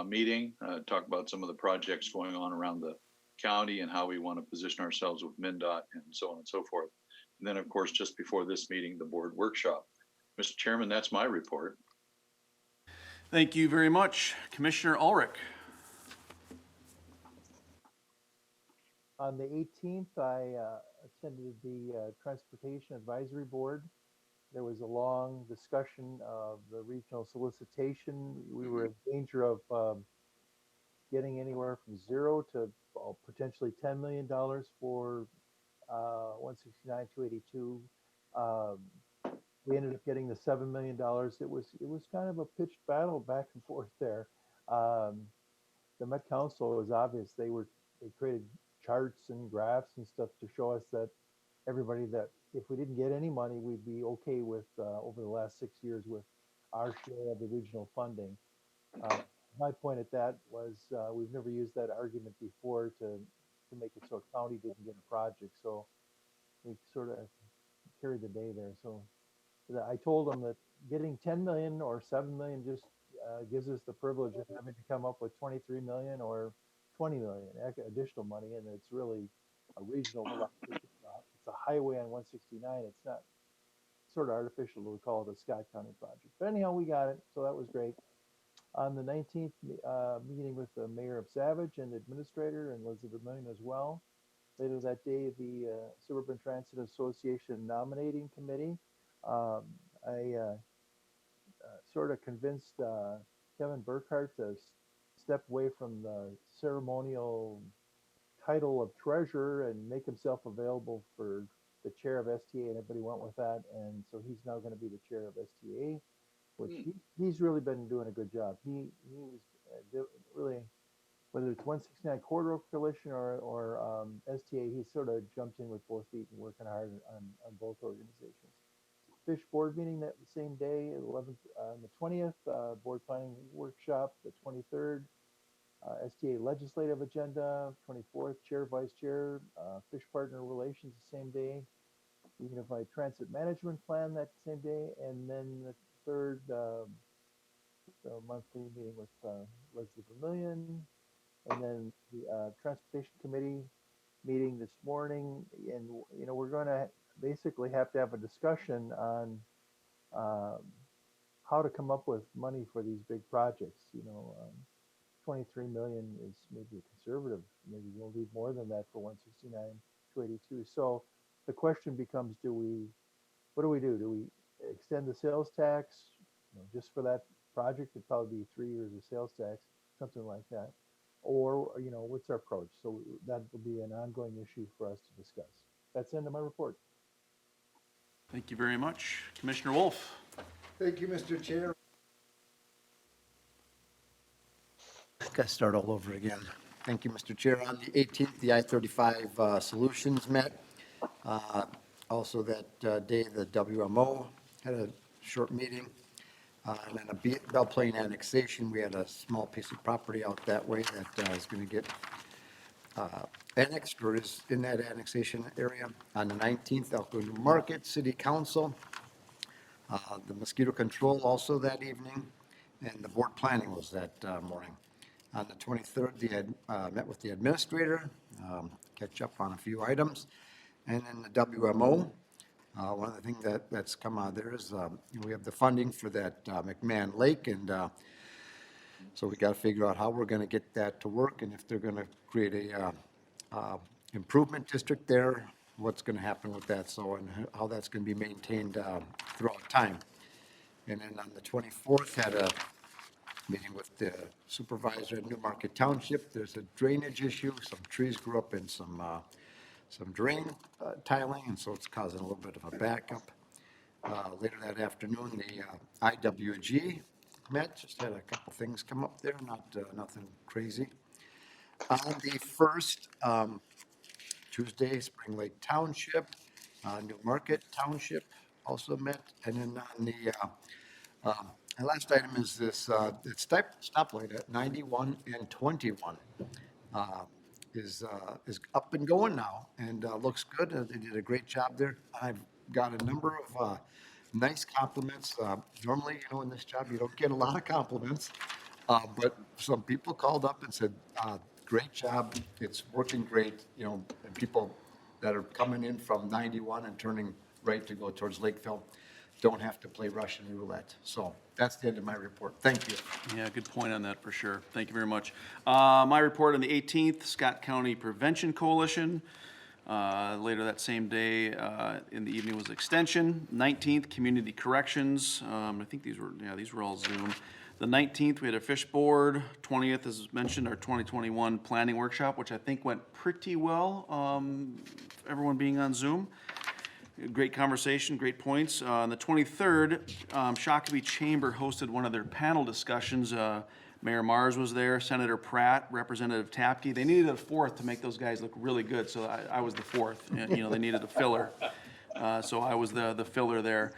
meeting, talk about some of the projects going on around the county and how we want to position ourselves with MnDOT and so on and so forth. And then, of course, just before this meeting, the board workshop. Mr. Chairman, that's my report. Thank you very much. Commissioner Ulrich. On the 18th, I attended the Transportation Advisory Board. There was a long discussion of the regional solicitation. We were in danger of getting anywhere from 0 to potentially $10 million for 169, 282. We ended up getting the $7 million. It was kind of a pitched battle back and forth there. The Met Council was obvious. They created charts and graphs and stuff to show us that everybody that if we didn't get any money, we'd be okay with over the last 6 years with our share of the regional funding. My point at that was we've never used that argument before to make it so a county didn't get a project. So we sort of carried the day there. So I told them that getting 10 million or 7 million just gives us the privilege of having to come up with 23 million or 20 million additional money, and it's really a regional project. It's a highway on 169. It's not sort of artificial to call it a Scott County project. But anyhow, we got it, so that was great. On the 19th, meeting with the mayor of Savage and the administrator and Lezlie Vermillion as well. Later that day, the Suburban Transit Association nominating committee. I sort of convinced Kevin Burkhart to step away from the ceremonial title of treasurer and make himself available for the chair of STA, and everybody went with that. And so he's now going to be the chair of STA, which he's really been doing a good job. He was really, whether it's 169 Corridor Coalition or STA, he's sort of jumped in with both feet and working hard on both organizations. Fish board meeting that same day, 11th, on the 20th, board planning workshop, the 23rd, STA legislative agenda, 24th, chair, vice chair, fish partner relations the same day, unified transit management plan that same day, and then the third, the monthly meeting with Lezlie Vermillion, and then the transportation committee meeting this morning. And we're going to basically have to have a discussion on how to come up with money for these big projects. 23 million is maybe conservative. Maybe we'll need more than that for 169, 282. So the question becomes, what do we do? Do we extend the sales tax just for that project? It'd probably be 3 years of sales tax, something like that. Or, what's our approach? So that will be an ongoing issue for us to discuss. That's the end of my report. Thank you very much. Commissioner Wolf. Thank you, Mr. Chair. Got to start all over again. Thank you, Mr. Chair. On the 18th, the I-35 solutions met. Also that day, the WMO had a short meeting. And then a Belle Plaine annexation. We had a small piece of property out that way that is going to get annexed or is in that annexation area. On the 19th, Elko New Market City Council. The mosquito control also that evening. And the board planning was that morning. On the 23rd, they had met with the administrator, catch up on a few items. And then the WMO. One of the things that's come out of there is we have the funding for that McMahon Lake, and so we got to figure out how we're going to get that to work, and if they're going to create a improvement district there, what's going to happen with that, and how that's going to be maintained throughout time. And then on the 24th, had a meeting with the supervisor at Newmarket Township. There's a drainage issue. Some trees grew up in some drain tiling, and so it's causing a little bit of a backup. Later that afternoon, the IWG met, just had a couple things come up there, nothing crazy. On the 1st, Tuesday, Spring Lake Township, Newmarket Township also met, and then on the last item is this, it's stoplight at 91 and 21. Is up and going now and looks good. They did a great job there. I've got a number of nice compliments. Normally, in this job, you don't get a lot of compliments, but some people called up and said, great job. It's working great, and people that are coming in from 91 and turning right to go towards Lakeville don't have to play Russian roulette. So that's the end of my report. Thank you. Yeah, good point on that for sure. Thank you very much. My report on the 18th, Scott County Prevention Coalition. Later that same day in the evening was extension. 19th, community corrections. I think these were all Zoom. The 19th, we had a fish board. 20th, as mentioned, our 2021 planning workshop, which I think went pretty well, everyone being on Zoom. Great conversation, great points. On the 23rd, Shakopee Chamber hosted one of their panel discussions. Mayor Mars was there, Senator Pratt, Representative Tapke. They needed a fourth to make those guys look really good, so I was the fourth. They needed a filler. So I was the filler there.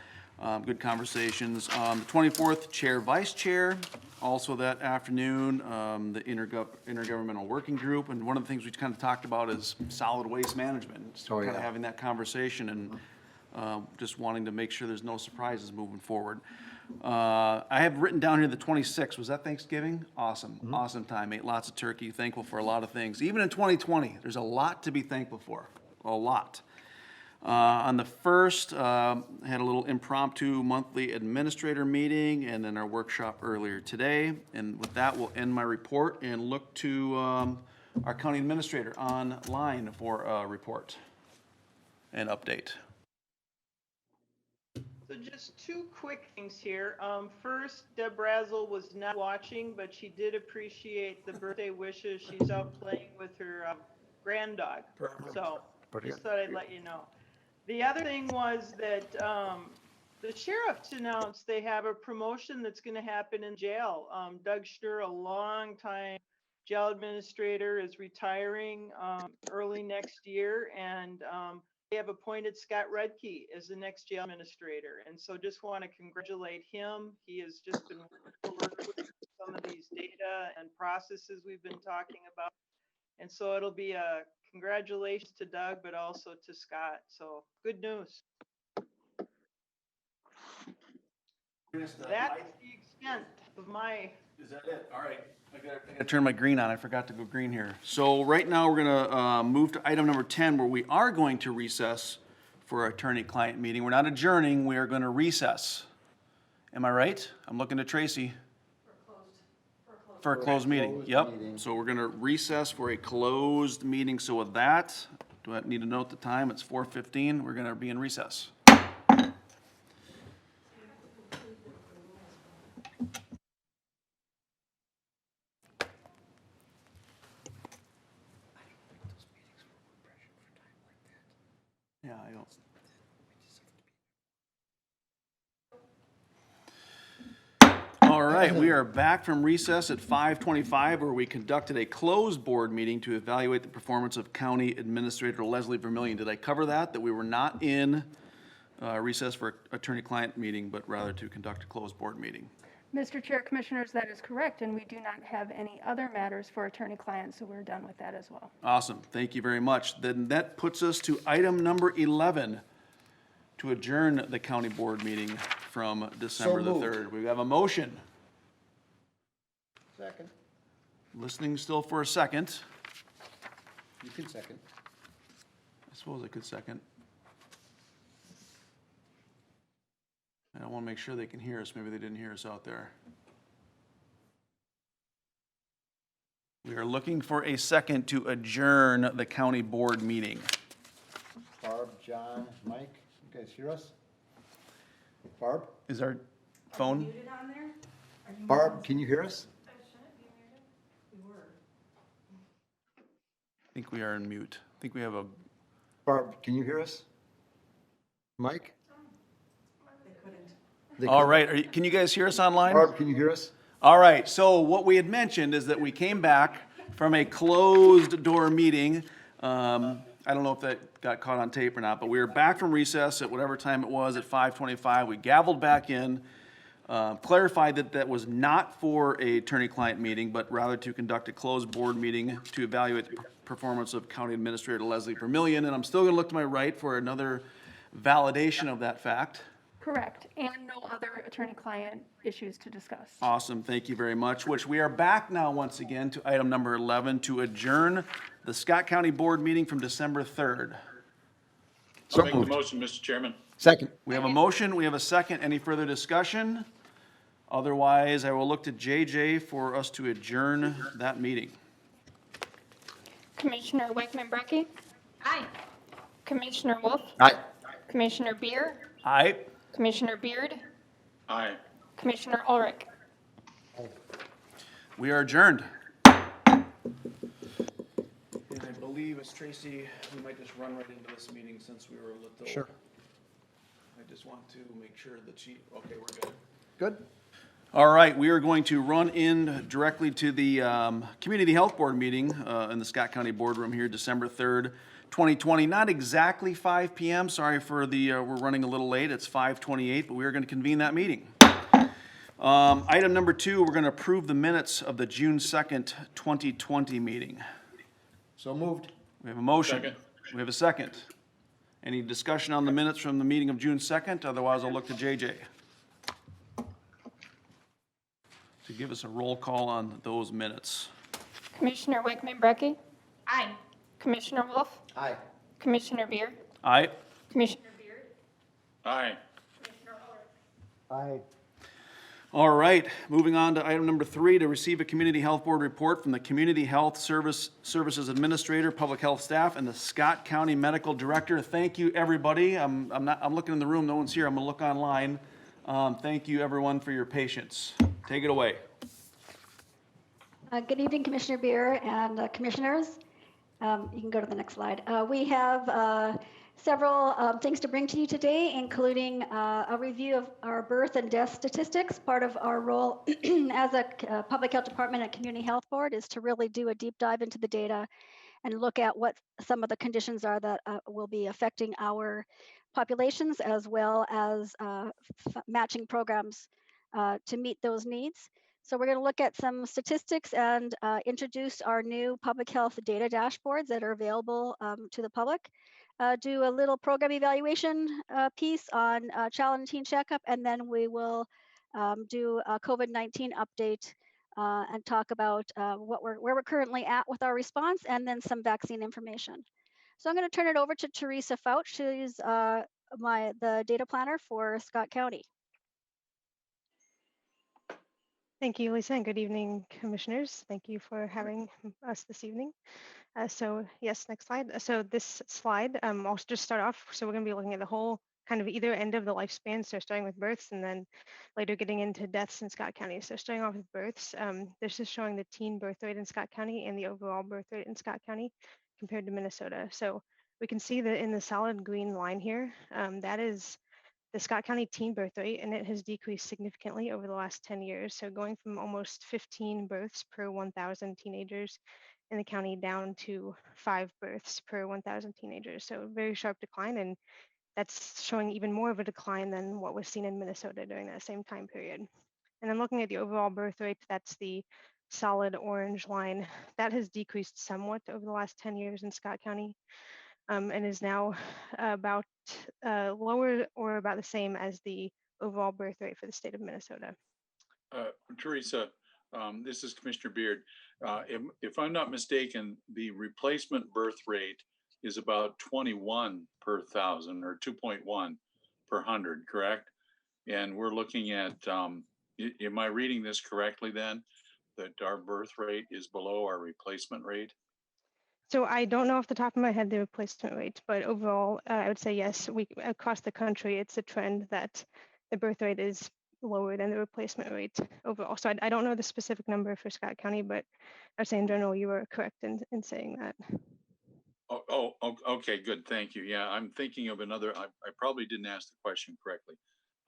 Good conversations. The 24th, Chair, Vice Chair. Also that afternoon, the Intergovernmental Working Group. And one of the things we kind of talked about is solid waste management. So kind of having that conversation and just wanting to make sure there's no surprises moving forward. I have written down here the 26th. Was that Thanksgiving? Awesome. Awesome time. Ate lots of turkey. Thankful for a lot of things. Even in 2020, there's a lot to be thankful for. A lot. On the 1st, had a little impromptu monthly administrator meeting and then our workshop earlier today. And with that, we'll end my report and look to our county administrator online for a report and update. So just two quick things here. First, Deb Brazel was not watching, but she did appreciate the birthday wishes. She's out playing with her grand dog. So just thought I'd let you know. The other thing was that the sheriff's announced they have a promotion that's going to happen in jail. Doug Schnur, a longtime jail administrator, is retiring early next year, and they have appointed Scott Redkey as the next jail administrator. And so just want to congratulate him. He has just been working with some of these data and processes we've been talking about. And so it'll be a congratulations to Doug, but also to Scott. So good news. That's the extent of my. Is that it? All right. I gotta turn my green on. I forgot to go green here. So right now we're gonna move to item number 10, where we are going to recess for our attorney-client meeting. We're not adjourning. We are going to recess. Am I right? I'm looking to Tracy. For a closed meeting. Yep. So we're going to recess for a closed meeting. So with that, do I need to note the time? It's 4:15. We're going to be in recess. Yeah, I don't. All right, we are back from recess at 5:25, where we conducted a closed board meeting to evaluate the performance of County Administrator Lezlie Vermillion. Did I cover that we were not in recess for attorney-client meeting, but rather to conduct a closed board meeting? Mr. Chair, Commissioners, that is correct, and we do not have any other matters for attorney-client, so we're done with that as well. Awesome, thank you very much. Then that puts us to item number 11, to adjourn the county board meeting from December the 3rd. We have a motion. Second. Listening still for a second. You can second. I suppose I could second. I want to make sure they can hear us. Maybe they didn't hear us out there. We are looking for a second to adjourn the county board meeting. Barb, John, Mike, you guys hear us? Barb? Is our phone? Barb, can you hear us? I think we are in mute. I think we have a, Barb, can you hear us? Mike? They all couldn't. right, can you guys hear us online? Barb, can you hear us? All right, so what we had mentioned is that we came back from a closed door meeting. I don't know if that got caught on tape or not, but we were back from recess at whatever time it was at 5:25. We gavelled back in, clarified that that was not for a attorney-client meeting, but rather to conduct a closed board meeting to evaluate the performance of County Administrator Lezlie Vermillion. And I'm still gonna look to my right for another validation of that fact. Correct, and no other attorney-client issues to discuss. Awesome, thank you very much, which we are back now once again to item number 11, to adjourn the Scott County Board meeting from December 3rd. I'll make the motion, Mr. Chairman. Second. We have a motion, we have a second. Any further discussion? Otherwise, I will look to JJ for us to adjourn that meeting. Commissioner Wakeman-Brecky? Aye. Commissioner Wolf? Aye. Commissioner Beer? Aye. Commissioner Beard? Aye. Commissioner Ulrich? We are adjourned. And I believe, as Tracy, we might just run right into this meeting since we were a little. Sure. I just want to make sure the chief, okay, we're good. Good. All right, we are going to run in directly to the Community Health Board meeting in the Scott County Boardroom here, December 3rd, 2020. Not exactly 5 p.m. Sorry for the, we're running a little late. It's 5:28, but we are going to convene that meeting. Item number 2, we're going to approve the minutes of the June 2nd, 2020 meeting. So moved. We have a motion. Second. We have a second. Any discussion on the minutes from the meeting of June 2nd? Otherwise, I'll look to JJ to give us a roll call on those minutes. Commissioner Wakeman-Brecky? Aye. Commissioner Wolf? Aye. Commissioner Beer? Aye. Commissioner Beard? Aye. Aye. All right, moving on to item number 3, to receive a Community Health Board report from the Community Health Services Administrator, Public Health Staff, and the Scott County Medical Director. Thank you, everybody. I'm looking in the room, no one's here. I'm gonna look online. Thank you, everyone, for your patience. Take it away. Good evening, Commissioner Beer and commissioners. You can go to the next slide. We have several things to bring to you today, including a review of our birth and death statistics. Part of our role as a Public Health Department and Community Health Board is to really do a deep dive into the data and look at what some of the conditions are that will be affecting our populations, as well as matching programs to meet those needs. So we're going to look at some statistics and introduce our new public health data dashboards that are available to the public. Do a little program evaluation piece on child and teen checkup, and then we will do a COVID-19 update and talk about where we're currently at with our response, and then some vaccine information. So I'm going to turn it over to Teresa Fouch. She's the data planner for Scott County. Thank you, Lisa, and good evening, commissioners. Thank you for having us this evening. So yes, next slide. So this slide, I'll just start off. So we're going to be looking at the whole kind of either end of the lifespan. So starting with births and then later getting into deaths in Scott County. So starting off with births, this is showing the teen birth rate in Scott County and the overall birth rate in Scott County compared to Minnesota. So we can see that in the solid green line here, that is the Scott County teen birth rate, and it has decreased significantly over the last 10 years. So going from almost 15 births per 1,000 teenagers in the county down to 5 births per 1,000 teenagers. So a very sharp decline, and that's showing even more of a decline than what was seen in Minnesota during that same time period. And then looking at the overall birth rate, that's the solid orange line. That has decreased somewhat over the last 10 years in Scott County. And is now about lower or about the same as the overall birth rate for the state of Minnesota. Teresa, this is Commissioner Beard. If I'm not mistaken, the replacement birth rate is about 21 per 1,000 or 2.1 per 100, correct? And we're looking at, am I reading this correctly then? That our birth rate is below our replacement rate? So I don't know off the top of my head the replacement rate, but overall, I would say yes. Across the country, it's a trend that the birth rate is lower than the replacement rate overall. So I don't know the specific number for Scott County, but I'd say in general, you were correct in saying that. Okay, good, thank you. Yeah, I'm thinking of another, I probably didn't ask the question correctly.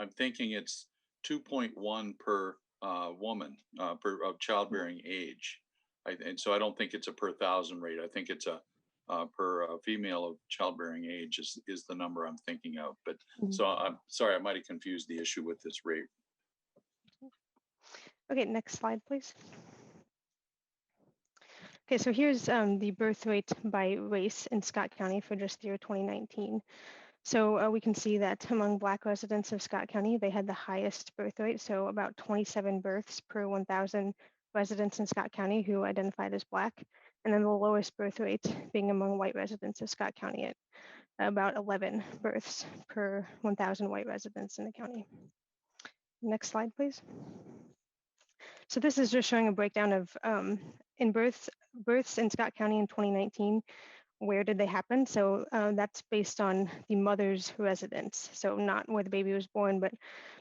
I'm thinking it's 2.1 per woman, of childbearing age. And so I don't think it's a per thousand rate. I think it's a per female of childbearing age is the number I'm thinking of. But so I'm sorry, I might have confused the issue with this rate. Okay, next slide, please. Okay, so here's the birth rate by race in Scott County for just the year 2019. So we can see that among Black residents of Scott County, they had the highest birth rate, so about 27 births per 1,000 residents in Scott County who identified as Black, and then the lowest birth rate being among white residents of Scott County at about 11 births per 1,000 white residents in the county. Next slide, please. So this is just showing a breakdown of in births in Scott County in 2019. Where did they happen? So that's based on the mother's residence. So not where the baby was born, but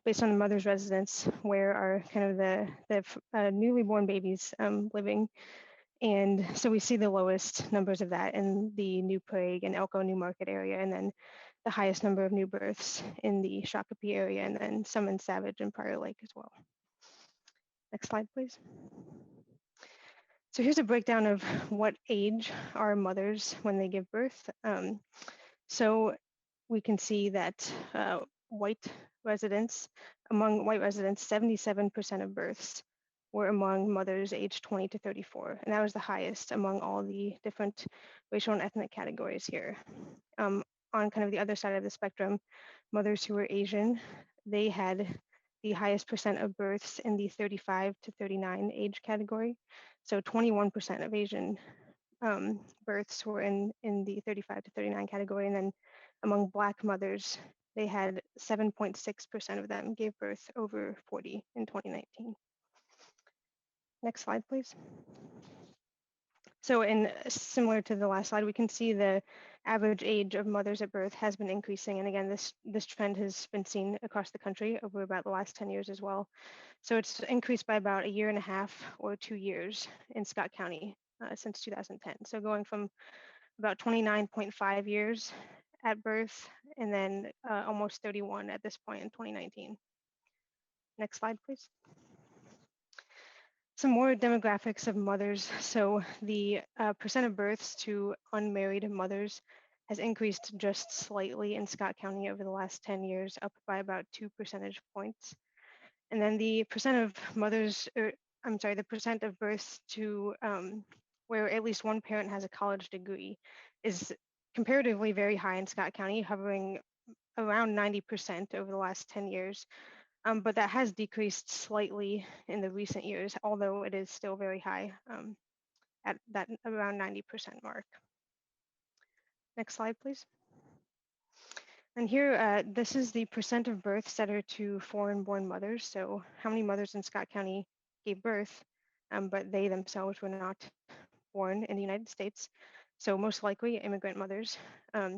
based on the mother's residence, where are kind of the newly born babies living. And so we see the lowest numbers of that in the New Prague and Elko New Market area, and then the highest number of new births in the Shakopee area, and then some in Savage and Prior Lake as well. Next slide, please. So here's a breakdown of what age are mothers when they give birth. So we can see that among white residents, 77% of births were among mothers aged 20 to 34. And that was the highest among all the different racial and ethnic categories here. On kind of the other side of the spectrum, mothers who were Asian, they had the highest percent of births in the 35 to 39 age category. So 21% of Asian births were in the 35 to 39 category. And then among Black mothers, they had 7.6% of them gave birth over 40 in 2019. Next slide, please. So similar to the last slide, we can see the average age of mothers at birth has been increasing. And again, this trend has been seen across the country over about the last 10 years as well. So it's increased by about 1.5 years or 2 years in Scott County since 2010. So going from about 29.5 years at birth and then almost 31 at this point in 2019. Next slide, please. Some more demographics of mothers. So the percent of births to unmarried mothers has increased just slightly in Scott County over the last 10 years, up by about 2 percentage points. And then the percent of mothers, the percent of births to where at least one parent has a college degree is comparatively very high in Scott County, hovering around 90% over the last 10 years. But that has decreased slightly in the recent years, although it is still very high at that around 90% mark. Next slide, please. And here, this is the percent of births that are to foreign-born mothers. So how many mothers in Scott County gave birth, but they themselves were not born in the United States. So most likely immigrant mothers.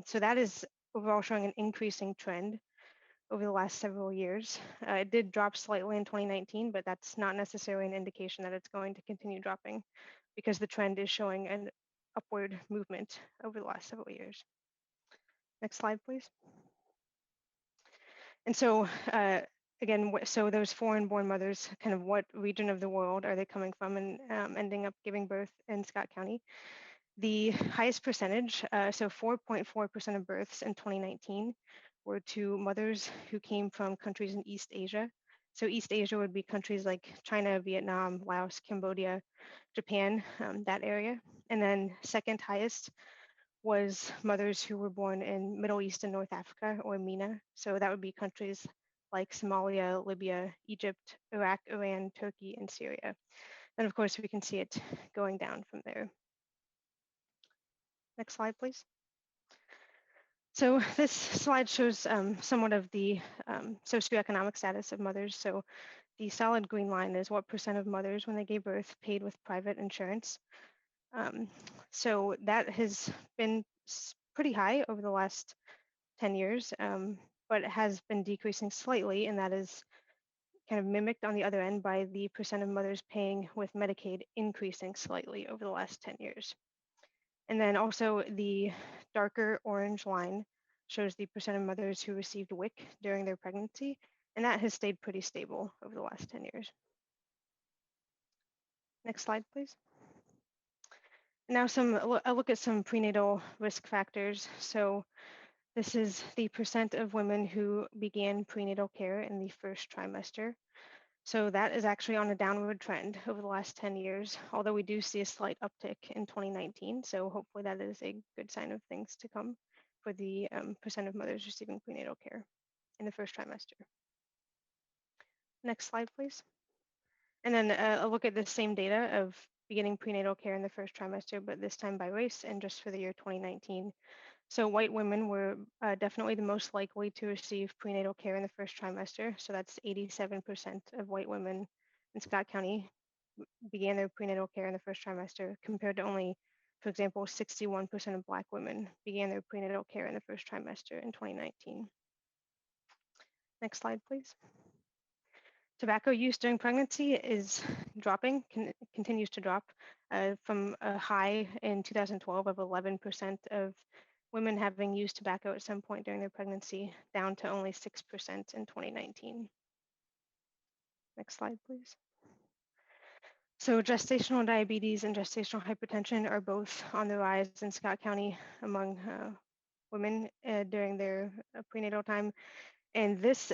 So that is overall showing an increasing trend over the last several years. It did drop slightly in 2019, but that's not necessarily an indication that it's going to continue dropping because the trend is showing an upward movement over the last several years. Next slide, please. And so again, so those foreign-born mothers, kind of what region of the world are they coming from and ending up giving birth in Scott County? The highest percentage, so 4.4% of births in 2019 were to mothers who came from countries in East Asia. So East Asia would be countries like China, Vietnam, Laos, Cambodia, Japan, that area. And then second highest was mothers who were born in Middle East and North Africa, or MENA. So that would be countries like Somalia, Libya, Egypt, Iraq, Iran, Turkey, and Syria. And of course, we can see it going down from there. Next slide, please. So this slide shows somewhat of the socioeconomic status of mothers. So the solid green line is what percent of mothers when they gave birth paid with private insurance. So that has been pretty high over the last 10 years, but it has been decreasing slightly, and that is kind of mimicked on the other end by the percent of mothers paying with Medicaid increasing slightly over the last 10 years. And then also the darker orange line shows the percent of mothers who received WIC during their pregnancy, and that has stayed pretty stable over the last 10 years. Next slide, please. Now a look at some prenatal risk factors. So this is the percent of women who began prenatal care in the first trimester. So that is actually on a downward trend over the last 10 years, although we do see a slight uptick in 2019. So hopefully that is a good sign of things to come for the percent of mothers receiving prenatal care in the first trimester. Next slide, please. And then a look at the same data of beginning prenatal care in the first trimester, but this time by race and just for the year 2019. So white women were definitely the most likely to receive prenatal care in the first trimester. So that's 87% of white women in Scott County began their prenatal care in the first trimester, compared to only, for example, 61% of Black women began their prenatal care in the first trimester in 2019. Next slide, please. Tobacco use during pregnancy is dropping, continues to drop from a high in 2012 of 11% of women having used tobacco at some point during their pregnancy, down to only 6% in 2019. Next slide, please. So gestational diabetes and gestational hypertension are both on the rise in Scott County among women during their prenatal time. And this,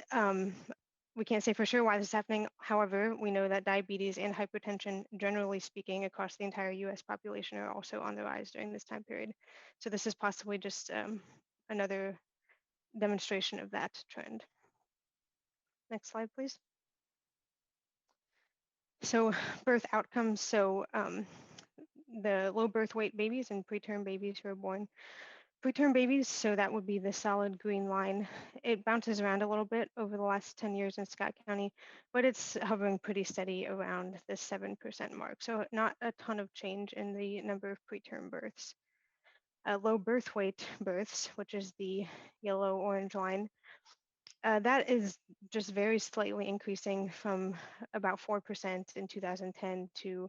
we can't say for sure why this is happening. However, we know that diabetes and hypertension, generally speaking, across the entire US population are also on the rise during this time period. So this is possibly just another demonstration of that trend. Next slide, please. So birth outcomes. So the low birth weight babies and preterm babies who are born. Preterm babies, so that would be the solid green line. It bounces around a little bit over the last 10 years in Scott County, but it's hovering pretty steady around the 7% mark. So not a ton of change in the number of preterm births. Low birth weight births, which is the yellow-orange line, that is just very slightly increasing from about 4% in 2010 to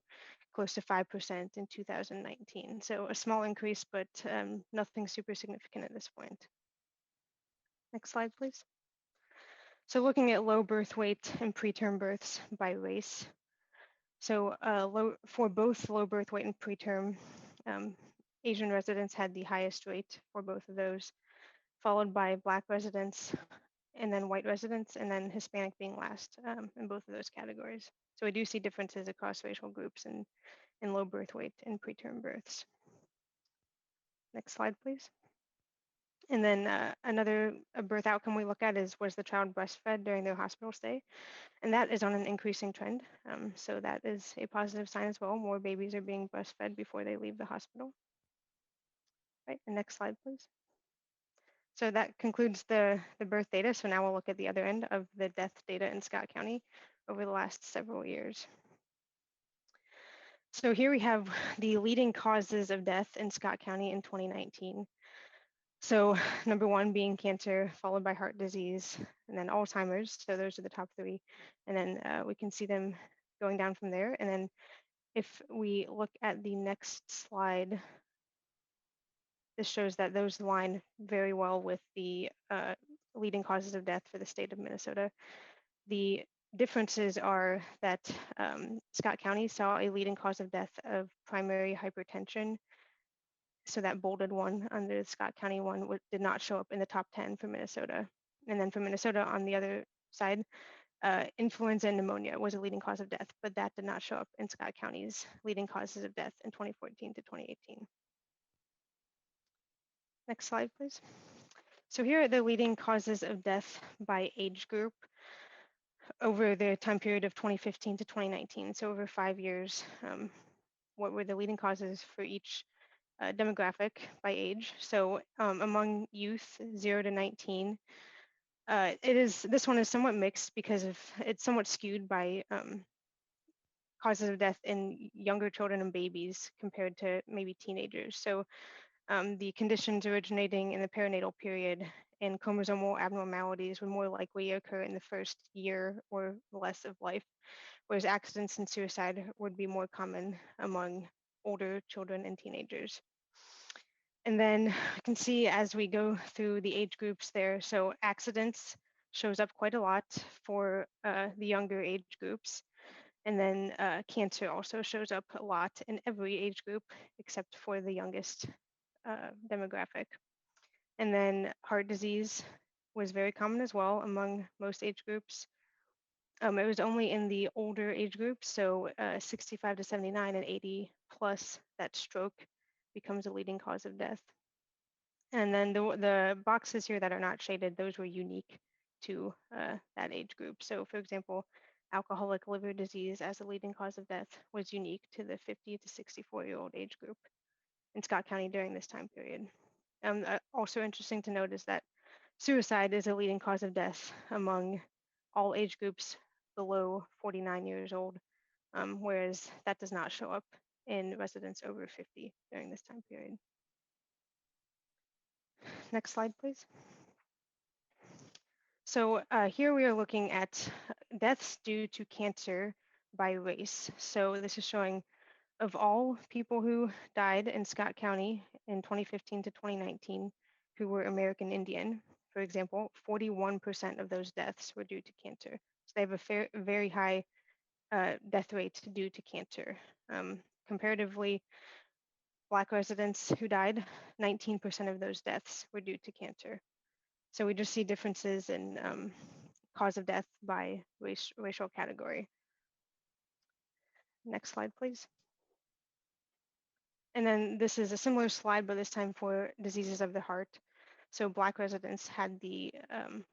close to 5% in 2019. So a small increase, but nothing super significant at this point. Next slide, please. So looking at low birth weight and preterm births by race. So for both low birth weight and preterm, Asian residents had the highest rate for both of those, followed by Black residents, and then white residents, and then Hispanic being last in both of those categories. So we do see differences across racial groups in low birth weight and preterm births. Next slide, please. And then another birth outcome we look at is, was the child breastfed during their hospital stay? And that is on an increasing trend. So that is a positive sign as well. More babies are being breastfed before they leave the hospital. Right, and next slide, please. So that concludes the birth data. So now we'll look at the other end of the death data in Scott County over the last several years. So here we have the leading causes of death in Scott County in 2019. So number one being cancer, followed by heart disease, and then Alzheimer's. So those are the top three. And then we can see them going down from there. And then if we look at the next slide, this shows that those align very well with the leading causes of death for the state of Minnesota. The differences are that Scott County saw a leading cause of death of primary hypertension. So that bolded one under the Scott County one did not show up in the top 10 for Minnesota. And then for Minnesota on the other side, influenza and pneumonia was a leading cause of death, but that did not show up in Scott County's leading causes of death in 2014 to 2018. Next slide, please. So here are the leading causes of death by age group over the time period of 2015 to 2019. So over 5 years, what were the leading causes for each demographic by age? So among youth 0 to 19, this one is somewhat mixed because it's somewhat skewed by causes of death in younger children and babies compared to maybe teenagers. So the conditions originating in the perinatal period and chromosomal abnormalities would more likely occur in the first year or less of life, whereas accidents and suicide would be more common among older children and teenagers. And then I can see as we go through the age groups there, so accidents shows up quite a lot for the younger age groups. And then cancer also shows up a lot in every age group except for the youngest demographic. And then heart disease was very common as well among most age groups. It was only in the older age groups, so 65 to 79 and 80 plus, that stroke becomes a leading cause of death. And then the boxes here that are not shaded, those were unique to that age group. So for example, alcoholic liver disease as a leading cause of death was unique to the 50 to 64-year-old age group in Scott County during this time period. Also interesting to note is that suicide is a leading cause of death among all age groups below 49 years old, whereas that does not show up in residents over 50 during this time period. Next slide, please. So here we are looking at deaths due to cancer by race. So this is showing of all people who died in Scott County in 2015 to 2019 who were American Indian, for example, 41% of those deaths were due to cancer. So they have a very high death rate due to cancer. Comparatively, Black residents who died, 19% of those deaths were due to cancer. So we just see differences in cause of death by racial category. Next slide, please. And then this is a similar slide, but this time for diseases of the heart. So Black residents had the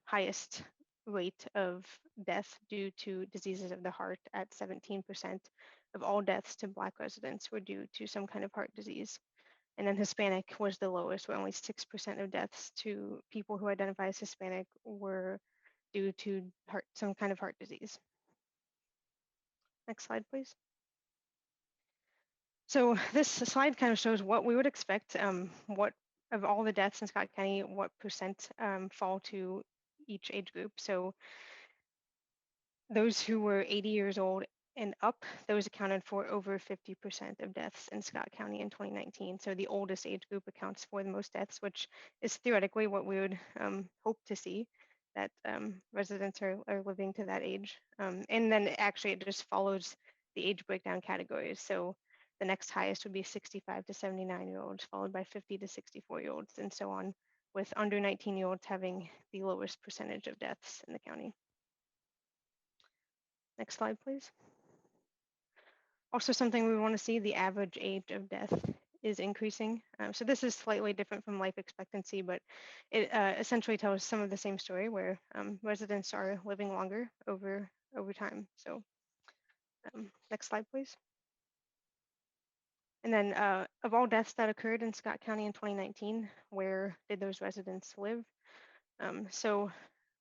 highest rate of death due to diseases of the heart at 17% of all deaths to Black residents were due to some kind of heart disease. And then Hispanic was the lowest, where only 6% of deaths to people who identify as Hispanic were due to some kind of heart disease. Next slide, please. So this slide kind of shows what we would expect, what of all the deaths in Scott County, what percent fall to each age group. So those who were 80 years old and up, those accounted for over 50% of deaths in Scott County in 2019. So the oldest age group accounts for the most deaths, which is theoretically what we would hope to see, that residents are living to that age. And then actually it just follows the age breakdown categories. So the next highest would be 65 to 79-year-olds, followed by 50 to 64-year-olds, and so on, with under 19-year-olds having the lowest percentage of deaths in the county. Next slide, please. Also something we want to see, the average age of death is increasing. So this is slightly different from life expectancy, but it essentially tells some of the same story where residents are living longer over time. So next slide, please. And then of all deaths that occurred in Scott County in 2019, where did those residents live? So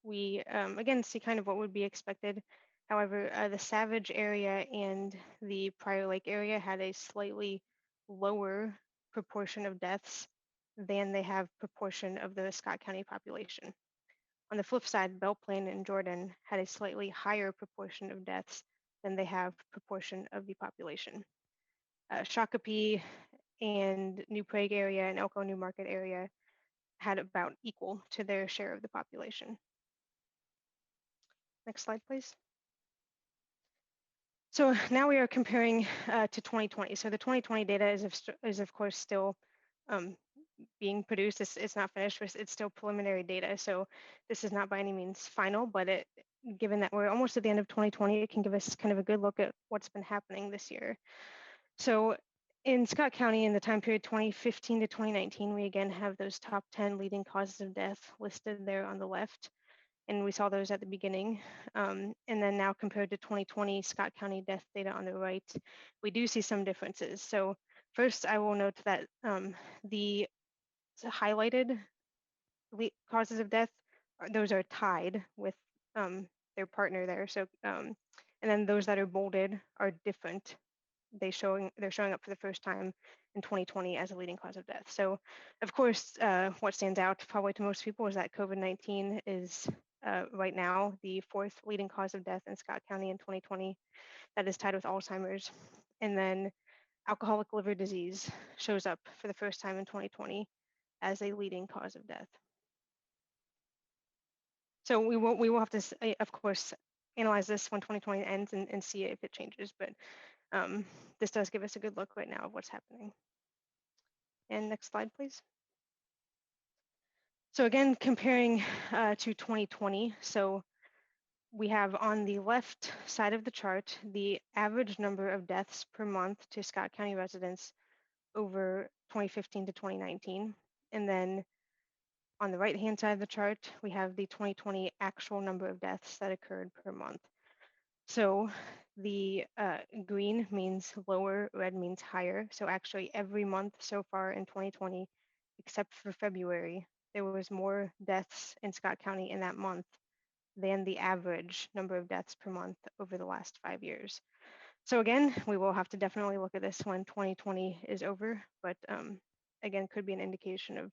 we again see kind of what would be expected. However, the Savage area and the Prior Lake area had a slightly lower proportion of deaths than they have proportion of the Scott County population. On the flip side, Belle Plaine and Jordan had a slightly higher proportion of deaths than they have proportion of the population. Shakopee and New Prague area and Elko New Market area had about equal to their share of the population. Next slide, please. So now we are comparing to 2020. So the 2020 data is of course still being produced. It's not finished, it's still preliminary data. So this is not by any means final, but given that we're almost at the end of 2020, it can give us kind of a good look at what's been happening this year. So in Scott County in the time period 2015 to 2019, we again have those top 10 leading causes of death listed there on the left. And we saw those at the beginning. And then now compared to 2020 Scott County death data on the right, we do see some differences. So first I will note that the highlighted causes of death, those are tied with their partner there. So, and then those that are bolded are different they're showing up for the first time in 2020 as a leading cause of death. So, of course, what stands out probably to most people is that COVID-19 is right now the fourth leading cause of death in Scott County in 2020. That is tied with Alzheimer's. And then alcoholic liver disease shows up for the first time in 2020 as a leading cause of death. So we will have to, of course, analyze this when 2020 ends and see if it changes. But this does give us a good look right now of what's happening. And next slide, please. So again, comparing to 2020. So we have on the left side of the chart, the average number of deaths per month to Scott County residents over 2015 to 2019. And then on the right-hand side of the chart, we have the 2020 actual number of deaths that occurred per month. So the green means lower, red means higher. So actually every month so far in 2020, except for February, there was more deaths in Scott County in that month than the average number of deaths per month over the last 5 years. So again, we will have to definitely look at this when 2020 is over, but again, could be an indication of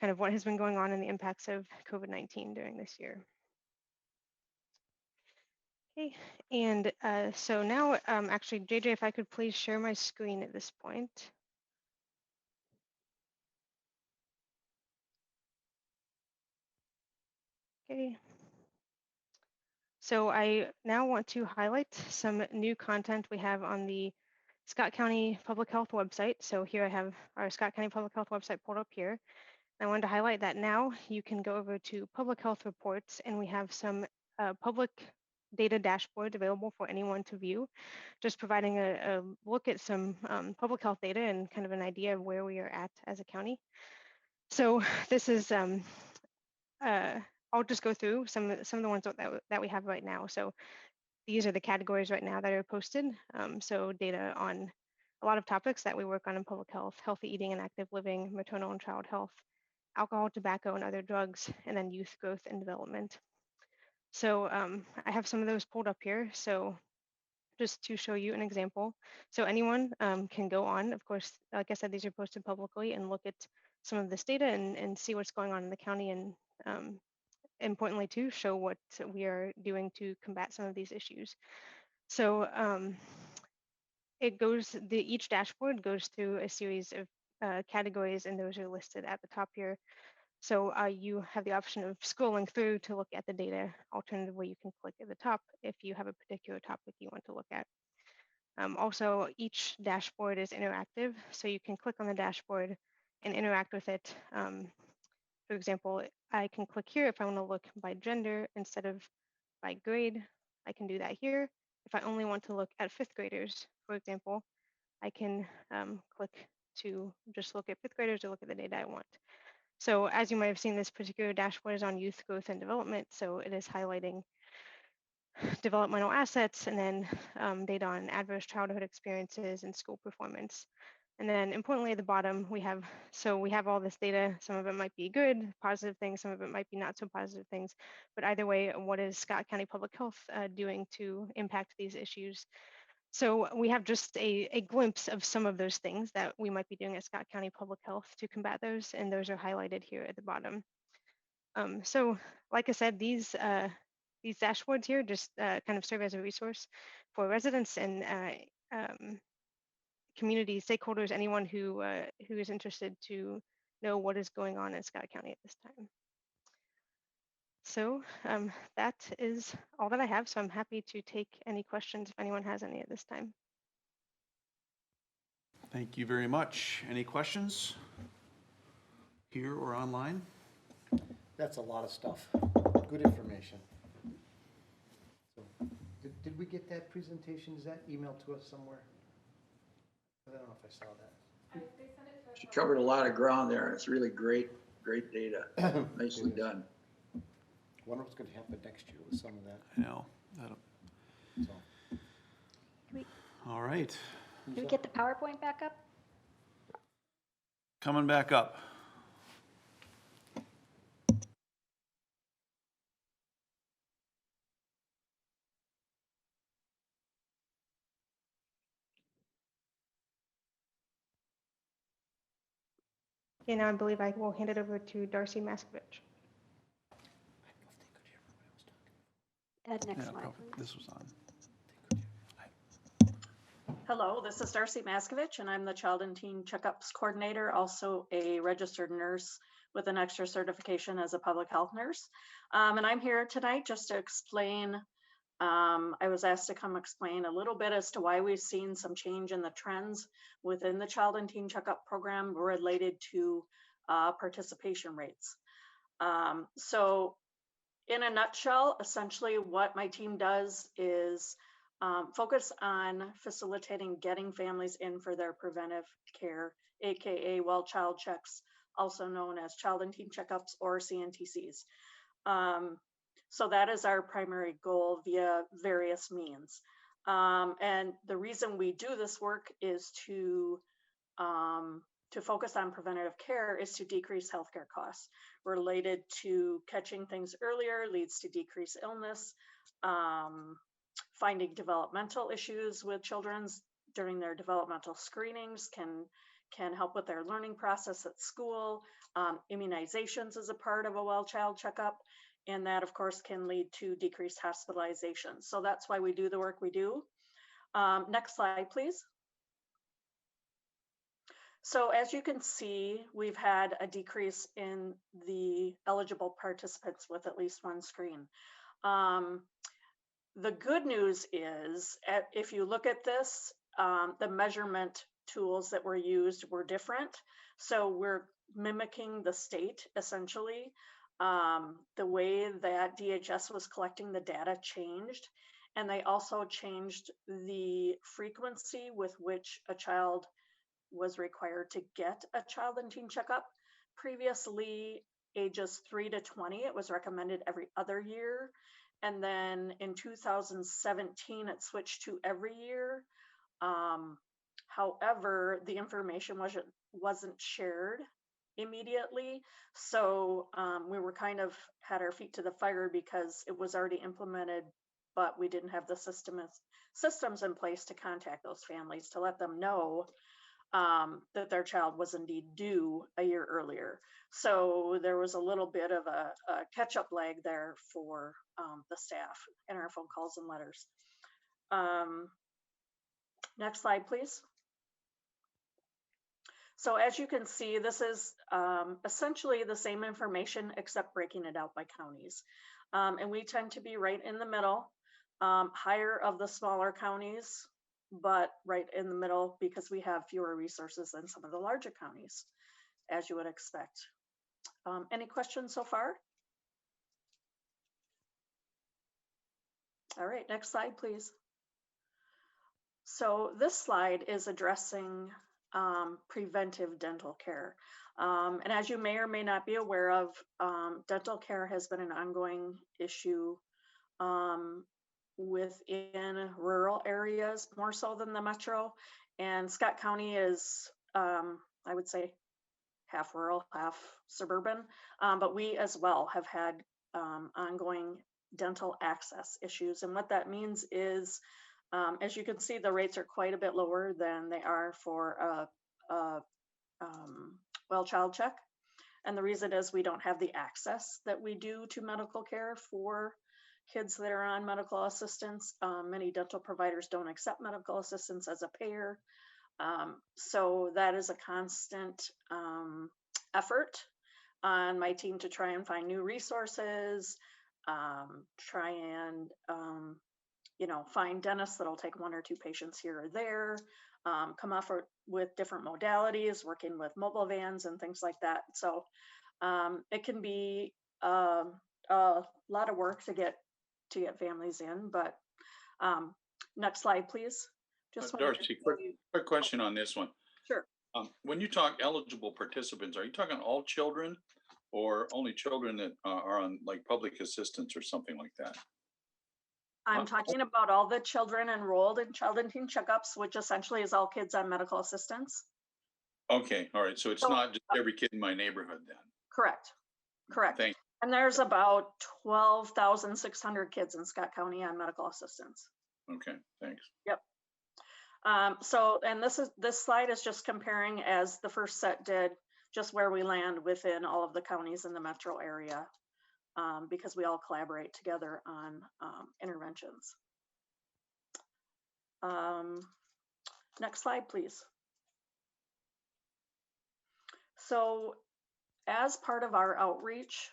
kind of what has been going on and the impacts of COVID-19 during this year. Okay, and so now actually, JJ, if I could please share my screen at this point. Okay. So I now want to highlight some new content we have on the Scott County Public Health website. So here I have our Scott County Public Health website pulled up here. I wanted to highlight that now you can go over to Public Health Reports, and we have some public data dashboards available for anyone to view, just providing a look at some public health data and kind of an idea of where we are at as a county. So this is I'll just go through some of the ones that we have right now. So these are the categories right now that are posted. So data on a lot of topics that we work on in public health: healthy eating and active living, maternal and child health, alcohol, tobacco, and other drugs, and then youth growth and development. So I have some of those pulled up here. So just to show you an example. So anyone can go on, of course, like I said, these are posted publicly, and look at some of this data and see what's going on in the county, and importantly too, show what we are doing to combat some of these issues. So each dashboard goes through a series of categories, and those are listed at the top here. So you have the option of scrolling through to look at the data. Alternatively, you can click at the top if you have a particular topic you want to look at. Also, each dashboard is interactive, so you can click on the dashboard and interact with it. For example, I can click here if I want to look by gender instead of by grade. I can do that here. If I only want to look at fifth graders, for example, I can click to just look at fifth graders or look at the data I want. So as you might have seen, this particular dashboard is on youth growth and development. So it is highlighting developmental assets and then data on adverse childhood experiences and school performance. And then importantly at the bottom, we have all this data. Some of it might be good, positive things, some of it might be not so positive things. But either way, what is Scott County Public Health doing to impact these issues? So we have just a glimpse of some of those things that we might be doing at Scott County Public Health to combat those, and those are highlighted here at the bottom. So like I said, these dashboards here just kind of serve as a resource for residents and community stakeholders, anyone who is interested to know what is going on in Scott County at this time. So that is all that I have. So I'm happy to take any questions if anyone has any at this time. Thank you very much. Any questions here or online? That's a lot of stuff. Good information. So, did we get that presentation? Is that emailed to us somewhere? I don't know if I saw that. She covered a lot of ground there, and it's really great data. Nicely done. Wonder what's going to happen next year with some of that. I know. All right. Can we get the PowerPoint back up? Coming back up. Okay, now I believe I will hand it over to Darcy Maskovich. Ed, next Yeah, slide, probably, please. this was on. Hello, this is Darcy Maskovich, and I'm the Child and Teen Checkups Coordinator, also a registered nurse with an extra certification as a public health nurse. And I'm here tonight just to explain, I was asked to come explain a little bit as to why we've seen some change in the trends within the Child and Teen Checkup program related to participation rates. So in a nutshell, essentially what my team does is focus on facilitating getting families in for their preventive care, AKA well child checks, also known as child and teen checkups or CNTCs. So that is our primary goal via various means. And the reason we do this work is to focus on preventative care is to decrease healthcare costs related to catching things earlier leads to decreased illness, finding developmental issues with children during their developmental screenings can help with their learning process at school. Immunizations is a part of a well child checkup, and that of course can lead to decreased hospitalizations. So that's why we do the work we do. Next slide, please. So as you can see, we've had a decrease in the eligible participants with at least one screen. The good news is, if you look at this, the measurement tools that were used were different. So we're mimicking the state, essentially. The way that DHS was collecting the data changed, and they also changed the frequency with which a child was required to get a child and teen checkup. Previously, ages 3 to 20, it was recommended every other year. And then in 2017, it switched to every year. However, the information wasn't shared immediately. So we were kind of had our feet to the fire because it was already implemented, but we didn't have the systems in place to contact those families to let them know that their child was indeed due a year earlier. So there was a little bit of a catch-up lag there for the staff in our phone calls and letters. Next slide, please. So as you can see, this is essentially the same information except breaking it out by counties. And we tend to be right in the middle, higher of the smaller counties, but right in the middle because we have fewer resources than some of the larger counties, as you would expect. Any questions so far? All right, next slide, please. So this slide is addressing preventive dental care. And as you may or may not be aware of, dental care has been an ongoing issue within rural areas, more so than the metro. And Scott County is, I would say, half rural, half suburban. But we as well have had ongoing dental access issues. And what that means is, as you can see, the rates are quite a bit lower than they are for a well child check. And the reason is we don't have the access that we do to medical care for kids that are on medical assistance. Many dental providers don't accept medical assistance as a payer. So that is a constant effort on my team to try and find new resources, try and find dentists that'll take 1 or 2 patients here or there, come up with different modalities, working with mobile vans and things like that. So it can be a lot of work to get families in, but next slide, please. Darcy, quick question on this one. Sure. When you talk eligible participants, are you talking all children or only children that are on like public assistance or something like that? I'm talking about all the children enrolled in child and teen checkups, which essentially is all kids on medical assistance. Okay, all right. So it's not just every kid in my neighborhood then? Correct. Thanks. And there's about 12,600 kids in Scott County on medical assistance. Okay, thanks. Yep. So, and this slide is just comparing, as the first set did, just where we land within all of the counties in the metro area, because we all collaborate together on interventions. Next slide, please. So as part of our outreach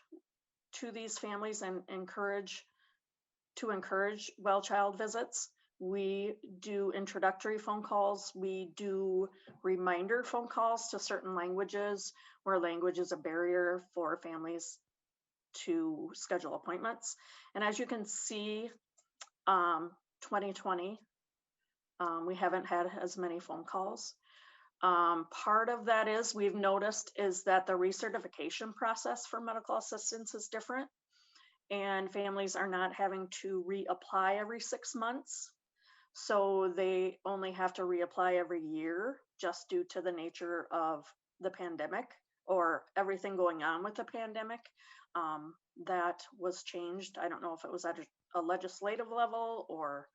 to these families and encourage well child visits, we do introductory phone calls. We do reminder phone calls to certain languages where language is a barrier for families to schedule appointments. And as you can see, 2020, we haven't had as many phone calls. Part of that is we've noticed is that the recertification process for medical assistance is different, and families are not having to reapply every 6 months. So they only have to reapply every year just due to the nature of the pandemic or everything going on with the pandemic. That was changed. I don't know if it was at a legislative level or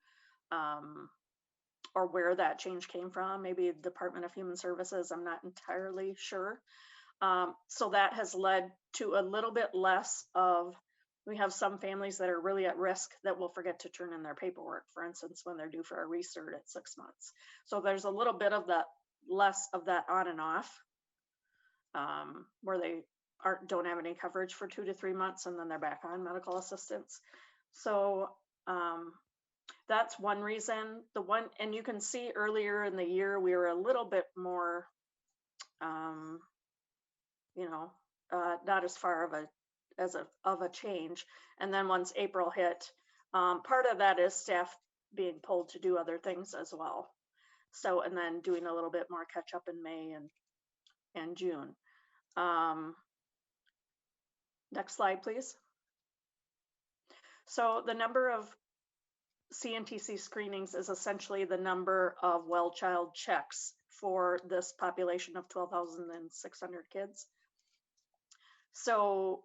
where that change came from, maybe Department of Human Services, I'm not entirely sure. So that has led to a little bit less of, we have some families that are really at risk that will forget to turn in their paperwork, for instance, when they're due for a recert at 6 months. So there's a little bit of that, less of that on and off, where they don't have any coverage for 2 to 3 months and then they're back on medical assistance. So that's one reason. And you can see earlier in the year, we were a little bit more, not as far of a change. And then once April hit, part of that is staff being pulled to do other things as well. So, and then doing a little bit more catch up in May and June. Next slide, please. So the number of CNTC screenings is essentially the number of well child checks for this population of 12,600 kids. So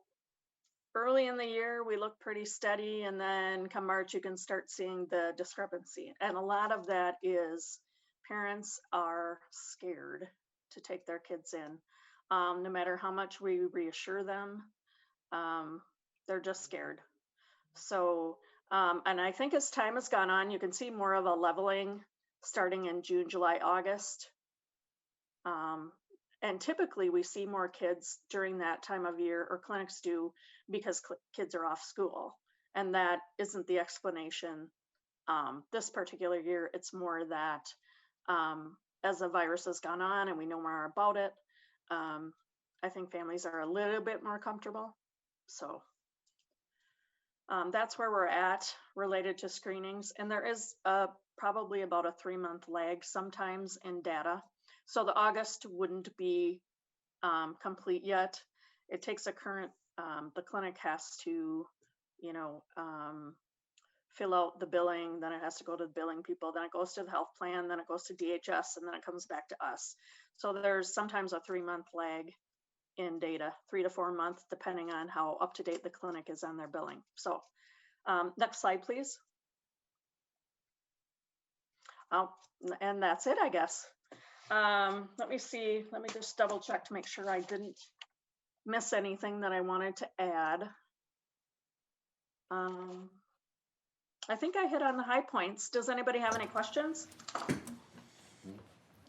early in the year, we look pretty steady, and then come March, you can start seeing the discrepancy. And a lot of that is parents are scared to take their kids in. No matter how much we reassure them, they're just scared. So, and I think as time has gone on, you can see more of a leveling starting in June, July, August. And typically we see more kids during that time of year, or clinics do, because kids are off school. And that isn't the explanation. This particular year, it's more that as the virus has gone on and we know more about it, I think families are a little bit more comfortable. So that's where we're at related to screenings. And there is probably about a 3-month lag sometimes in data. So the August wouldn't be complete yet. It takes a current, the clinic has to, fill out the billing, then it has to go to the billing people, then it goes to the health plan, then it goes to DHS, and then it comes back to us. So there's sometimes a 3-month lag in data, 3 to 4 months, depending on how up to date the clinic is on their billing. So next slide, please. And that's it, I guess. Let me see, let me just double check to make sure I didn't miss anything that I wanted to add. I think I hit on the high points. Does anybody have any questions?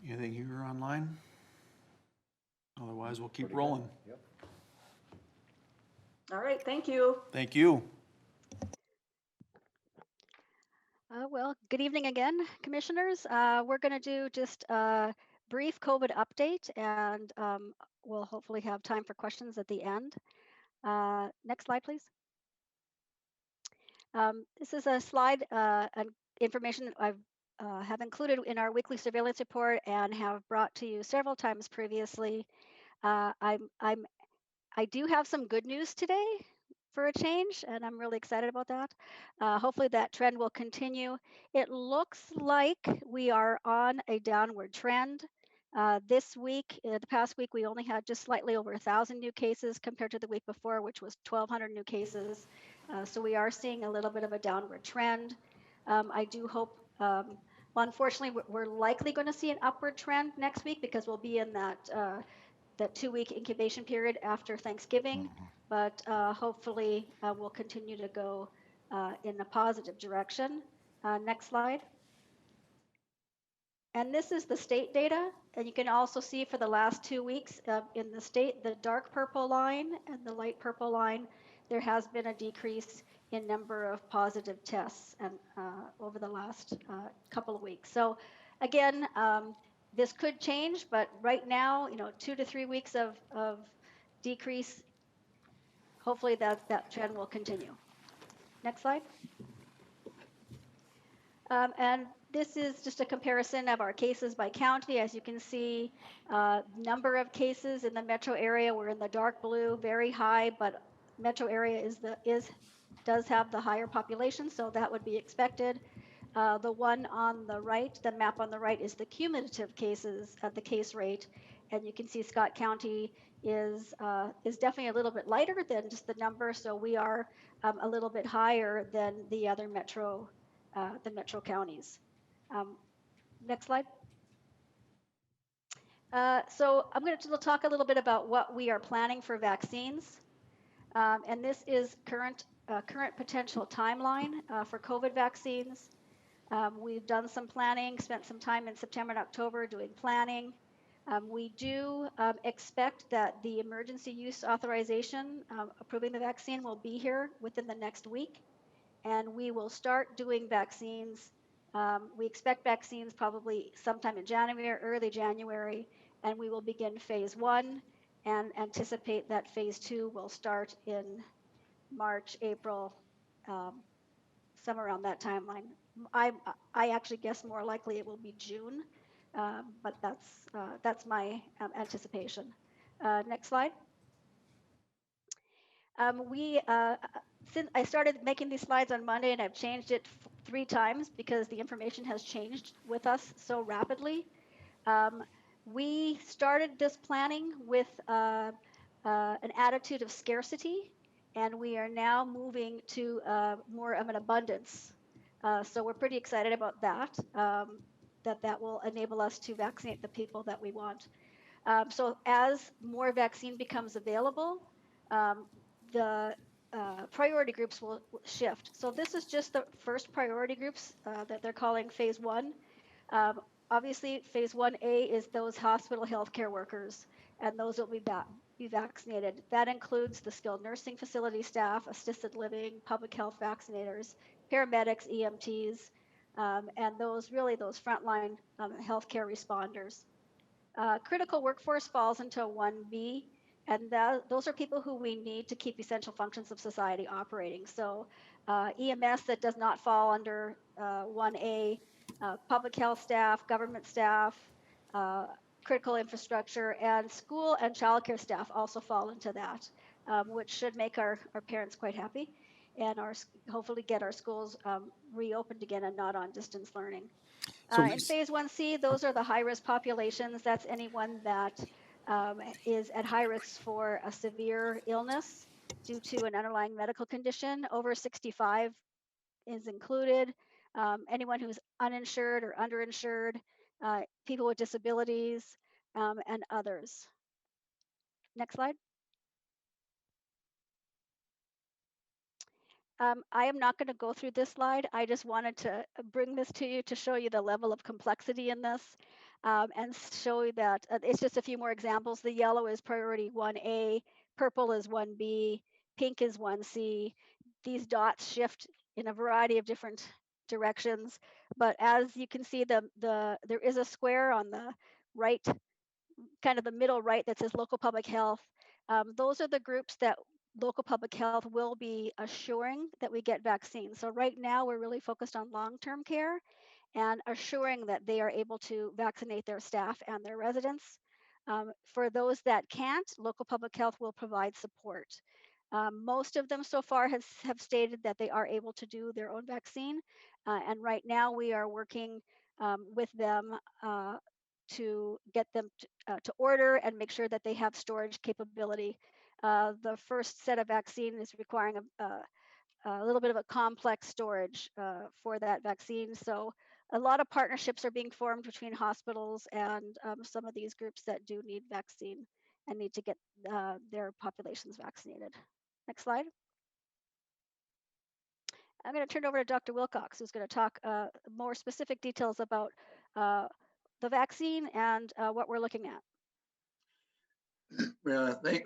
Anything here online? Otherwise, we'll keep rolling. Yep. All right, thank you. Thank you. Well, good evening again, commissioners. We're going to do just a brief COVID update, and we'll hopefully have time for questions at the end. Next slide, please. This is a slide and information that I have included in our weekly surveillance report and have brought to you several times previously. I do have some good news today for a change, and I'm really excited about that. Hopefully that trend will continue. It looks like we are on a downward trend. This week, the past week, we only had just slightly over 1,000 new cases compared to the week before, which was 1,200 new cases. So we are seeing a little bit of a downward trend. I do hope, well, unfortunately, we're likely going to see an upward trend next week because we'll be in that that 2-week incubation period after Thanksgiving, but hopefully we'll continue to go in a positive direction. Next slide. And this is the state data, and you can also see for the last 2 weeks in the state, the dark purple line and the light purple line, there has been a decrease in number of positive tests and over the last couple of weeks. So again, this could change, but right now, 2 to 3 weeks of decrease, hopefully that trend will continue. Next slide. And this is just a comparison of our cases by county. As you can see, number of cases in the metro area, we're in the dark blue, very high, but metro area does have the higher population, so that would be expected. The one on the right, the map on the right, is the cumulative cases at the case rate, and you can see Scott County is definitely a little bit lighter than just the number, so we are a little bit higher than the other metro counties. Next slide. So I'm going to talk a little bit about what we are planning for vaccines. And this is current potential timeline for COVID vaccines. We've done some planning, spent some time in September and October doing planning. We do expect that the emergency use authorization approving the vaccine will be here within the next week. And we will start doing vaccines. We expect vaccines probably sometime in January, early January, and we will begin phase 1 and anticipate that phase 2 will start in March, April, somewhere around that timeline. I actually guess more likely it will be June, but that's my anticipation. Next slide. Since I started making these slides on Monday, and I've changed it 3 times because the information has changed with us so rapidly. We started this planning with an attitude of scarcity, and we are now moving to more of an abundance. So we're pretty excited about that, that will enable us to vaccinate the people that we want. So as more vaccine becomes available, the priority groups will shift. So this is just the first priority groups that they're calling phase 1. Obviously, phase 1A is those hospital healthcare workers, and those will be vaccinated. That includes the skilled nursing facility staff, assisted living, public health vaccinators, paramedics, EMTs, and those frontline healthcare responders. Critical workforce falls into 1B, and those are people who we need to keep essential functions of society operating. So EMS that does not fall under 1A, public health staff, government staff, critical infrastructure, and school and childcare staff also fall into that, which should make our parents quite happy and hopefully get our schools reopened again and not on distance learning. In phase 1C, those are the high-risk populations. That's anyone that is at high risk for a severe illness due to an underlying medical condition. Over 65 is included. Anyone who's uninsured or underinsured, people with disabilities, and others. Next slide. I am not going to go through this slide. I just wanted to bring this to you to show you the level of complexity in this and show you that it's just a few more examples. The yellow is priority 1A, purple is 1B, pink is 1C. These dots shift in a variety of different directions, but as you can see, there is a square on the right, kind of the middle right, that says local public health. Those are the groups that local public health will be assuring that we get vaccines. So right now we're really focused on long-term care and assuring that they are able to vaccinate their staff and their residents. For those that can't, local public health will provide support. Most of them so far have stated that they are able to do their own vaccine. And right now we are working with them to get them to order and make sure that they have storage capability. The first set of vaccine is requiring a little bit of a complex storage for that vaccine. So a lot of partnerships are being formed between hospitals and some of these groups that do need vaccine. and need to get their populations vaccinated. Next slide. I'm going to turn it over to Dr. Wilcox, who's going to talk more specific details about the vaccine and what we're looking at.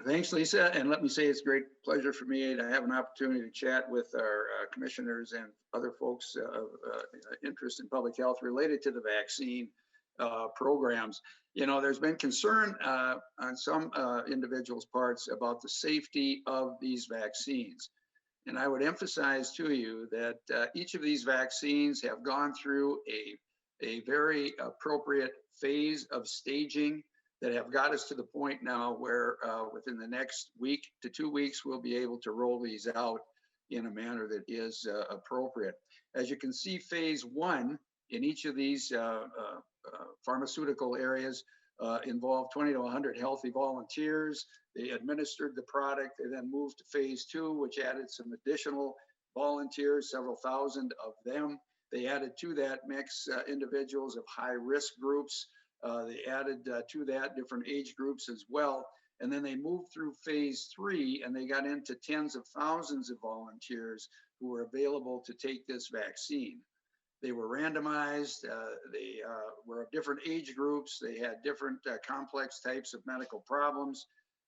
Thanks, Lisa. And let me say it's a great pleasure for me to have an opportunity to chat with our commissioners and other folks of interest in public health related to the vaccine programs. You know, there's been concern on some individuals' parts about the safety of these vaccines. And I would emphasize to you that each of these vaccines have gone through a very appropriate phase of staging that have got us to the point now where within the next week to 2 weeks, we'll be able to roll these out in a manner that is appropriate. As you can see, phase 1 in each of these pharmaceutical areas involved 20 to 100 healthy volunteers. They administered the product. They then moved to phase 2, which added some additional volunteers, several thousand of them. They added to that mix individuals of high risk groups. They added to that different age groups as well. And then they moved through phase 3 and they got into tens of thousands of volunteers who were available to take this vaccine. They were randomized, they were of different age groups, they had different complex types of medical problems.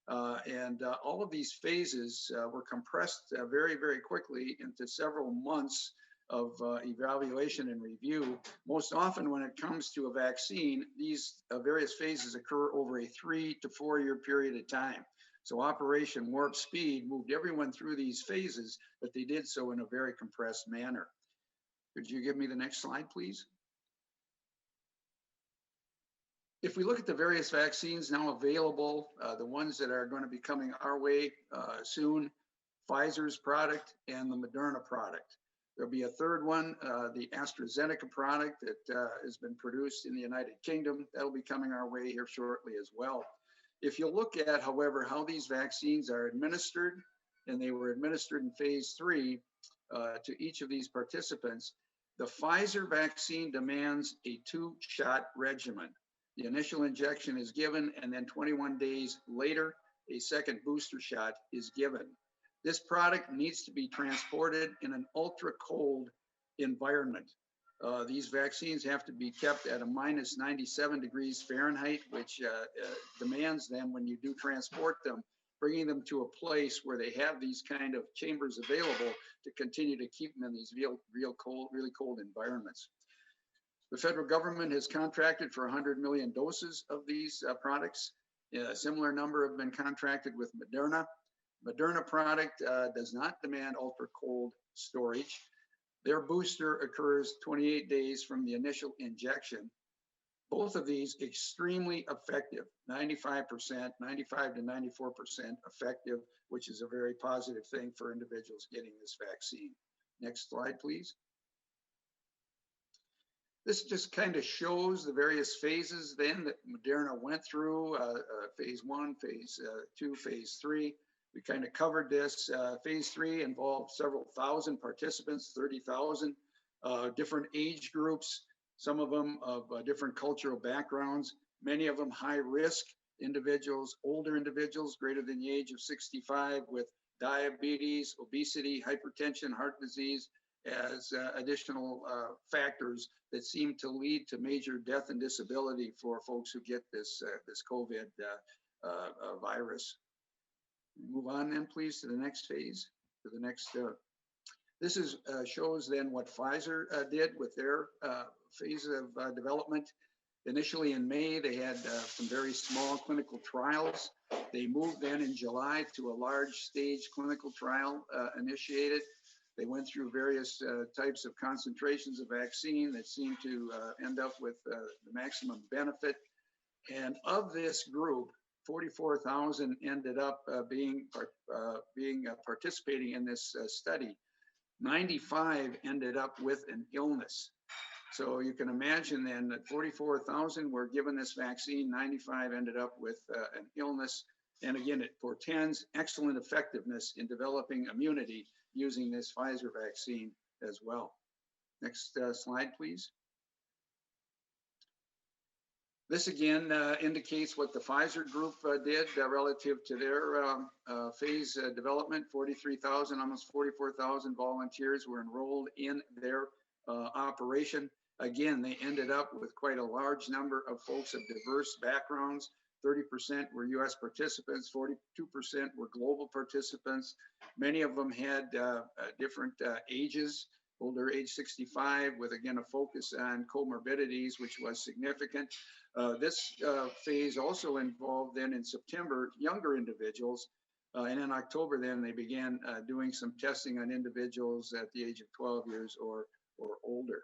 And all of these phases were compressed very, very quickly into several months of evaluation and review. Most often when it comes to a vaccine, these various phases occur over a 3 to 4 year period of time. So Operation Warp Speed moved everyone through these phases, but they did so in a very compressed manner. Could you give me the next slide, please? If we look at the various vaccines now available, the ones that are going to be coming our way soon, Pfizer's product and the Moderna product. There'll be a third one, the AstraZeneca product that has been produced in the United Kingdom. That'll be coming our way here shortly as well. If you look at, however, how these vaccines are administered, and they were administered in phase 3 to each of these participants, the Pfizer vaccine demands a 2-shot regimen. The initial injection is given, and then 21 days later, a second booster shot is given. This product needs to be transported in an ultra cold environment. These vaccines have to be kept at a minus 97 degrees Fahrenheit, which demands them, when you do transport them, bringing them to a place where they have these kind of chambers available to continue to keep them in these really cold environments. The federal government has contracted for 100 million doses of these products. A similar number have been contracted with Moderna. Moderna product does not demand ultra cold storage. Their booster occurs 28 days from the initial injection. Both of these extremely effective, 95%, 95 to 94% effective, which is a very positive thing for individuals getting this vaccine. Next slide, please. This just kind of shows the various phases then that Moderna went through, phase 1, phase 2, phase 3. We kind of covered this. Phase 3 involved several thousand participants, 30,000, different age groups, some of them of different cultural backgrounds, many of them high risk individuals, older individuals greater than the age of 65 with diabetes, obesity, hypertension, heart disease as additional factors that seem to lead to major death and disability for folks who get this COVID virus. Move on then, please, to the next phase, to the next. This is shows then what Pfizer did with their phase of development. Initially in May, they had some very small clinical trials. They moved then in July to a large stage clinical trial initiated. They went through various types of concentrations of vaccine that seemed to end up with the maximum benefit. And of this group, 44,000 ended up participating in this study. 95 ended up with an illness. So you can imagine then that 44,000 were given this vaccine, 95 ended up with an illness. And again, it portends excellent effectiveness in developing immunity using this Pfizer vaccine as well. Next slide, please. This again indicates what the Pfizer group did relative to their phase development. 43,000, almost 44,000 volunteers were enrolled in their operation. Again, they ended up with quite a large number of folks of diverse backgrounds. 30% were U.S. participants, 42% were global participants. Many of them had different ages, older age 65, with again a focus on comorbidities, which was significant. This phase also involved then in September younger individuals, and in October then they began doing some testing on individuals at the age of 12 years or older.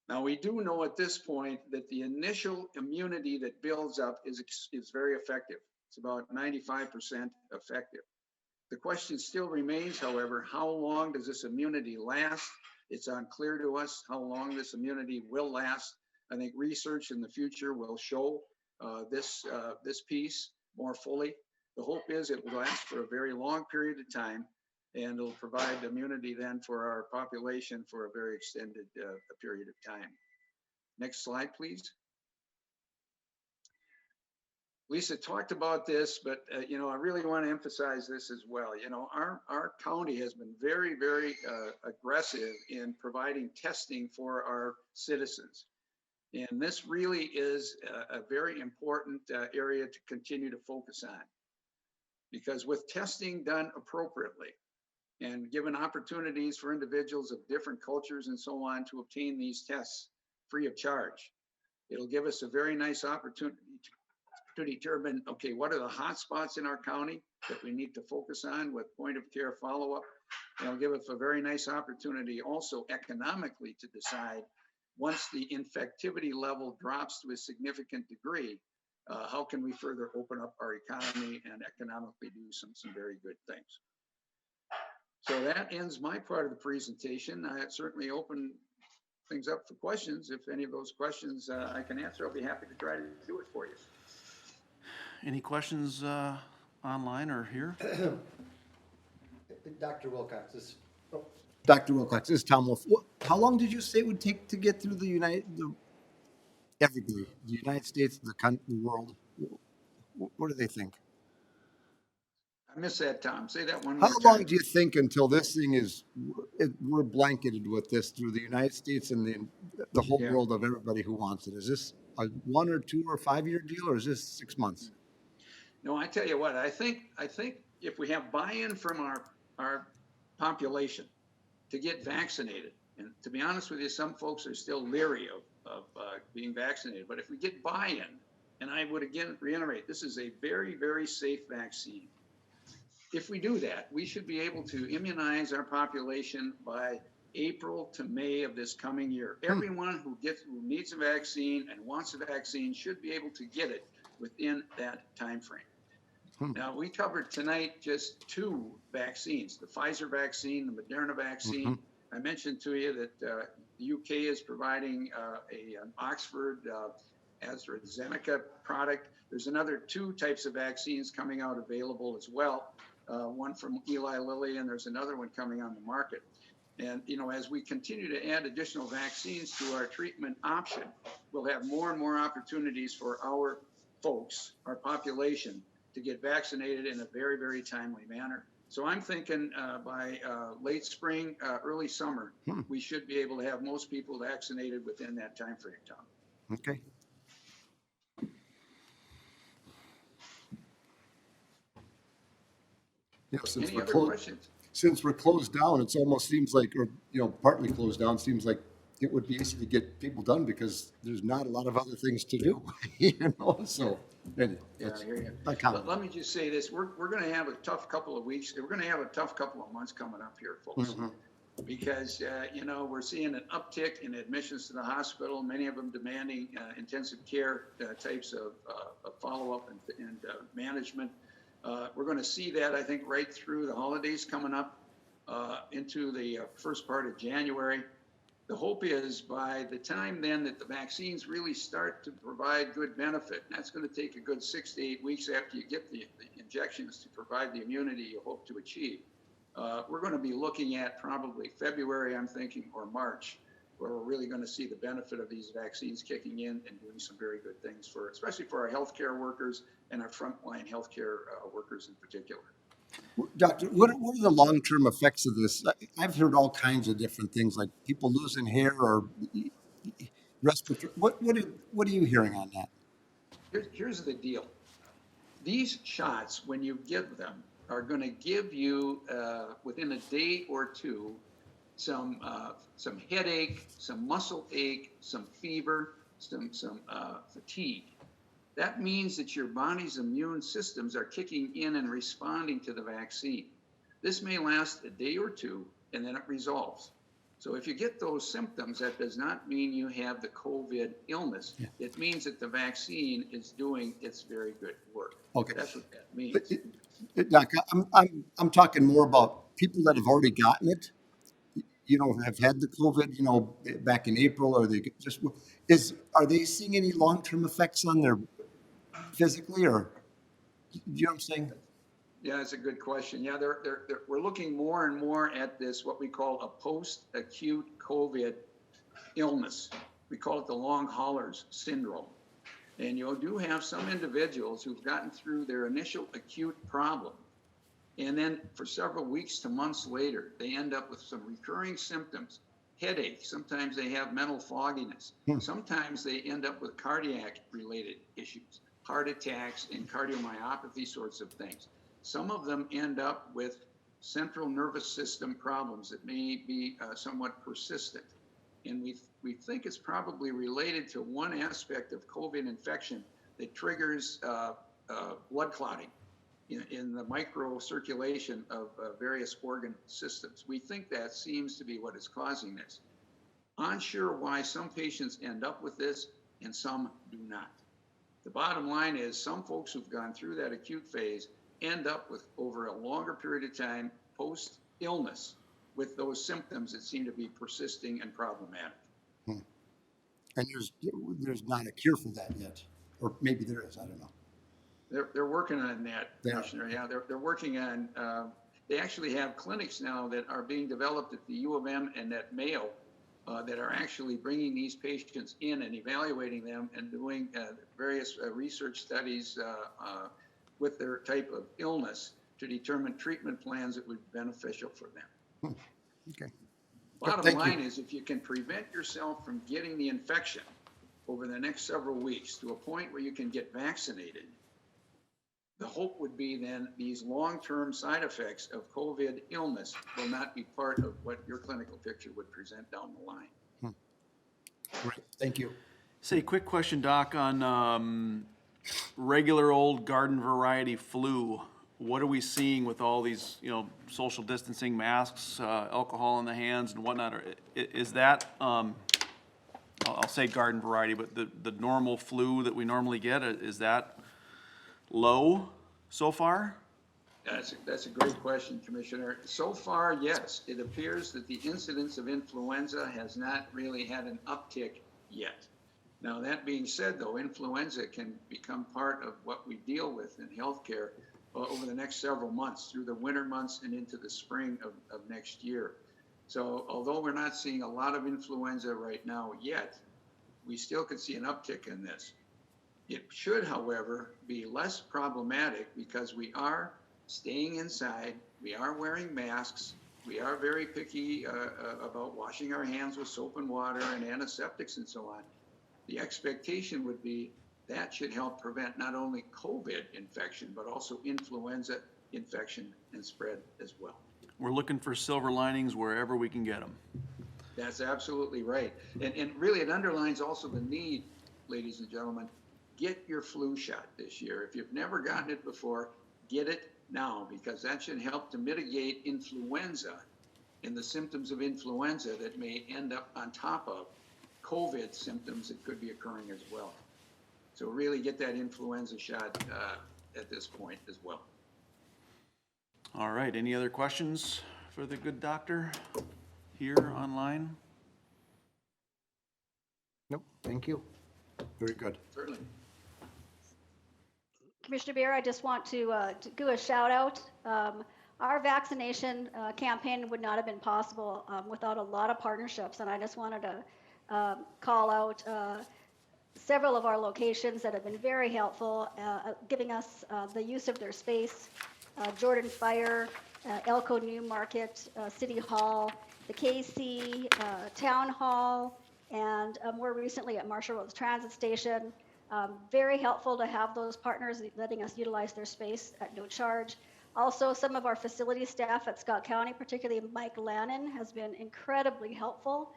Now we do know at this point that the initial immunity that builds up is very effective. It's about 95% effective. The question still remains, however, how long does this immunity last? It's unclear to us how long this immunity will last. I think research in the future will show this piece more fully. The hope is it will last for a very long period of time, and it'll provide immunity then for our population for a very extended period of time. Next slide, please. Lisa talked about this, but you know, I really want to emphasize this as well. You know, our county has been very, very aggressive in providing testing for our citizens. And this really is a very important area to continue to focus on, because with testing done appropriately and given opportunities for individuals of different cultures and so on to obtain these tests free of charge, it'll give us a very nice opportunity to determine, okay, what are the hot spots in our county that we need to focus on with point of care follow-up. It'll give us a very nice opportunity also economically to decide, once the infectivity level drops to a significant degree, how can we further open up our economy and economically do some very good things. So that ends my part of the presentation. I certainly open things up for questions. If any of those questions I can answer, I'll be happy to try to do it for you. Any questions online or here? Dr. Wilcox, this is Tom Wolf. How long did you say it would take to get through everybody, the United States, the world? What do they think? I missed that, Tom. Say that one How more time. long do you think until this thing we're blanketed with this through the United States and the whole world of everybody who wants it? Is this a 1 or 2 or 5 year deal, or is this 6 months? No, I tell you what, I think if we have buy-in from our population to get vaccinated, and to be honest with you, some folks are still leery of being vaccinated, but if we get buy-in, and I would again reiterate, this is a very, very safe vaccine. If we do that, we should be able to immunize our population by April to May of this coming year. Everyone who needs a vaccine and wants a vaccine should be able to get it within that time frame. Now, we covered tonight just 2 vaccines, the Pfizer vaccine, the Moderna vaccine. I mentioned to you that the UK is providing an Oxford AstraZeneca product. There's another 2 types of vaccines coming out available as well. One from Eli Lilly, and there's another one coming on the market. And, you know, as we continue to add additional vaccines to our treatment option, we'll have more and more opportunities for our folks, our population, to get vaccinated in a very, very timely manner. So I'm thinking by late spring, early summer, we should be able to have most people vaccinated within that time frame, Tom. Okay. You know, since we're closed down, it almost seems like, or, you know, partly closed down, seems like it would be easy to get people done because there's not a lot of other things to do, you know, so. And I hear you. Let me just say this, we're going to have a tough couple of weeks. We're going to have a tough couple of months coming up here, folks, because, you know, we're seeing an uptick in admissions to the hospital, many of them demanding intensive care types of follow-up and management. We're going to see that, I think, right through the holidays coming up into the first part of January. The hope is by the time then that the vaccines really start to provide good benefit, and that's going to take a good 6 to 8 weeks after you get the injections to provide the immunity you hope to achieve. We're going to be looking at probably February, I'm thinking, or March, where we're really going to see the benefit of these vaccines kicking in and doing some very good things for, especially for our healthcare workers and our frontline healthcare workers in particular. Doctor, what are the long-term effects of this? I've heard all kinds of different things, like people losing hair or respiratory. What are you hearing on that? Here's the deal. These shots, when you give them, are going to give you, within a day or two, some headache, some muscle ache, some fever, some fatigue. That means that your body's immune systems are kicking in and responding to the vaccine. This may last a day or two, and then it resolves. So if you get those symptoms, that does not mean you have the COVID illness. Yeah. It means that the vaccine is doing its very good work. Okay. That's what that means. Doc, I'm talking more about people that have already gotten it, have had the COVID, back in April, or they just, are they seeing any long-term effects on their physically, or, you know what I'm saying? Yeah, that's a good question. Yeah, we're looking more and more at this, what we call a post-acute COVID illness. We call it the long haulers syndrome. And you do have some individuals who've gotten through their initial acute problem. And then for several weeks to months later, they end up with some recurring symptoms, headache. Sometimes they have mental fogginess. Sometimes they end up with cardiac related issues, heart attacks and cardiomyopathy sorts of things. Some of them end up with central nervous system problems that may be somewhat persistent. And we think it's probably related to one aspect of COVID infection that triggers blood clotting in the microcirculation of various organ systems. We think that seems to be what is causing this. Unsure why some patients end up with this and some do not. The bottom line is some folks who've gone through that acute phase end up with, over a longer period of time, post-illness with those symptoms that seem to be persisting and problematic. And there's not a cure for that yet, or maybe there is, I don't know. They're working on that, Commissioner. Yeah, they're working on, they actually have clinics now that are being developed at the U of M and at Mayo that are actually bringing these patients in and evaluating them and doing various research studies with their type of illness to determine treatment plans that would be beneficial for them. Okay. Bottom line is, if you can prevent yourself from getting the infection over the next several weeks to a point where you can get vaccinated, the hope would be then these long-term side effects of COVID illness will not be part of what your clinical picture would present down the line. Great, thank you. Say, quick question, Doc, on regular old garden variety flu. What are we seeing with all these, social distancing, masks, alcohol in the hands and whatnot? Is that, I'll say garden variety, but the normal flu that we normally get, is that low so far? That's a great question, Commissioner. So far, yes. It appears that the incidence of influenza has not really had an uptick yet. Now, that being said, though, influenza can become part of what we deal with in healthcare over the next several months, through the winter months and into the spring of next year. So although we're not seeing a lot of influenza right now yet, we still could see an uptick in this. It should, however, be less problematic because we are staying inside, we are wearing masks, we are very picky about washing our hands with soap and water and antiseptics and so on. The expectation would be that should help prevent not only COVID infection, but also influenza infection and spread as well. We're looking for silver linings wherever we can get them. That's absolutely right. And really, it underlines also the need, ladies and gentlemen, get your flu shot this year. If you've never gotten it before, get it now, because that should help to mitigate influenza and the symptoms of influenza that may end up on top of COVID symptoms that could be occurring as well. So really get that influenza shot at this point as well. All right, any other questions for the good doctor here online? Nope, thank you. Very good. Certainly. Commissioner Bear, I just want to do a shout out. our vaccination campaign would not have been possible without a lot of partnerships. And I just wanted to call out several of our locations that have been very helpful, giving us the use of their space. Jordan Fire, Elko New Market, City Hall, the KC Town Hall, and more recently at Marshall Roads Transit Station. Very helpful to have those partners letting us utilize their space at no charge. Also, some of our facility staff at Scott County, particularly Mike Lannon, has been incredibly helpful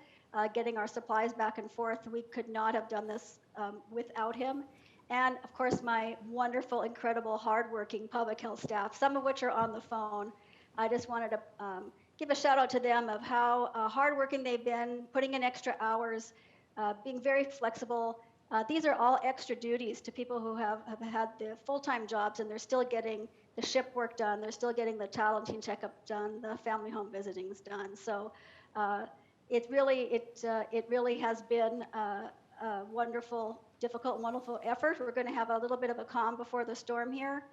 getting our supplies back and forth. We could not have done this without him. And of course, my wonderful, incredible, hardworking public health staff, some of which are on the phone. I just wanted to give a shout out to them of how hardworking they've been, putting in extra hours, being very flexible. These are all extra duties to people who have had the full-time jobs, and they're still getting the ship work done. They're still getting the Talentine checkup done, the family home visitings done. So it really has been a wonderful, difficult, wonderful effort. We're going to have a little bit of a calm before the storm here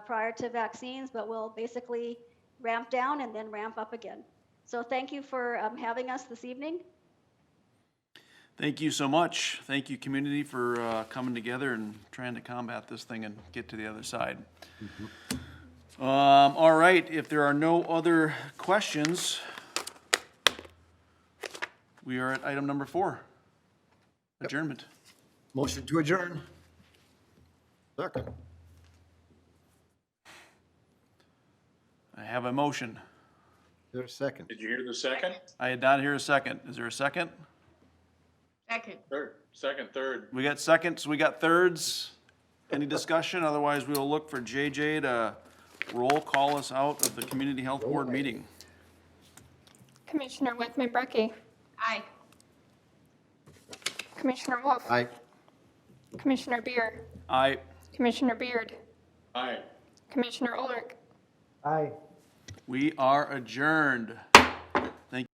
prior to vaccines, but we'll basically ramp down and then ramp up again. So thank you for having us this evening. Thank you so much. Thank you, community, for coming together and trying to combat this thing and get to the other side. All right, if there are no other questions, we are at item number 4, adjournment. Motion to adjourn. Second. I have a motion. There's a second. Did you hear the second? I did not hear a second. Is there a second? Second. Third, second, third. We got seconds, we got thirds. Any discussion? Otherwise, we will look for JJ to roll call us out of the Community Health Board meeting. Commissioner Whitman-Brecky. Aye. Commissioner Wolf. Aye. Commissioner Beer. Aye. Commissioner Beard. Aye. Commissioner Ulrich. Aye. We are adjourned.